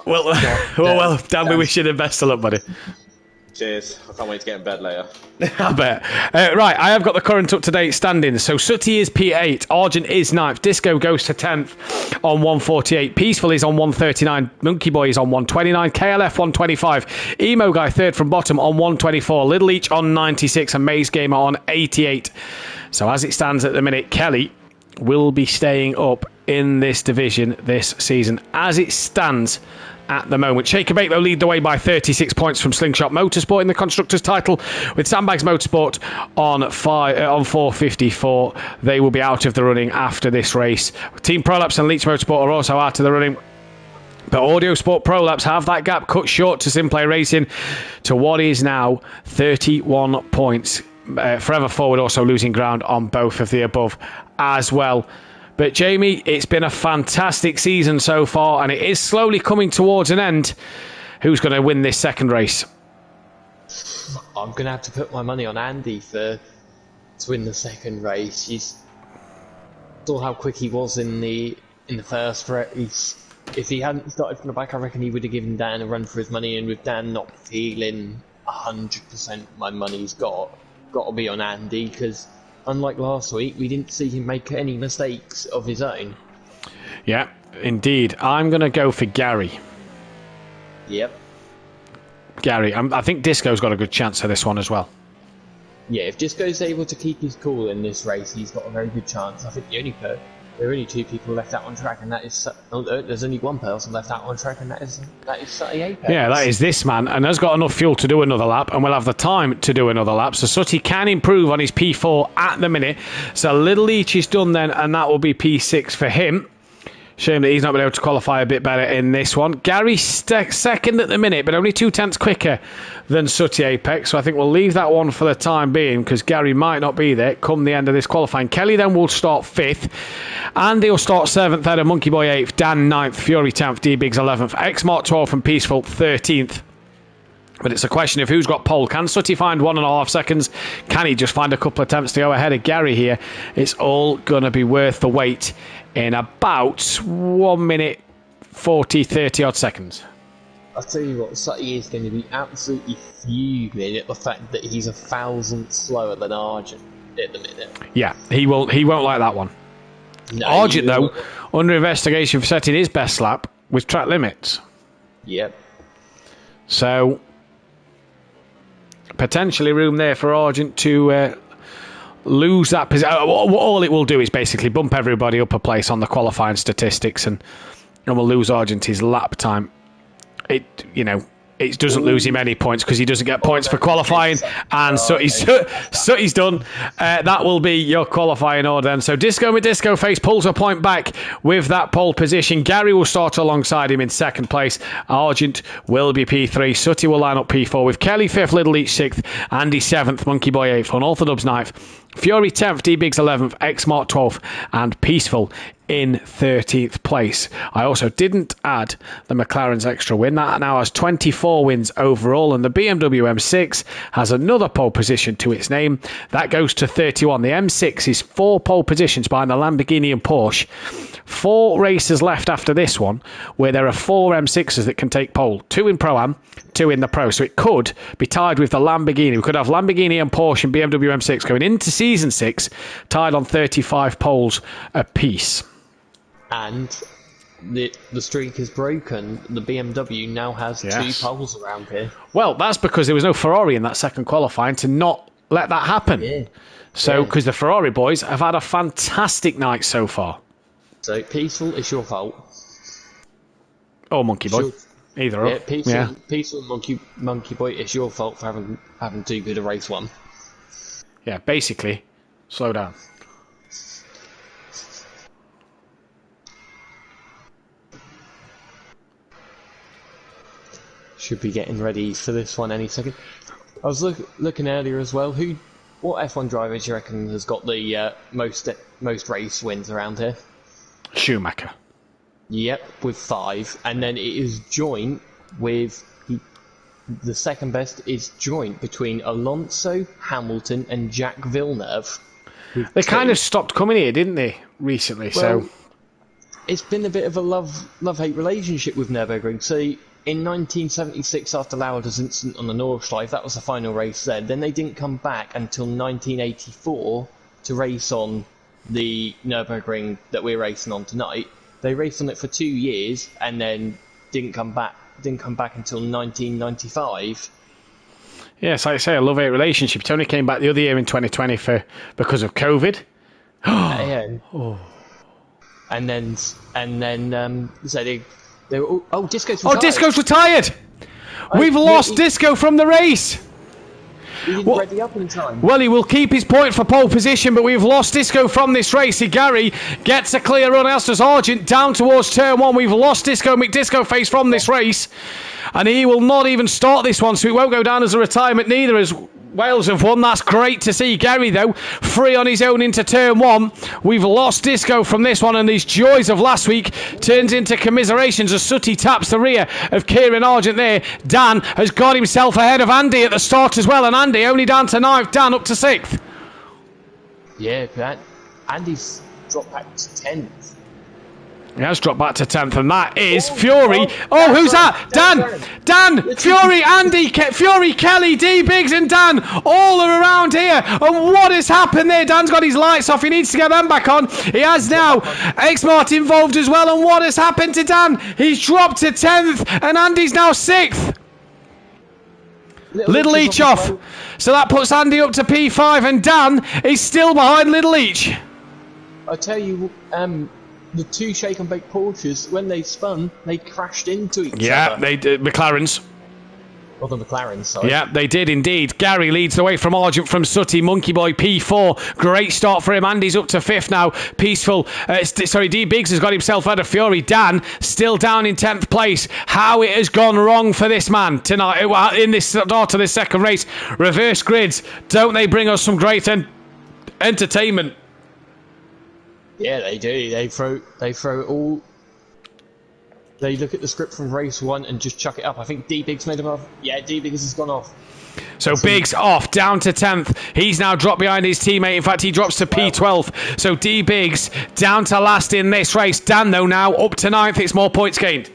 Well, Dan, we wish you the best of luck, buddy. Cheers. I can't wait to get in bed later. I bet. Right, I have got the current up-to-date standings. So Sutty is P8, Argent is 9th, Disco goes to 10th on 148, Peaceful is on 139, Monkey Boy is on 129, KLF 125, Emo Guy 3rd from bottom on 124, Little Each on 96, and Maze Gamer on 88. So as it stands at the minute, Kelly will be staying up in this division this season. As it stands at the moment, Shaker Bait, though, lead the way by 36 points from Slingshot Motorsport in the Constructors' title, with Sandbags Motorsport on 454. They will be out of the running after this race. Team Prolapse and Leach Motorsport are also out of the running. But Audio Sport Prolapse have that gap cut short to Simplay Racing to what is now 31 points. Forever Forward also losing ground on both of the above as well. But Jamie, it's been a fantastic season so far, and it is slowly coming towards an end. Who's going to win this second race? I'm going to have to put my money on Andy to win the second race. You saw how quick he was in the first race. If he hadn't started from the back, I reckon he would have given Dan a run for his money. And with Dan not feeling 100%, my money's got to be on Andy, because unlike last week, we didn't see him make any mistakes of his own. Yeah, Indeed. I'm going to go for Gary. Yep. Gary. I think Disco's got a good chance of this one as well. Yeah, if Disco's able to keep his cool in this race, he's got a very good chance. I think there are only 2 people left out on track, and that is there's only 1 person left out on track, and that is Sutty Apex. Yeah, that is this man, and has got enough fuel to do another lap, and will have the time to do another lap. So Sutty can improve on his P4 at the minute. So Little Leach is done then, and that will be P6 for him. Shame that he's not been able to qualify a bit better in this one. Gary second at the minute, but only 2/10 quicker than Sutty Apex. So I think we'll leave that one for the time being, because Gary might not be there come the end of this qualifying. Kelly then will start 5th. Andy will start 7th, Ed and Monkey Boy 8th, Dan 9th, Fury 10th, D-Biggs 11th, X-Mark 12th and Peaceful 13th. But it's a question of who's got pole. Can Sutty find 1.5 seconds? Can he just find a couple of attempts to go ahead of Gary here? It's all going to be worth the wait in about 1 minute 30 odd seconds. I'll tell you what, Sutty is going to be absolutely fuming at the fact that he's 1,000 slower than Argent at the minute. Yeah, he won't like that one. No, Argent, though, under investigation for setting his best lap with track limits. Yep. So, potentially room there for Argent to lose that position. All it will do is basically bump everybody up a place on the qualifying statistics, and we'll lose Argent his lap time. It doesn't lose him any points because he doesn't get points for qualifying, and Sutty's done. That will be your qualifying order then. So Disco with Disco Face pulls a point back with that pole position. Gary will start alongside him in 2nd place. Argent will be P3. Sutty will line up P4 with Kelly 5th, Little Each 6th, Andy 7th, Monkey Boy 8th, Unorthodox 9th, Fury 10th, D-Biggs 11th, X-Mark 12th, and Peaceful in 13th place. I also didn't add the McLaren's extra win. That now has 24 wins overall, and the BMW M6 has another pole position to its name. That goes to 31. The M6 is 4 pole positions behind the Lamborghini and Porsche. 4 races left after this one, where there are 4 M6s that can take pole. 2 in Pro-Am, 2 in the Pro. So it could be tied with the Lamborghini. We could have Lamborghini and Porsche and BMW M6 going into Season 6, tied on 35 poles apiece. And the streak is broken. The BMW now has 2 poles around here. Well, that's because there was no Ferrari in that second qualifying to not let that happen. Yeah. So, because the Ferrari boys have had a fantastic night so far. So, Peaceful, it's your fault. Or Monkey Boy. Either or. Peaceful Monkey Boy, it's your fault for having too good a race one. Yeah, basically, slow down. Should be getting ready for this one any second. I was looking earlier as well. What F1 driver do you reckon has got the most race wins around here? Schumacher. Yep, with 5, and then it is joint with the second best is joint between Alonso, Hamilton, and Jacques Villeneuve. They kind of stopped coming here, didn't they, recently? Well, so it's been a bit of a love-hate relationship with Nürburgring. So in 1976, after Lauda's incident on the Nordschleife, that was the final race then. Then they didn't come back until 1984 to race on the Nürburgring that we're racing on tonight. They raced on it for 2 years and then didn't come back until 1995. Yes, like I say, a love-hate relationship. It only came back the other year in 2020 because of COVID. Yeah. Oh. And then so they were Disco's retired. Oh, Disco's retired. We've lost Disco from the race. He didn't ready up in time. Well, he will keep his point for pole position, but we've lost Disco from this race. Gary gets a clear run, as does Argent, down towards turn 1. We've lost Disco McDisco Face from this race, and he will not even start this one, so it won't go down as a retirement, neither as Wales have won. That's great to see. Gary, though, free on his own into turn 1. We've lost Disco from this one, and these joys of last week turns into commiserations as Sutty taps the rear of Kieran Argent there. Dan has got himself ahead of Andy at the start as well, and Andy only down to 9th, Dan up to 6th. Yeah, Andy's dropped back to 10th. He has dropped back to 10th, and that is Fury. Oh, who's that? Dan, Fury, Andy, Fury, Kelly, D, Biggs, and Dan all are around here. And what has happened there? Dan's got his lights off. He needs to get them back on. He has now. X-Mart involved as well. And what has happened to Dan? He's dropped to 10th, and Andy's now 6th. Little Leach off. So that puts Andy up to P5, and Dan is still behind Little Leach. I tell you, the two shake and bake Porsches, when they spun, they crashed into each other. Yeah, they did. McLarens. Or the McLarens, sorry. Yeah, they did indeed. Gary leads the way from Argent from Sutty. Monkey Boy P4. Great start for him. Andy's up to 5th now. Peaceful. D Biggs has got himself out of Fury. Dan still down in 10th place. How it has gone wrong for this man tonight in this start of this second race. Reverse grids. Don't they bring us some great entertainment? Yeah, they do. They throw it all. They look at the script from race 1 and just chuck it up. I think D Biggs made him off. Yeah, D Biggs has gone off. So Biggs off, down to 10th. He's now dropped behind his teammate. In fact, he drops to P12. So D Biggs down to last in this race. Dan, though, now up to 9th. It's more points gained.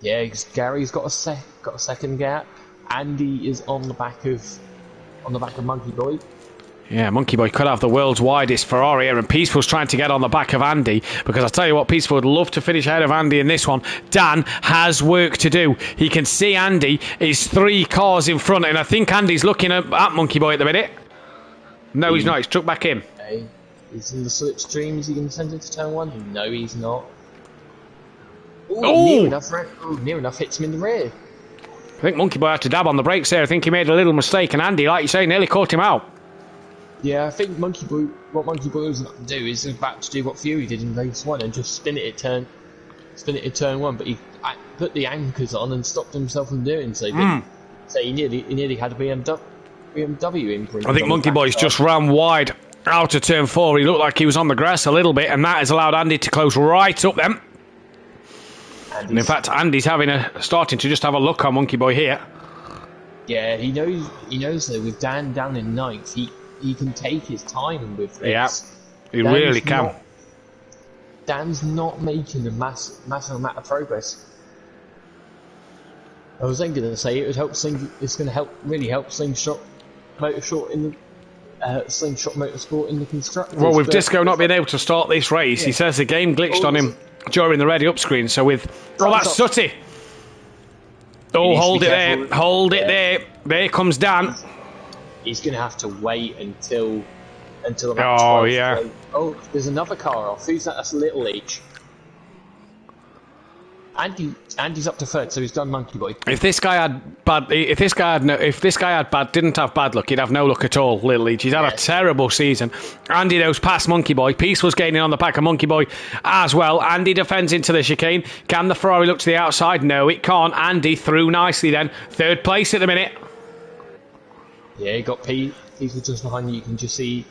Yeah, Gary's got a second gap. Andy is on the back of Monkey Boy. Yeah, Monkey Boy could have the world's widest Ferrari here, and Peaceful's trying to get on the back of Andy, because I tell you what, Peaceful would love to finish ahead of Andy in this one. Dan has work to do. He can see Andy is 3 cars in front, and I think Andy's looking at Monkey Boy at the minute. No, he's not. He's truck back in. Okay. He's in the slipstream. Is he going to send it to turn 1? No, he's not. Ooh, near enough hits him in the rear. I think Monkey Boy had to dab on the brakes there. I think he made a little mistake, and Andy, like you say, nearly caught him out. Yeah, I think what Monkey Boy was about to do is about to do what Fury did in race 1 and just spin it at turn 1, but he put the anchors on and stopped himself from doing so. So he nearly had a BMW imprint. I think Monkey Boy's just ran wide out of turn 4. He looked like he was on the grass a little bit, and that has allowed Andy to close right up them. And in fact, Andy's starting to just have a look on Monkey Boy here. Yeah, he knows that with Dan down in 9th, he can take his time with this. Yeah, he really can. Dan's not making a massive amount of progress. I was then going to say it would help. It's going to really help Slingshot Motorsport in the constructors. Well, with Disco not being able to start this race, he says the game glitched on him during the ready up screen. So that's Sutty. Oh, hold it there. Hold it there. There comes Dan. He's going to have to wait until about 12. Oh, yeah. Oh, there's another car off. Who's that? That's Little Leach. Andy's up to 3rd, so he's done Monkey Boy. If this guy didn't have bad luck, he'd have no luck at all. Little Leach, he's had a terrible season. Andy knows past Monkey Boy. Peace was gaining on the back of Monkey Boy as well. Andy defends into the chicane. Can the Ferrari look to the outside? No, it can't. Andy through nicely then. 3rd place at the minute. Yeah, you got people just behind you. You can just see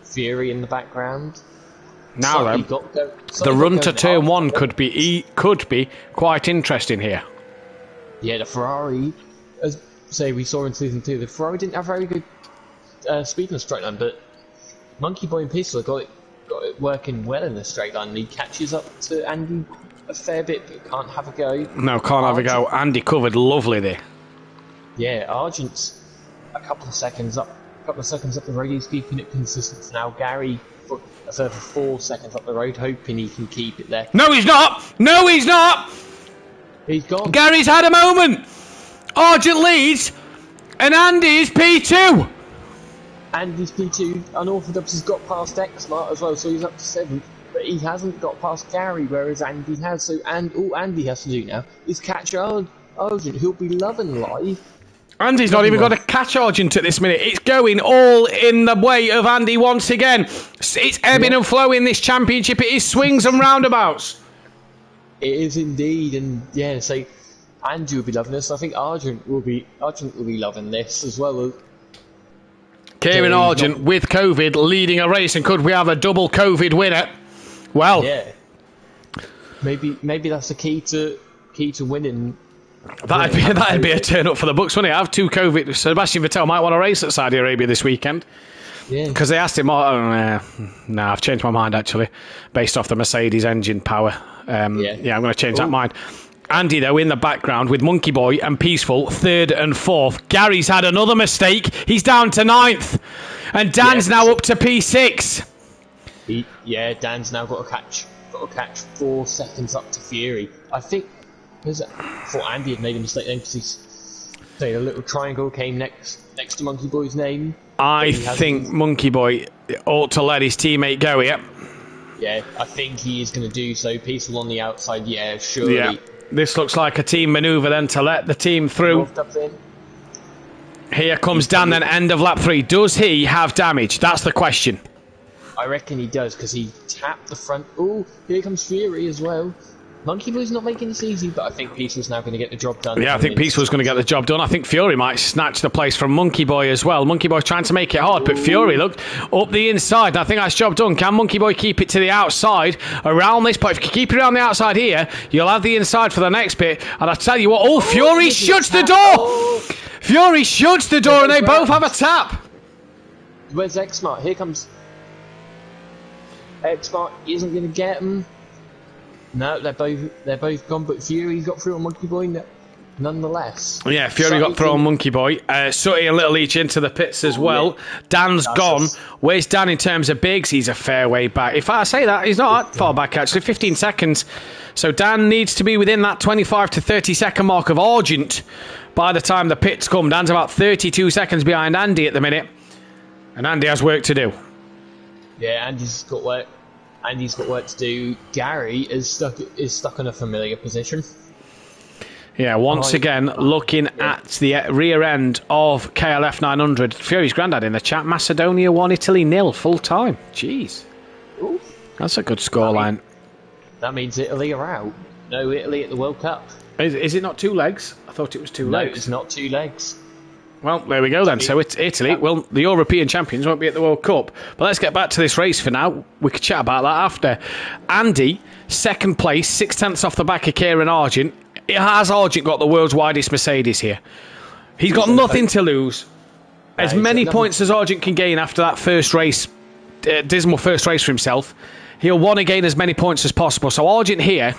Fury in the background. Now then, the run to turn 1 could be quite interesting here. Yeah, the Ferrari, as we saw in season 2, the Ferrari didn't have very good speed in the straight line, but Monkey Boy and Pistol got it working well in the straight line. And he catches up to Andy a fair bit, but can't have a go. No, can't have a go. Andy covered lovely there. Yeah, Argent's a couple of seconds up the road. He's keeping it consistent. Now Gary a further 4 seconds up the road, hoping he can keep it there. No, he's not. No, he's not. He's gone. Gary's had a moment. Argent leads, and Andy is P2. Andy's P2. Unorthodox has got past X-Mart as well, so he's up to 7th. But he hasn't got past Gary, whereas Andy has. So all Andy has to do now is catch Argent, who'll be loving live. Andy's not even got a catch Argent at this minute. It's going all in the way of Andy once again. It's ebbing and flowing, this championship. It is swings and roundabouts. It is indeed, and yeah, so Andy will be loving this. I think Argent will be loving this as well. Kieran Argent with COVID leading a race, and could we have a double COVID winner? Well, yeah. Maybe that's the key to winning. That'd be a turn up for the books, wouldn't it? I have 2 COVID. Sebastian Vettel might want to race at Saudi Arabia this weekend. Yeah. Because they asked him, no, I've changed my mind actually, based off the Mercedes engine power. I'm going to change that mind. Andy, though, in the background with Monkey Boy and Peaceful, 3rd and 4th. Gary's had another mistake. He's down to 9th. And Dan's now up to P6. Dan's now got to catch 4 seconds up to Fury. I think I thought Andy had made a mistake then because a little triangle came next to Monkey Boy's name. I think Monkey Boy ought to let his teammate go, yeah. Yeah, I think he is going to do so. Peaceful on the outside, surely. Yeah, this looks like a team manoeuvre then to let the team through. Here comes Dan then, end of lap 3. Does he have damage? That's the question. I reckon he does because he tapped the front. Oh, here comes Fury as well. Monkey Boy's not making this easy, but I think Peaceful's now going to get the job done. Yeah, I think Peaceful's going to get the job done. I think Fury might snatch the place from Monkey Boy as well. Monkey Boy's trying to make it hard, but Fury, look, up the inside. I think that's job done. Can Monkey Boy keep it to the outside around this point? If you keep it around the outside here, you'll have the inside for the next bit. And I tell you what, Fury shuts the door! Fury shuts the door and they both have a tap. Where's X-Smart? Here comes... X-Smart isn't going to get him. No, they're both gone, but Fury got through on Monkey Boy nonetheless. Yeah, Fury got through on Monkey Boy. Sutty and Little Leach into the pits as well. Dan's gone. Where's Dan in terms of bigs? He's a fair way back. If I say that, he's not that far back actually, 15 seconds. So Dan needs to be within that 25 to 30 second mark of Argent by the time the pits come. Dan's about 32 seconds behind Andy at the minute. And Andy has work to do. Yeah, Andy's got work to do. Gary is stuck in a familiar position. Yeah, once again, looking at the rear end of KLF 900. Fury's granddad in the chat. Macedonia 1, Italy 0, full time. Jeez. Ooh. That's a good scoreline. That means Italy are out. No Italy at the World Cup. Is it not 2 legs? I thought it was 2 legs. No, it's not 2 legs. Well, there we go then. So it's Italy. Well, the European champions won't be at the World Cup. But let's get back to this race for now. We could chat about that after. Andy, 2nd place, 6 tenths off the back of Kieran Argent. Has Argent got the world's widest Mercedes here? He's got nothing to lose. As many points as Argent can gain after that first race, dismal first race for himself, he'll want to gain as many points as possible. So Argent here,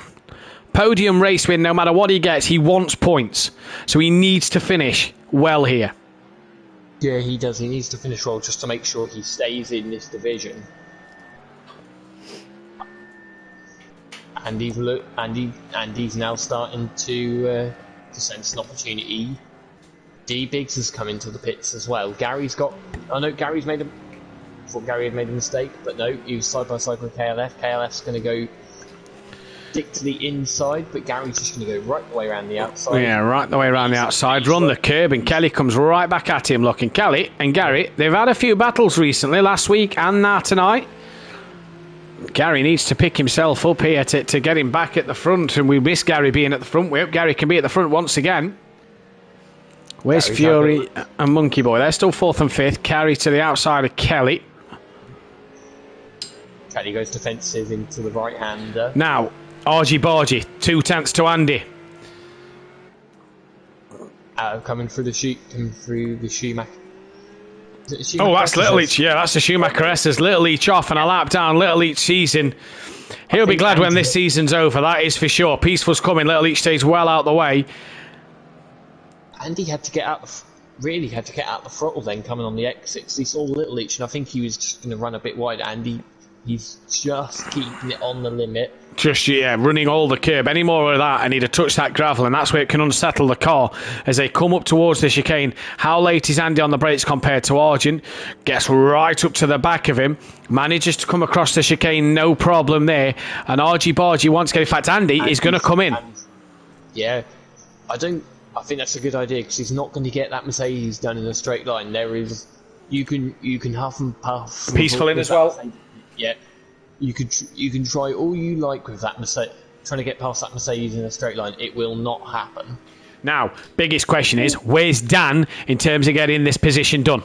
podium race win, no matter what he gets, he wants points. So he needs to finish well here. Yeah, he does. He needs to finish well just to make sure he stays in this division. Andy's now starting to sense an opportunity. D Biggs has come into the pits as well. Gary's got... I know Gary's made a... I thought Gary had made a mistake, but no, he was side by side with KLF. KLF's going to go stick to the inside, but Gary's just going to go right the way around the outside. Yeah, right the way around the outside, run the curb, and Kelly comes right back at him. Looking, Kelly and Gary, they've had a few battles recently, last week and now tonight. Gary needs to pick himself up here to get him back at the front, and we miss Gary being at the front. We hope Gary can be at the front once again. Where's Gary's Fury and Monkey Boy? They're still 4th and 5th. Carry to the outside of Kelly. Kelly goes defensive into the right-hander. Now, Argy Bargy, 2 tenths to Andy. Coming through the Schumacher. Oh, that's Little Leach. Yeah, that's the Schumacher S's. Little Leach off and a lap down. Little Leach season. He'll be glad when this season's over. That is for sure. Peaceful's coming. Little Leach stays well out the way. Andy had to get out. Really had to get out the throttle then, coming on the exits. He saw Little Leach, and I think he was just going to run a bit wide. Andy, he's just keeping it on the limit. Just, running all the curb. Any more of that, and he'd have touched that gravel, and that's where it can unsettle the car as they come up towards the chicane. How late is Andy on the brakes compared to Argent? Gets right up to the back of him. Manages to come across the chicane, no problem there. And Argy Bargy wants to get... In fact, Andy is going to come in. Yeah, I think that's a good idea, because he's not going to get that Mercedes done in a straight line. You can huff and puff. Peaceful in as well. Yeah. You can try all you like with that Mercedes, trying to get past that Mercedes in a straight line. It will not happen. Now, biggest question is, where's Dan in terms of getting this position done?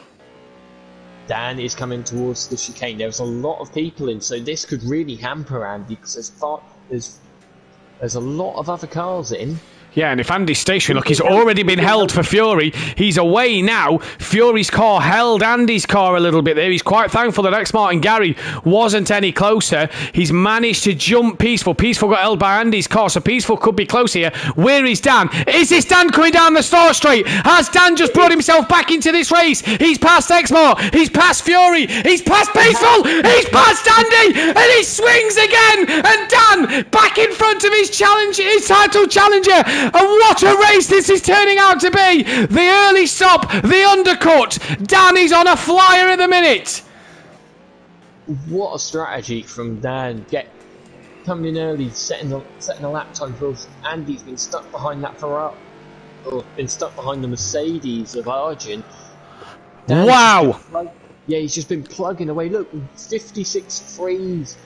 Dan is coming towards the chicane. There's a lot of people in, so this could really hamper Andy, because there's a lot of other cars in. Yeah, and if Andy's stationary, look, he's already been held for Fury. He's away now. Fury's car held Andy's car a little bit there. He's quite thankful that ex-Martin Gary wasn't any closer. He's managed to jump Peaceful. Peaceful got held by Andy's car, so Peaceful could be close here. Where is Dan? Is this Dan coming down the start straight? Has Dan just brought himself back into this race? He's past X-Mart. He's past Fury. He's past Peaceful. He's past Andy. And he swings again. And Dan back in front of his title challenger. And what a race this is turning out to be. The early stop, the undercut. Dan is on a flyer at the minute. What a strategy from Dan. Coming in early, setting a lap time for us. Andy's been stuck behind that Ferrari, or been stuck behind the Mercedes of Arjun. Wow. He's just been plugging away. Look, 56.3s.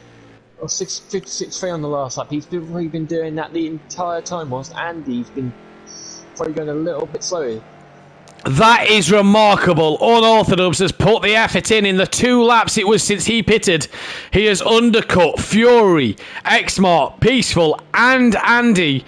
Or 56.3 on the last lap. He's really been doing that the entire time, whilst Andy's been probably going a little bit slower. That is remarkable. Unorthodox has put the effort in the 2 laps it was since he pitted. He has undercut Fury, X-Mart, Peaceful, and Andy.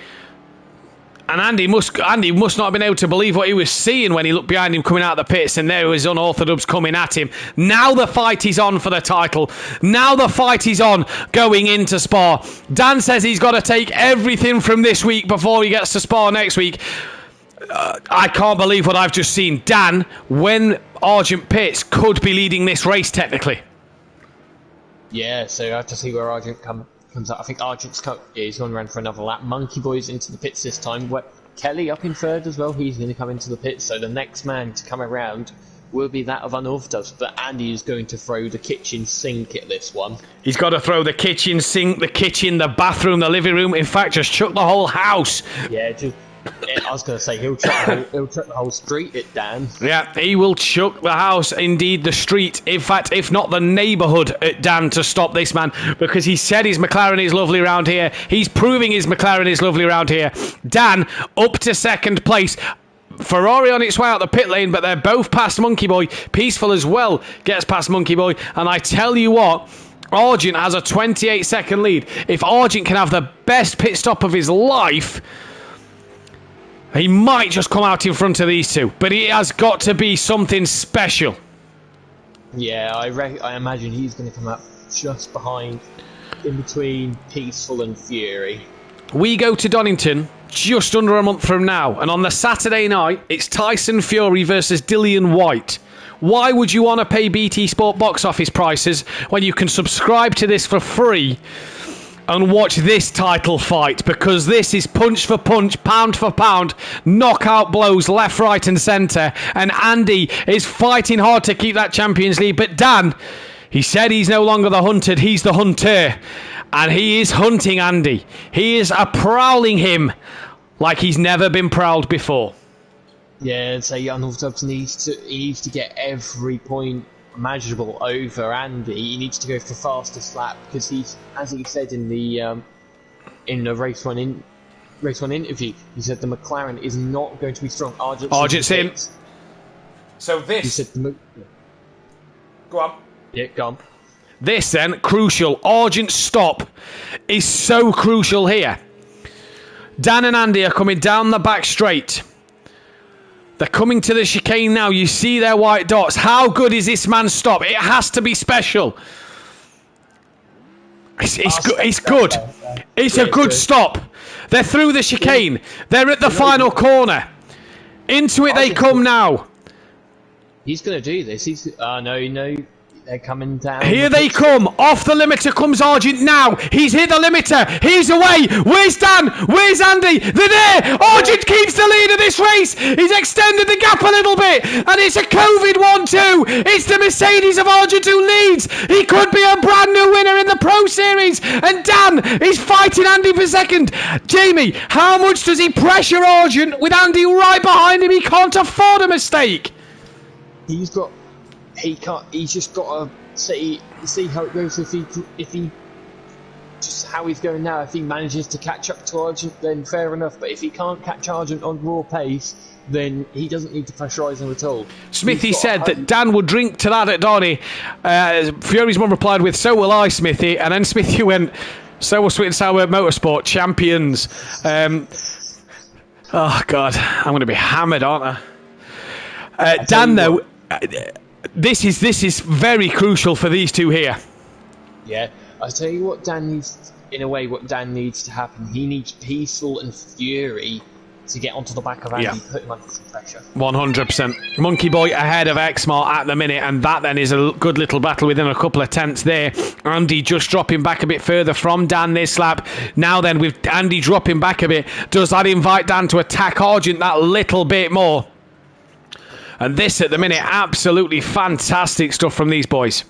And Andy must not have been able to believe what he was seeing when he looked behind him coming out of the pits, and there was Unorthodox coming at him. Now the fight is on for the title. Now the fight is on going into Spa. Dan says he's got to take everything from this week before he gets to Spa next week. I can't believe what I've just seen. Dan, when Argent pits, could be leading this race technically. Yeah, so I have to see where Argent comes out. I think Argent's he's going around for another lap. Monkey Boy's into the pits this time. Kelly up in third as well. He's going to come into the pits. So the next man to come around will be that of Unorthodox. But Andy is going to throw the kitchen sink at this one. He's got to throw the kitchen sink, the kitchen, the bathroom, the living room. In fact, just chuck the whole house. Yeah, I was going to say he'll chuck the whole street at Dan. Yeah, he will chuck the house, indeed the street. In fact, if not the neighbourhood at Dan to stop this man, because he said his McLaren is lovely around here. He's proving his McLaren is lovely around here. Dan up to second place. Ferrari on its way out the pit lane, but they're both past Monkey Boy. Peaceful as well gets past Monkey Boy. And I tell you what, Argent has a 28-second lead. If Argent can have the best pit stop of his life, he might just come out in front of these two, but it has got to be something special. Yeah, I imagine he's going to come up just behind, in between Peaceful and Fury. We go to Donington just under a month from now, and on the Saturday night, it's Tyson Fury versus Dillian White. Why would you want to pay BT Sport box office prices when you can subscribe to this for free and watch this title fight? Because this is punch for punch, pound for pound, knockout blows left, right and centre. And Andy is fighting hard to keep that Champions League. But Dan, he said he's no longer the hunted, he's the hunter. And he is hunting Andy. He is prowling him like he's never been prowled before. Yeah, so Unorthodox needs to get every point imaginable over Andy. He needs to go for fastest lap because he's, as he said in the race one interview, he said the McLaren is not going to be strong. Argent's in. So this. He said Go on. Yeah, go on. This then, crucial. Argent's stop is so crucial here. Dan and Andy are coming down the back straight. They're coming to the chicane now. You see their white dots. How good is this man's stop? It has to be special. It's good. It's a good stop. They're through the chicane. They're at the final corner. Into it they come now. He's going to do this. No. They're coming down. Here they come. Off the limiter comes Argent now. He's hit the limiter. He's away. Where's Dan? Where's Andy? They're there. Argent keeps the lead of this race. He's extended the gap a little bit. And it's a COVID 1-2. It's the Mercedes of Argent who leads. He could be a brand new winner in the Pro Series. And Dan is fighting Andy for second. Jamie, how much does he pressure Argent with Andy right behind him? He can't afford a mistake. He's just got to see how it goes. If he just how he's going now. If he manages to catch up to Argent, then fair enough. But if he can't catch Argent on raw pace, then he doesn't need to pressurise him at all. Smithy said that Dan would drink to that at Donny. Fury's mum replied with, "So will I, Smithy." And then Smithy went, "So will Sweet and Sour Motorsport champions." Oh God, I'm going to be hammered, aren't I? Dan, though, this is very crucial for these two here. Yeah, I tell you what, Dan needs, in a way, what Dan needs to happen. He needs Peaceful and Fury to get onto the back of Andy, put him under some pressure. 100%. Monkey Boy ahead of Xmart at the minute, and that then is a good little battle within a couple of tenths there. Andy just dropping back a bit further from Dan this lap. Now then, with Andy dropping back a bit, does that invite Dan to attack Argent that little bit more? And this at the minute, absolutely fantastic stuff from these boys.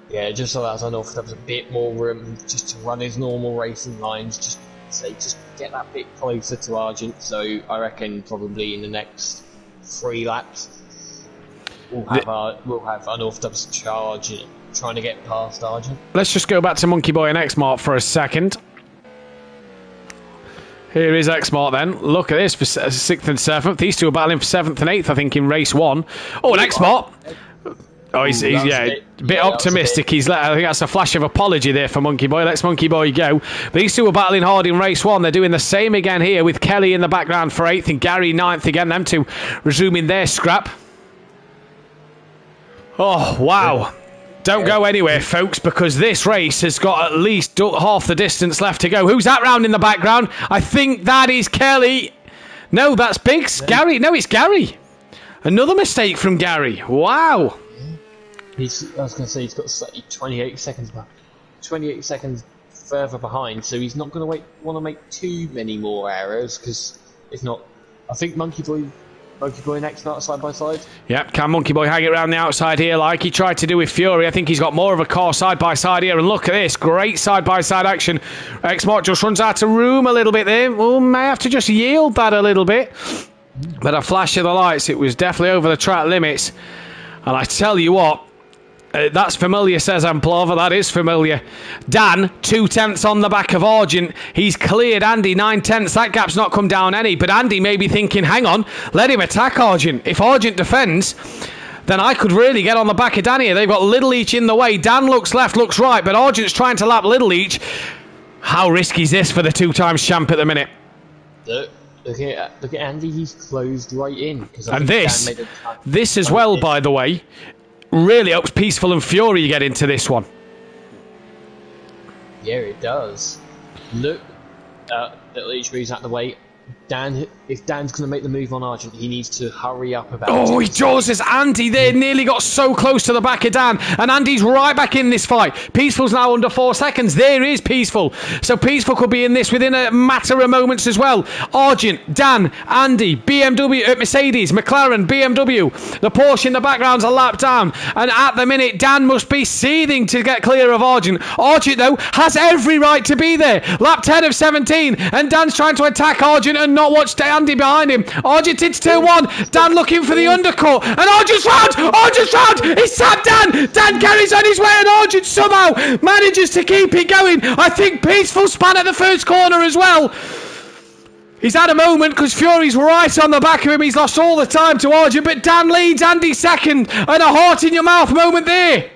Yeah, it just allows Arnulf to have a bit more room just to run his normal racing lines, just get that bit closer to Argent. So I reckon probably in the next 3 laps we'll have Arnulf Dubs charge trying to get past Argent. Let's just go back to Monkey Boy and Xmart for a second. Here is Xmart then. Look at this for 6th and 7th. These two are battling for 7th and 8th, I think, in race 1. Oh, and Xmart. Oh, he's a bit optimistic. I think that's a flash of apology there for Monkey Boy. Let's Monkey Boy go. But these two are battling hard in race 1. They're doing the same again here with Kelly in the background for 8th and Gary 9th again. Them two resuming their scrap. Oh, wow. Don't go anywhere, folks, because this race has got at least half the distance left to go. Who's that round in the background? I think that is Kelly. No, that's Biggs. Gary. No, it's Gary. Another mistake from Gary. Wow. I was going to say he's got 28 seconds back. 28 seconds further behind, so he's not going to want to make too many more errors, because if not, I think Monkey Boy and X-Nut side by side. Yep, can Monkey Boy hang it around the outside here like he tried to do with Fury? I think he's got more of a car side by side here, and look at this, great side by side action. X-Mart just runs out of room a little bit there. Oh, may have to just yield that a little bit. But a flash of the lights, it was definitely over the track limits. And I tell you what, that's familiar, says Amplova. That is familiar. Dan, 2 tenths on the back of Argent. He's cleared Andy 9 tenths. That gap's not come down any. But Andy may be thinking, hang on, let him attack Argent. If Argent defends, then I could really get on the back of Dan here. They've got Little Each in the way. Dan looks left, looks right, but Argent's trying to lap Little Each. How risky is this for the 2-times champ at the minute? Look at Andy. He's closed right in. And this as well, by the way, really helps Peaceful and Fury get into this one. Yeah, it does. Look, Little Each moves out of the way. If Dan's going to make the move on Argent, he needs to hurry up about it. Oh, he does, as Andy there nearly got so close to the back of Dan, and Andy's right back in this fight. Peaceful's now under 4 seconds. There is Peaceful. So Peaceful could be in this within a matter of moments as well. Argent, Dan, Andy, BMW, Mercedes, McLaren, BMW. The Porsche in the background's a lap down, and at the minute, Dan must be seething to get clear of Argent. Argent, though, has every right to be there. Lap 10 of 17, and Dan's trying to attack Argent and not watch Andy behind him. Argent into turn 1. Dan looking for the undercut. And Argent's round! Argent's round! He's tapped Dan! Dan carries on his way and Argent somehow manages to keep it going. I think Peaceful span at the first corner as well. He's had a moment because Fury's right on the back of him. He's lost all the time to Argent, but Dan leads Andy second. And a heart in your mouth moment there.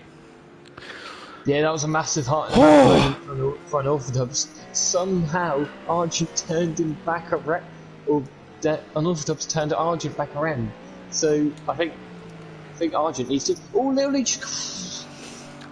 Yeah, that was a massive heart in the moment for an Orthodox. Somehow Argent turned him back around, or Unorthodox turned Argent back around. So I think Argent needs to. Oh, literally.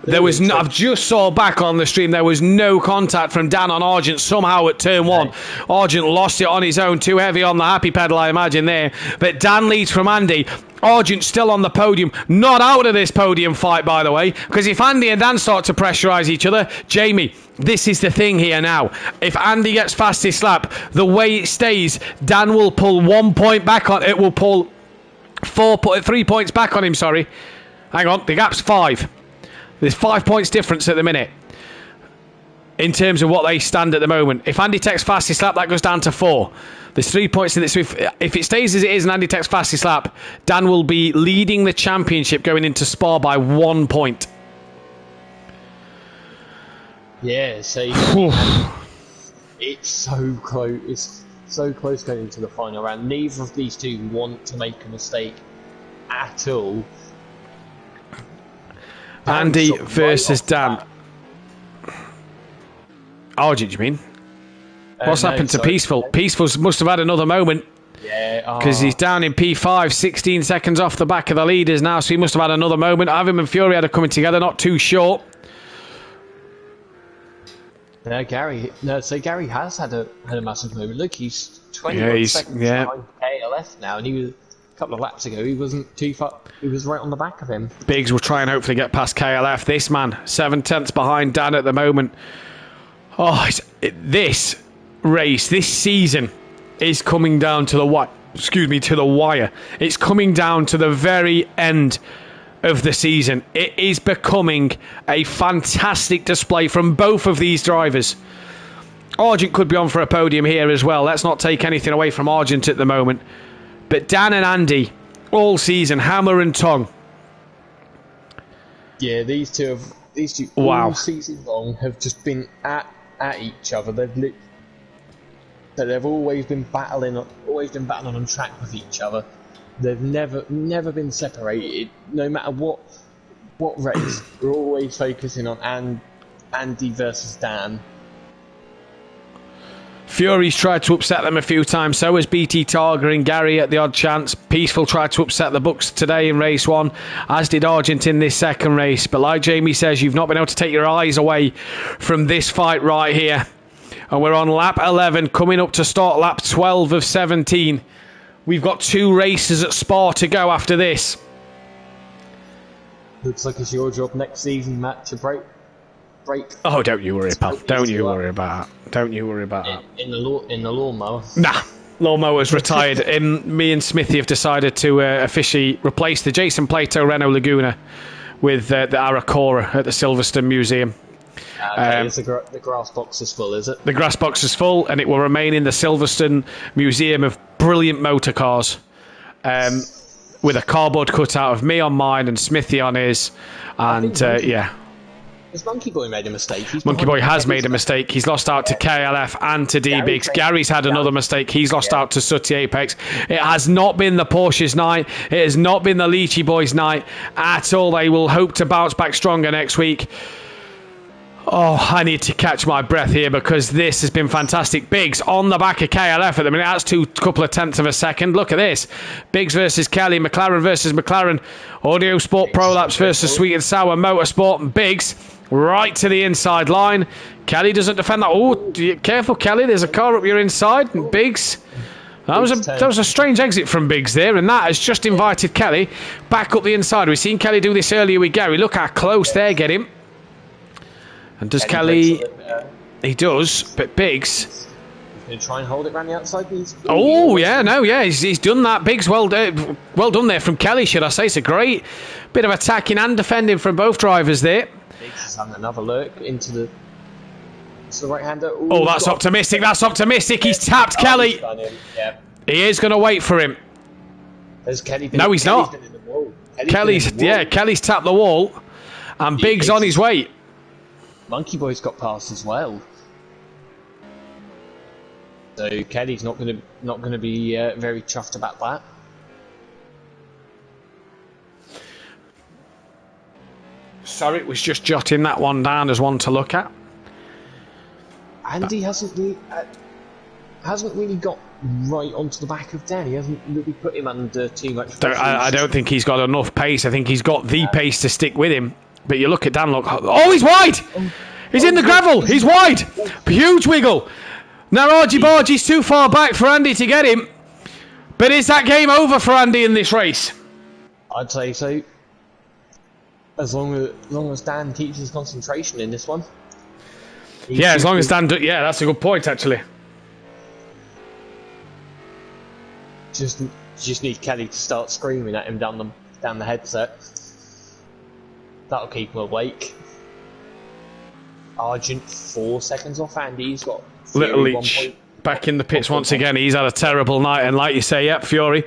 There was no, I've just saw back on the stream. There was no contact from Dan on Argent somehow at turn 1. Argent lost it on his own, too heavy on the happy pedal, I imagine there. But Dan leads from Andy. Argent still on the podium, not out of this podium fight, by the way, because if Andy and Dan start to pressurise each other, Jamie, this is the thing here now. If Andy gets fastest lap, the way it stays, Dan will pull 1 point back on. It will pull 3 points back on him. Sorry, hang on. The gap's 5. There's 5 points difference at the minute in terms of what they stand at the moment. If Andy takes fastest lap, that goes down to 4. There's 3 points in this. So if it stays as it is and Andy takes fastest lap, Dan will be leading the championship going into Spa by 1 point. Yeah, so it's so close. It's so close going into the final round. Neither of these two want to make a mistake at all. Andy versus Dan. Argent, you mean? What's happened to sorry. Peaceful? Peaceful must have had another moment. Yeah. Because he's down in P5, 16 seconds off the back of the leaders now, so he must have had another moment. Avim and Fury had a coming together, not too short. No, Gary has had a massive moment. Look, he's 21 seconds behind KLF now, and he was a couple of laps ago. He wasn't too far. He was right on the back of him. Biggs will try and hopefully get past KLF. This man, 7/10 behind Dan at the moment. Oh, this race, this season is coming down to the wire. It's coming down to the very end of the season. It is becoming a fantastic display from both of these drivers. Argent could be on for a podium here as well. Let's not take anything away from Argent at the moment. But Dan and Andy, all season, hammer and tongue. Yeah, these two wow. all season long have just been at each other. They've always been battling on track with each other. They've never been separated. No matter what race, we're always focusing on Andy versus Dan. Fury's tried to upset them a few times, so has BT Targa and Gary at the odd chance. Peaceful tried to upset the Bucks today in race 1, as did Argent in this second race. But like Jamie says, you've not been able to take your eyes away from this fight right here. And we're on lap 11, coming up to start lap 12 of 17. We've got 2 races at Spa to go after this. Looks like it's your job next season, Matt, to break. Oh, don't you worry, pal. Don't you worry about that. In the lawnmower. Nah. Lawnmower's retired. Me and Smithy have decided to officially replace the Jason Plato Renault Laguna with the Aracora at the Silverstone Museum. The grass box is full, is it? The grass box is full, and it will remain in the Silverstone Museum of Brilliant Motor Cars, with a cardboard cutout of me on mine and Smithy on his, and yeah. Has Monkey Boy made a mistake? Monkey Boy has made a mistake. He's lost out to KLF and to D-Biggs. Gary's had another mistake. He's lost out to Sooty Apex. It has not been the Porsche's night. It has not been the Leachy Boys' night at all. They will hope to bounce back stronger next week. Oh, I need to catch my breath here because this has been fantastic. Biggs on the back of KLF at the minute. That's couple of tenths of a second. Look at this. Biggs versus Kelly. McLaren versus McLaren. Audio Sport Prolapse versus Sweet and Sour Motorsport. And Biggs right to the inside line. Kelly doesn't defend that. Oh, careful, Kelly. There's a car up your inside. And Biggs. That was a strange exit from Biggs there, and that has just invited Kelly back up the inside. We've seen Kelly do this earlier with Gary. Look how close they're getting. And does Kelly... He does, but Biggs... He's going to try and hold it around the outside. He's done that. Biggs, well done there from Kelly, should I say. It's a great bit of attacking and defending from both drivers there. Biggs is having another lurk into the right-hander. Oh, that's optimistic. That's optimistic. He's tapped Kelly. Yeah. He is going to wait for him. Has Kelly been, no, he's not. Kelly's tapped the wall, and Biggs on his way. Monkey Boy's got past as well, so Kelly's not going to be very chuffed about that. Sorry, it was just jotting that one down as one to look at. Andy hasn't really got right onto the back of Dan. He hasn't really put him under too much pressure. I don't think he's got enough pace. I think he's got the pace to stick with him. But you look at Dan, look. Oh, he's wide! He's in the gravel. He's wide. Huge wiggle. Now Argy Bargy's too far back for Andy to get him. But is that game over for Andy in this race? I'd say so. As long as Dan keeps his concentration in this one. Yeah, as long as Dan... Yeah, that's a good point, actually. Just need Kelly to start screaming at him down the headset. That'll keep him awake. Argent 4 seconds off Andy. He's got Little Leach back in the pits once again. He's had a terrible night, and like you say, yep, Fury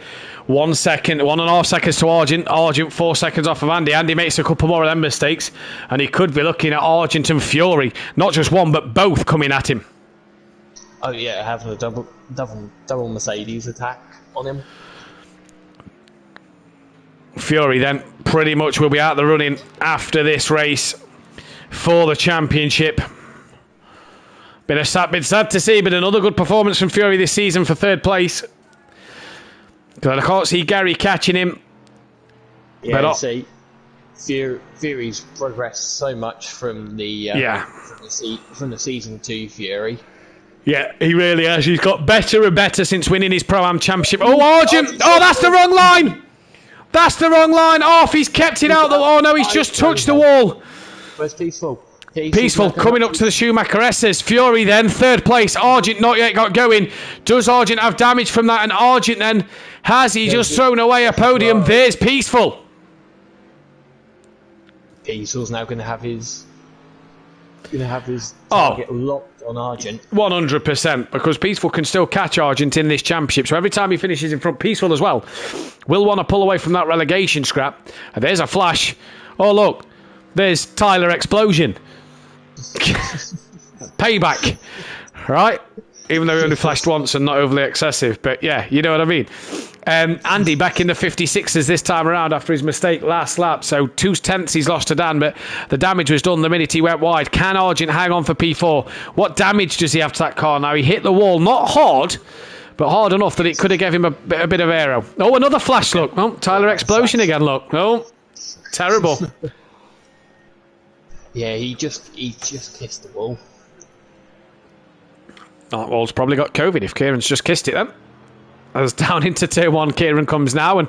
1 second, 1.5 seconds to Argent. Argent 4 seconds off of Andy. Andy makes a couple more of them mistakes, and he could be looking at Argent and Fury, not just one but both coming at him. Oh yeah, having a double Mercedes attack on him. Fury then pretty much will be out the running after this race for the championship. Been sad to see, but another good performance from Fury this season for third place. Because I can't see Gary catching him. Yeah, but see, Fury's progressed so much from the from the season 2 Fury. Yeah, he really has. He's got better and better since winning his Pro-Am Championship. Oh, Argent! Oh, that's the wrong line! That's the wrong line. Off. He's kept it out. Oh, no, he's just touched the wall. Where's Peaceful? Peaceful coming up to the Schumacher S's. Fury then, third place. Argent not yet got going. Does Argent have damage from that? And Argent then, has he just thrown away a podium? There's Peaceful. Peaceful's now going to have his target locked on Argent. 100%, because Peaceful can still catch Argent in this championship. So every time he finishes in front, Peaceful as well will want to pull away from that relegation scrap. And there's a flash. Oh, look. There's Tyler Explosion. Payback. Right? Even though he only flashed once and not overly excessive. But yeah, you know what I mean. Andy back in the 56s this time around after his mistake last lap. So 2/10 he's lost to Dan, but the damage was done the minute he went wide. Can Argent hang on for P4? What damage does he have to that car now? He hit the wall, not hard, but hard enough that it could have given him a bit of aero. Oh, another flash, look. Oh, Tyler Explosion again, look. Oh, terrible. Yeah, he just kissed the wall. Oh, well, it's probably got COVID if Kieran's just kissed it then. As down into tier 1 Kieran comes now, and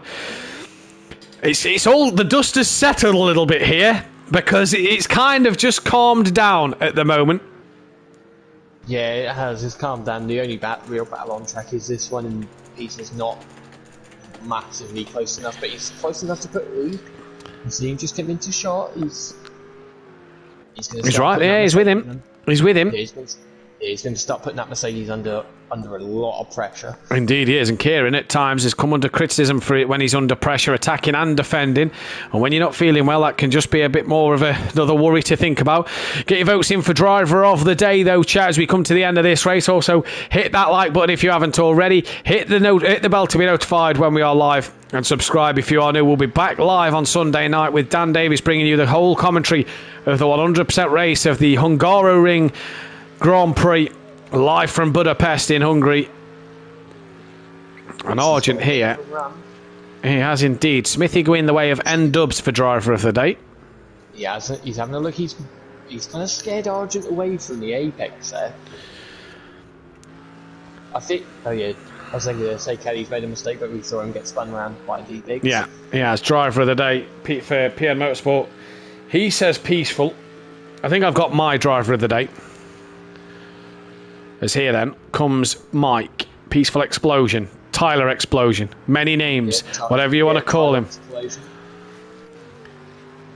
it's all, the dust has settled a little bit here because it's kind of just calmed down at the moment. Yeah, it has. It's calmed down. The only real battle on track is this one, and Peter's not massively close enough, but he's close enough to put a lead. You see him just come into shot. He's right there. He's with him. He's with him. He's going to start putting that Mercedes under a lot of pressure. Indeed he is, and Kieran at times has come under criticism for it when he's under pressure, attacking and defending. And when you're not feeling well, that can just be a bit more of another worry to think about. Get your votes in for driver of the day, though, chat, as we come to the end of this race. Also, hit that like button if you haven't already. Hit the bell to be notified when we are live, and subscribe if you are new. We'll be back live on Sunday night with Dan Davis bringing you the whole commentary of the 100% race of the Hungaroring Grand Prix, live from Budapest in Hungary. And Argent here, he has indeed. Smithy going the way of N-Dubs for driver of the day. He hasn't. He's having a look. He's kind of scared Argent away from the apex there. I think. Oh yeah, I was going to say Kelly's made a mistake, but we saw him get spun around by D-Bigs. Yeah, he has. Driver of the day for PN Motorsport. He says Peaceful. I think I've got my driver of the day. As here then comes Mike, Peaceful Explosion, Tyler Explosion, many names, whatever you want to call him.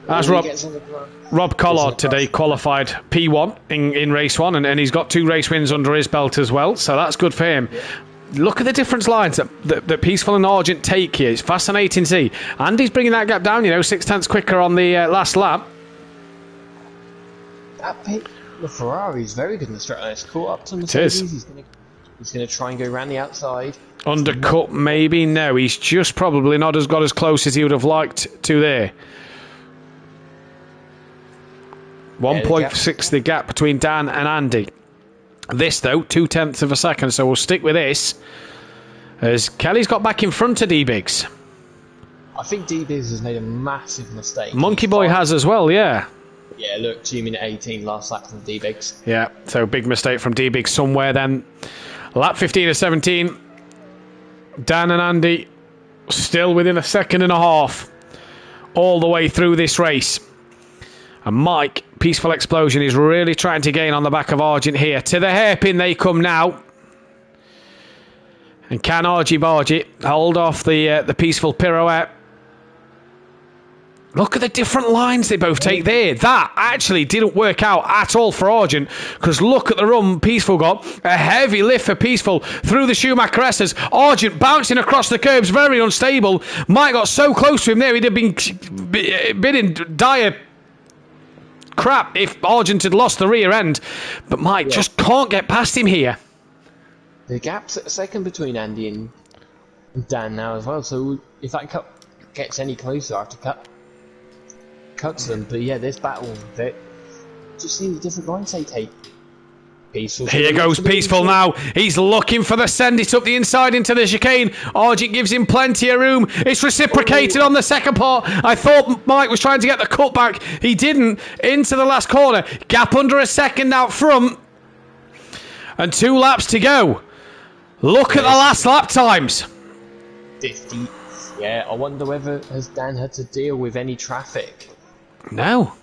As Rob Collard today qualified P1 in race 1, and he's got 2 race wins under his belt as well, so that's good for him. Yeah. Look at the different lines that Peaceful and Argent take here. It's fascinating to see. Andy's bringing that gap down, 6/10 quicker on the last lap. The Ferrari's very good in the straight line. It's caught up to Mercedes. He's going to try and go around the outside. Undercut, maybe? No, he's just probably not got as close as he would have liked to there. 1.6 the gap between Dan and Andy. This, though, 0.2 of a second, so we'll stick with this. As Kelly's got back in front of D-Bigs. I think D-Bigs has made a massive mistake. Monkey Boy has as well, yeah. Yeah, look, 2 minute 18 last lap from D-Bigs. Yeah, so big mistake from D-Bigs somewhere then. Lap 15 of 17. Dan and Andy still within a second and a half all the way through this race. And Mike, Peaceful Explosion, is really trying to gain on the back of Argent here. To the hairpin they come now. And can Argy Bargy hold off the Peaceful pirouette? Look at the different lines they both take there. That actually didn't work out at all for Argent, because look at the run Peaceful got. A heavy lift for Peaceful through the Schumacher S's. Argent bouncing across the curbs, very unstable. Mike got so close to him there, he'd have been in dire crap if Argent had lost the rear end. But Mike just can't get past him here. The gap's at a second between Andy and Dan now as well, so if that cut gets any closer, I have to cut to them. But yeah, this battle, just seeing the different lines they take. Peaceful. Here goes Peaceful now. He's looking for the send it up the inside into the chicane. Argent gives him plenty of room. It's reciprocated on the second part. I thought Mike was trying to get the cut back. He didn't. Into the last corner. Gap under a second out front. And 2 laps to go. Look at the last lap times. 50. Yeah, I wonder whether has Dan had to deal with any traffic. No.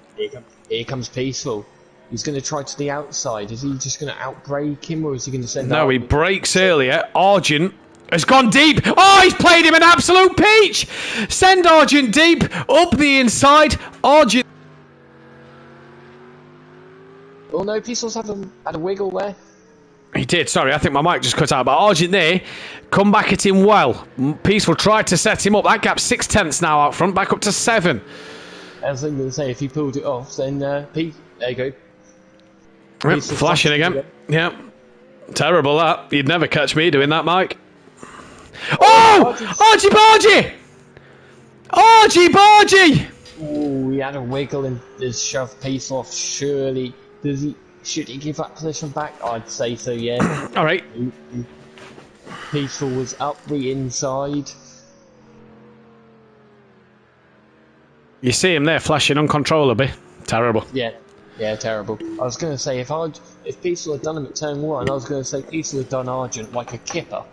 Here comes Peaceful. He's going to try to the outside. Is he just going to outbrake him, or is he going to send? No, he brakes earlier. Argent has gone deep. Oh, he's played him an absolute peach. Send Argent deep up the inside. Argent. Oh no, Peaceful's had a wiggle there. He did, sorry, I think my mic just cut out. But Argent there, come back at him well. Peaceful tried to set him up. That gap's 0.6 now out front, back up to 7. As I'm going to say, if he pulled it off, then there you go. Yep, flashing again. Yep. Terrible that. You'd never catch me doing that, Mike. Oh! Argy Bargy! Argy Bargy! Oh, he had a wiggle and just shoved Peaceful off. Surely, should he give that position back? I'd say so, yeah. All right. Peaceful was up the inside. You see him there flashing uncontrollably. Terrible. Yeah, terrible. I was going to say, if Peaceful had done him at turn 1, I was going to say Peaceful had done Argent like a kipper.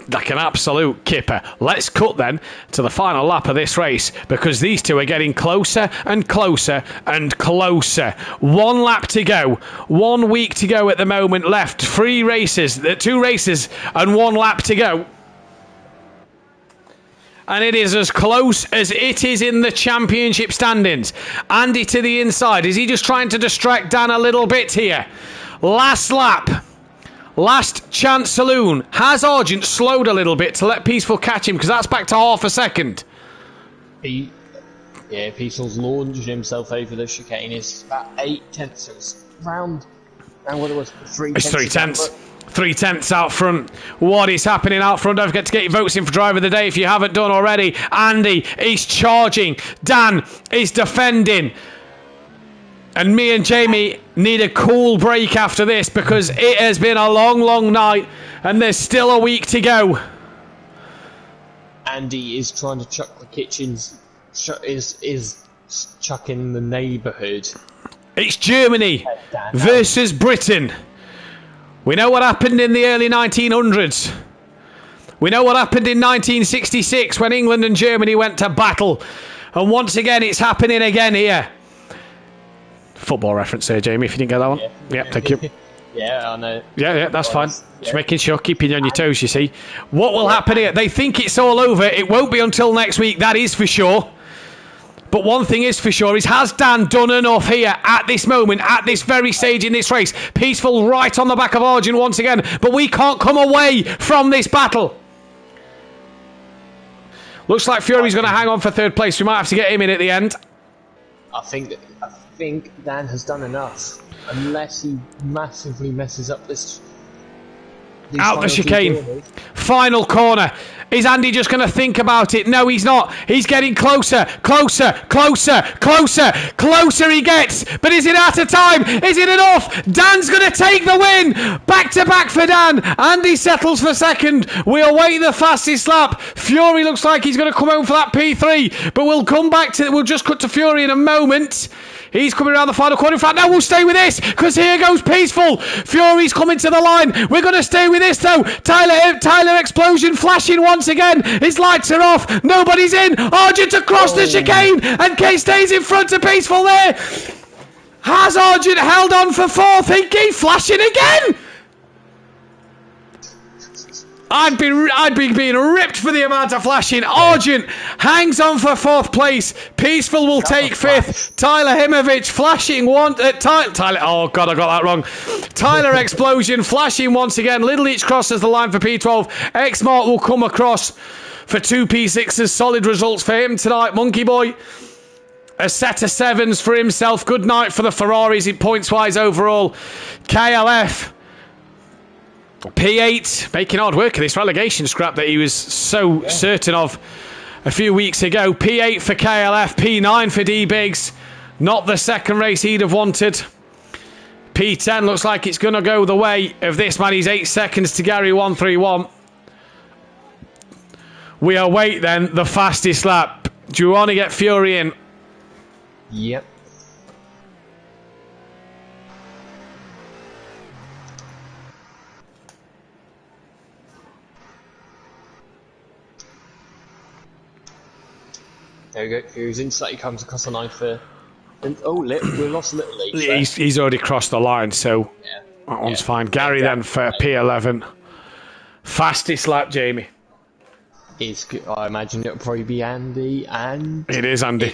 Like an absolute kipper. Let's cut then to the final lap of this race, because these two are getting closer and closer and closer. 1 lap to go. 1 week to go at the moment left. 2 races and 1 lap to go. And it is as close as it is in the championship standings. Andy to the inside. Is he just trying to distract Dan a little bit here? Last lap. Last chance saloon. Has Argent slowed a little bit to let Peaceful catch him? Because that's back to half a second. Peaceful's launching himself over the chicane. It's about 0.8. So it's round what it was, 3 tenths. It's 3/10. 3/10 out front. What is happening out front? Don't forget to get your votes in for Driver of the Day if you haven't done already. Andy is charging. Dan is defending. And me and Jamie need a cool break after this, because it has been a long, long night and there's still a week to go. Andy is trying to chuck the kitchens. Is chucking the neighbourhood. It's Germany versus Britain. We know what happened in the early 1900s. We know what happened in 1966 when England and Germany went to battle. And once again, it's happening again here. Football reference there, Jamie, if you didn't get that one. Yeah, thank you. Yeah, I know. Yeah, that's fine. Just making sure, keeping you on your toes, you see. What will happen here? They think it's all over. It won't be until next week, that is for sure. But one thing is for sure, is has Dan done enough here at this moment, at this very stage in this race? Peaceful right on the back of Argent once again, but we can't come away from this battle. Looks like Fury's going to hang on for 3rd place. We might have to get him in at the end. I think Dan has done enough, unless he massively messes up this. Out the chicane. Final corner. Is Andy just going to think about it? No, he's not. He's getting closer, closer, closer, closer, closer he gets. But is it out of time? Is it enough? Dan's going to take the win. Back to back for Dan. Andy settles for 2nd. We await the fastest lap. Fury looks like he's going to come home for that P3. But we'll come back to it. We'll just cut to Fury in a moment. He's coming around the final corner. In fact, no, we'll stay with this, because here goes Peaceful. Fury's coming to the line. We're going to stay with this, though. Tyler Explosion flashing once again. His lights are off. Nobody's in. Argent across the chicane. And Kay stays in front of Peaceful there. Has Argent held on for 4th? He flashing again. I'd be being ripped for the amount of flashing. Argent hangs on for 4th place. Peaceful will take 5th. Tyler Himovic flashing Tyler. Oh God, I got that wrong. Tyler Explosion flashing once again. Little Each crosses the line for P12. X-Mart will come across for 2 P6s. Solid results for him tonight. Monkey Boy, a set of 7s for himself. Good night for the Ferraris in points-wise overall. KLF. P8 making hard work of this relegation scrap that he was so certain of a few weeks ago. P8 for KLF, P9 for D-Biggs. Not the 2nd race he'd have wanted. P10 looks like it's going to go the way of this man. He's 8 seconds to Gary 131. We await then the fastest lap. Do you want to get Fury in? Yep. There we go. Fury's in, so he comes across the line for. And, we lost a little lead. He's already crossed the line, so Yeah. that one's fine. Gary then for P11. Fastest lap, Jamie. I imagine it'll probably be Andy, and It is Andy.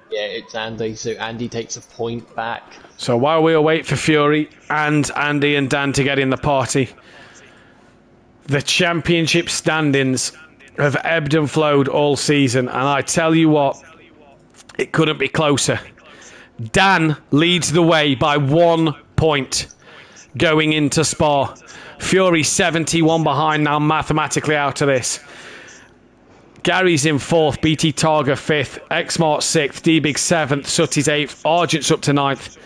It's Andy. So Andy takes a point back. So while we await for Fury and Andy and Dan to get in the party, the championship standings have ebbed and flowed all season, and I tell you what, it couldn't be closer. Dan leads the way by 1 point going into Spa. Fury 71 behind now, mathematically out of this. Gary's in 4th, BT Targa 5th, Xmart 6th, D-Big 7th, Sutty's 8th, Argent's up to 9th.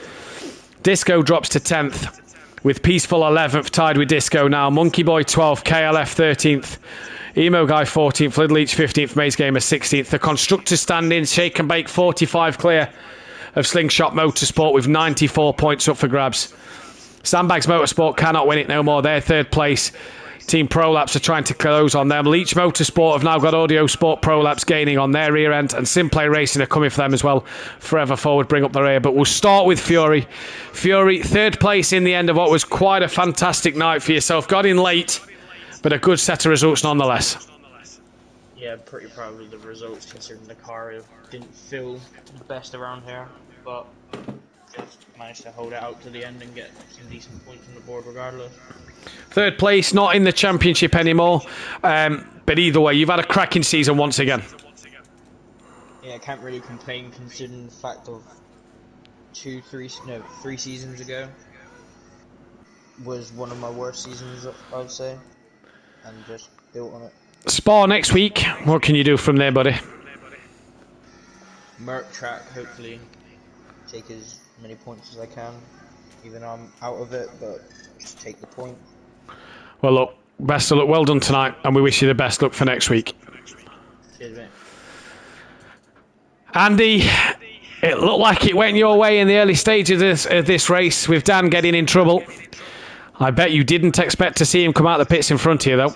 Disco drops to 10th, with Peaceful 11th, tied with Disco now. Monkey Boy 12th, KLF 13th, Emo Guy 14th, Lid Leech 15th, Maze Gamer 16th. The constructors standings, Shake and Bake 45 clear of Slingshot Motorsport with 94 points up for grabs. Sandbags Motorsport cannot win it no more. They're 3rd place. Team Prolapse are trying to close on them. Leech Motorsport have now got Audio Sport Prolapse gaining on their rear end, and Simplay Racing are coming for them as well. Forever Forward bring up the rear, but we'll start with Fury. Fury, 3rd place in the end of what was quite a fantastic night for yourself. Got in late, but a good set of results nonetheless. Yeah, pretty proud of the results considering the car didn't feel the best around here, but just managed to hold it out to the end and get some decent points on the board regardless. 3rd place, not in the championship anymore, but either way, you've had a cracking season once again. Yeah, I can't really complain considering the fact of 3 seasons ago was one of my worst seasons, I would say, and just built on it. Spa next week. What can you do from there, buddy? Merc track, hopefully take as many points as I can, even though I'm out of it, but just take the point. Well, look, best of luck. Well done tonight, and we wish you the best luck for next week. Cheers, mate. Andy, it looked like it went your way in the early stages of this race with Dan getting in trouble. I bet you didn't expect to see him come out of the pits in front of you, though.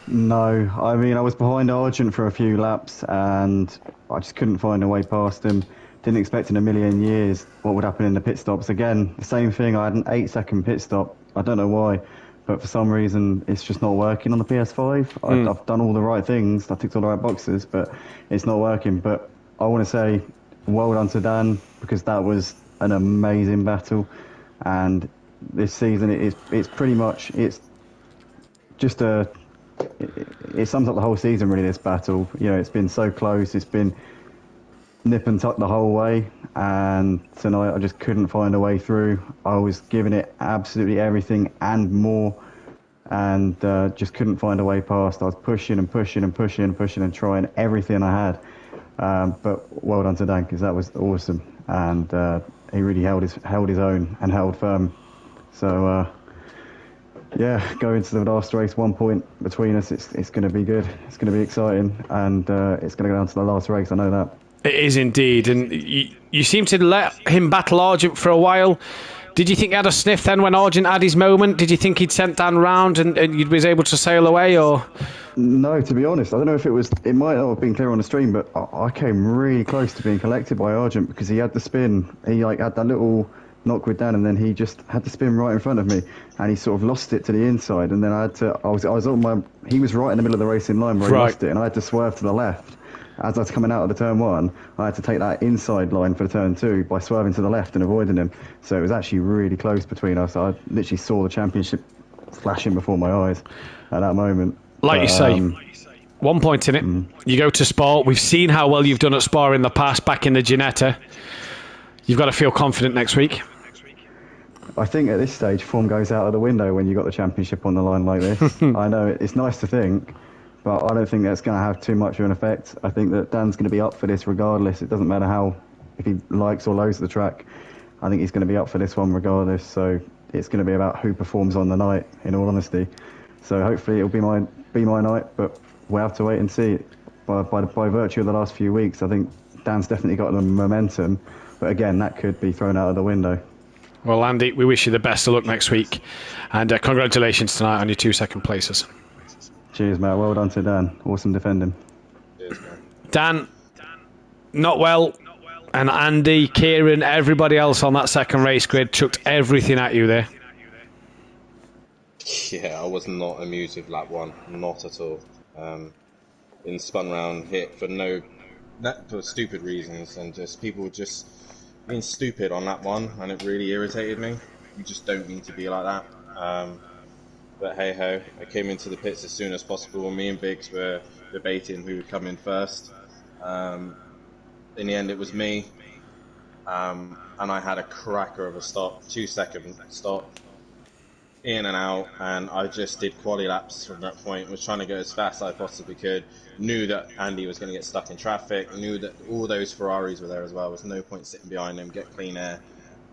No, I mean, I was behind Argent for a few laps and I just couldn't find a way past him. Didn't expect in a million years what would happen in the pit stops. Again, the same thing, I had an 8-second pit stop. I don't know why, but for some reason it's just not working on the PS5. I've done all the right things, I ticked all the right boxes, but it's not working. But I want to say well done to Dan, because that was an amazing battle. And this season it's pretty much, it's just it sums up the whole season really, this battle. You know, it's been so close, it's been nip and tuck the whole way, and tonight I just couldn't find a way through. I was giving it absolutely everything and more, and just couldn't find a way past. I was pushing and pushing and pushing and pushing and trying everything I had. But well done to Dan, because that was awesome, and he really held his own and held firm. So yeah, going to the last race, 1 point between us. It's going to be good. It's going to be exciting, and it's going to go down to the last race. I know that. It is indeed, and you seem to let him battle Argent for a while. Did you think he had a sniff then when Argent had his moment? Did you think he'd sent Dan round and you was able to sail away, or? No, to be honest, I don't know if it might not have been clear on the stream, but I came really close to being collected by Argent, because he had the spin. He had that little knock with Dan, and then he just had the spin right in front of me, and he sort of lost it to the inside, and then I was on my, he was right in the middle of the racing line where he lost it, and I had to swerve to the left. As I was coming out of the turn 1, I had to take that inside line for the turn 2 by swerving to the left and avoiding him. So it was actually really close between us. I literally saw the championship flashing before my eyes at that moment. Like you say, 1 point in it. You go to Spa. We've seen how well you've done at Spa in the past, back in the Ginetta. You've got to feel confident next week. I think at this stage, form goes out of the window when you've got the championship on the line like this. I know it's nice to think, but I don't think that's going to have too much of an effect. I think that Dan's going to be up for this regardless. It doesn't matter if he likes or loathes the track. I think he's going to be up for this one regardless. So it's going to be about who performs on the night, in all honesty. So hopefully it'll be my night, but we'll have to wait and see. By virtue of the last few weeks, I think Dan's definitely got the momentum, but again, that could be thrown out of the window. Well, Andy, we wish you the best of luck next week, and congratulations tonight on your 2 second places. Cheers, mate. Well done to Dan. Awesome defending. Cheers, man. Dan, not well, and Andy, Kieran, everybody else on that second race grid chucked everything at you there. Yeah, I was not amused with lap 1, not at all. Been spun round, hit for stupid reasons, and just people just being stupid on lap 1, and it really irritated me. You just don't need to be like that. But hey ho, I came into the pits as soon as possible. Me and Biggs were debating who would come in first. In the end, it was me, and I had a cracker of a stop, 2 second stop, in and out, and I just did quali laps from that point. Was trying to go as fast as I possibly could. Knew that Andy was going to get stuck in traffic. Knew that all those Ferraris were there as well. There was no point sitting behind them, get clean air.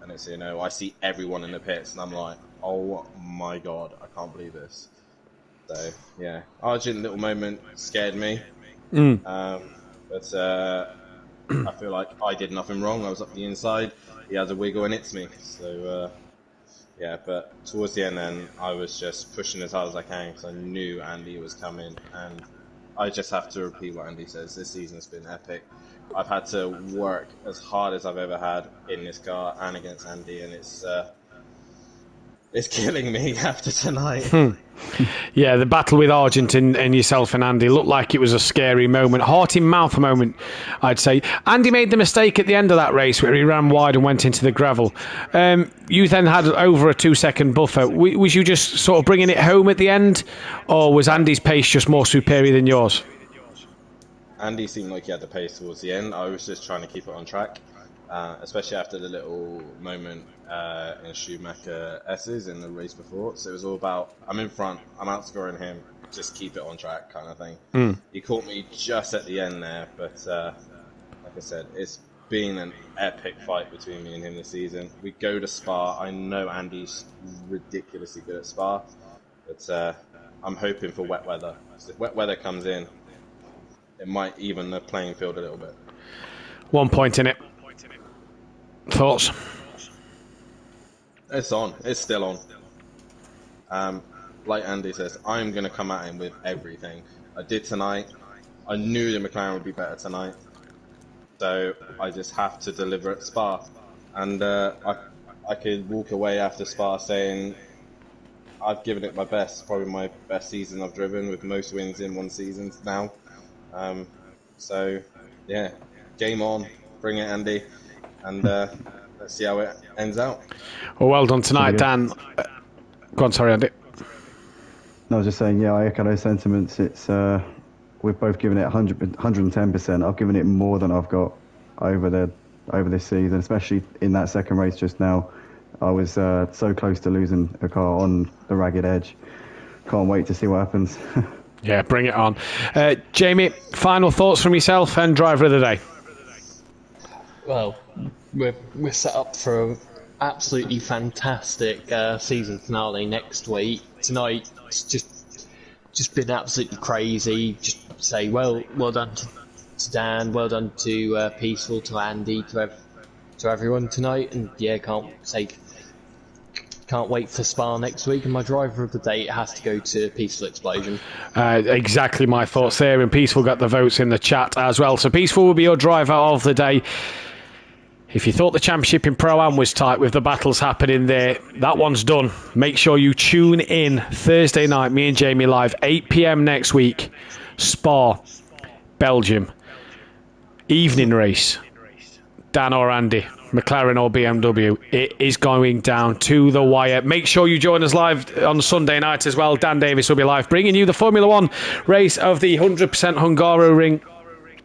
And it's, I see everyone in the pits, and I'm like, oh my god, I can't believe this. So yeah, Argent little moment scared me. But I feel like I did nothing wrong. I was up the inside. He has a wiggle and hits me. So yeah, but towards the end then, I was just pushing as hard as I can because I knew Andy was coming, and I just have to repeat what Andy says. This season's been epic. I've had to work as hard as I've ever had in this car and against Andy, and it's killing me after tonight. Yeah, the battle with Argent and yourself and Andy looked like it was a scary moment, heart in mouth moment, I'd say. Andy made the mistake at the end of that race where he ran wide and went into the gravel. You then had over a 2 second buffer. Was you just sort of bringing it home at the end, or was Andy's pace just more superior than yours? Andy seemed like he had the pace towards the end. I was just trying to keep it on track, especially after the little moment in Schumacher S's in the race before. So it was all about, I'm in front, I'm outscoring him, just keep it on track kind of thing. He caught me just at the end there, but like I said, it's been an epic fight between me and him this season. We go to Spa. I know Andy's ridiculously good at Spa, but I'm hoping for wet weather. So if wet weather comes in, it might even the playing field a little bit. 1 point in it. Thoughts? It's on. It's still on. Like Andy says, I'm going to come at him with everything. I did tonight. I knew the McLaren would be better tonight. So I just have to deliver at Spa. And I could walk away after Spa saying I've given it my best. Probably my best season I've driven, with most wins in one season now. So yeah, game on, bring it, Andy, and let's see how it ends out. Well done tonight, Dan. Go on, sorry, Andy. No, I was just saying, yeah, I echo those sentiments. It's we've both given it 110%. I've given it more than I've got over this season, especially in that second race just now. I was so close to losing a car on the ragged edge. Can't wait to see what happens. Yeah, bring it on. Jamie, final thoughts from yourself and driver of the day. Well, we're set up for an absolutely fantastic season finale next week. Tonight, it's just been absolutely crazy. Just say well done to Dan, well done to Peaceful, to Andy, to everyone tonight, and yeah, can't wait for Spa next week. And my driver of the day, it has to go to Peaceful Explosion. Exactly my thoughts there, and Peaceful got the votes in the chat as well. So Peaceful will be your driver of the day. If you thought the championship in Pro-Am was tight with the battles happening there, that one's done. Make sure you tune in Thursday night, me and Jamie live, 8 p.m. next week. Spa, Belgium. Evening race. Dan or Andy, McLaren or BMW. It is going down to the wire. Make sure you join us live on Sunday night as well. Dan Davis will be live, bringing you the Formula One race of the 100% Hungaroring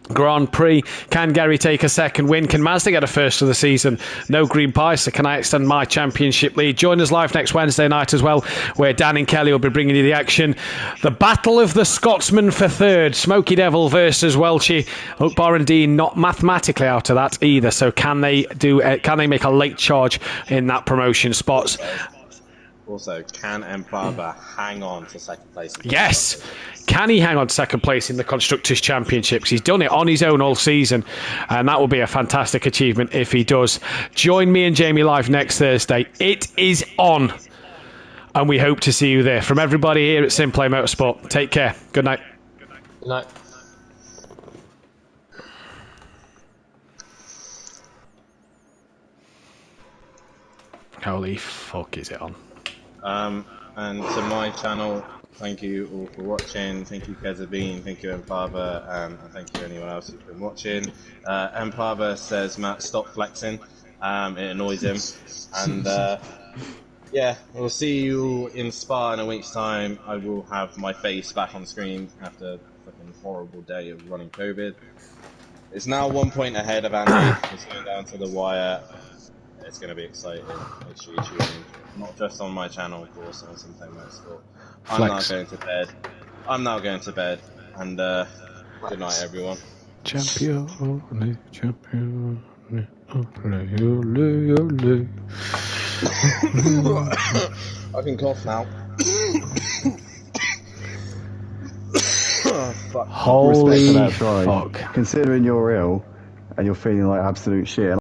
Grand Prix. Can Gary take a second win? Can Mazda get a first of the season? No green pie, so can I extend my championship lead? Join us live next Wednesday night as well, where Dan and Kelly will be bringing you the action. The Battle of the Scotsman for third. Smoky Devil versus Welchie. Oakbar and Dean not mathematically out of that either, so can they make a late charge in that promotion spots? Also, can Emplava hang on to second place? Yes! Can he hang on to second place in the Constructors' Championships? He's done it on his own all season, and that will be a fantastic achievement if he does. Join me and Jamie live next Thursday. It is on, and we hope to see you there. From everybody here at Simplay Motorsport, take care. Good night. Good night. Holy fuck, is it on? And to my channel, thank you all for watching. Thank you, Kezabine. Thank you, Emplava. And thank you, anyone else who's been watching. Emplava says, Matt, stop flexing. It annoys him. And yeah, we'll see you in Spa in a week's time. I will have my face back on screen after a fucking horrible day of running COVID. It's now 1 point ahead of Andy. It's going down to the wire. It's going to be exciting. Make sure you tune in. Not just on my channel, of course, on Simplay Motorsport. I'm now going to bed. And good night, everyone. Champion, champion, ole, ole. I can cough now. Oh, fuck. Holy Respect for that try. fuck. Considering you're ill and you're feeling like absolute shit.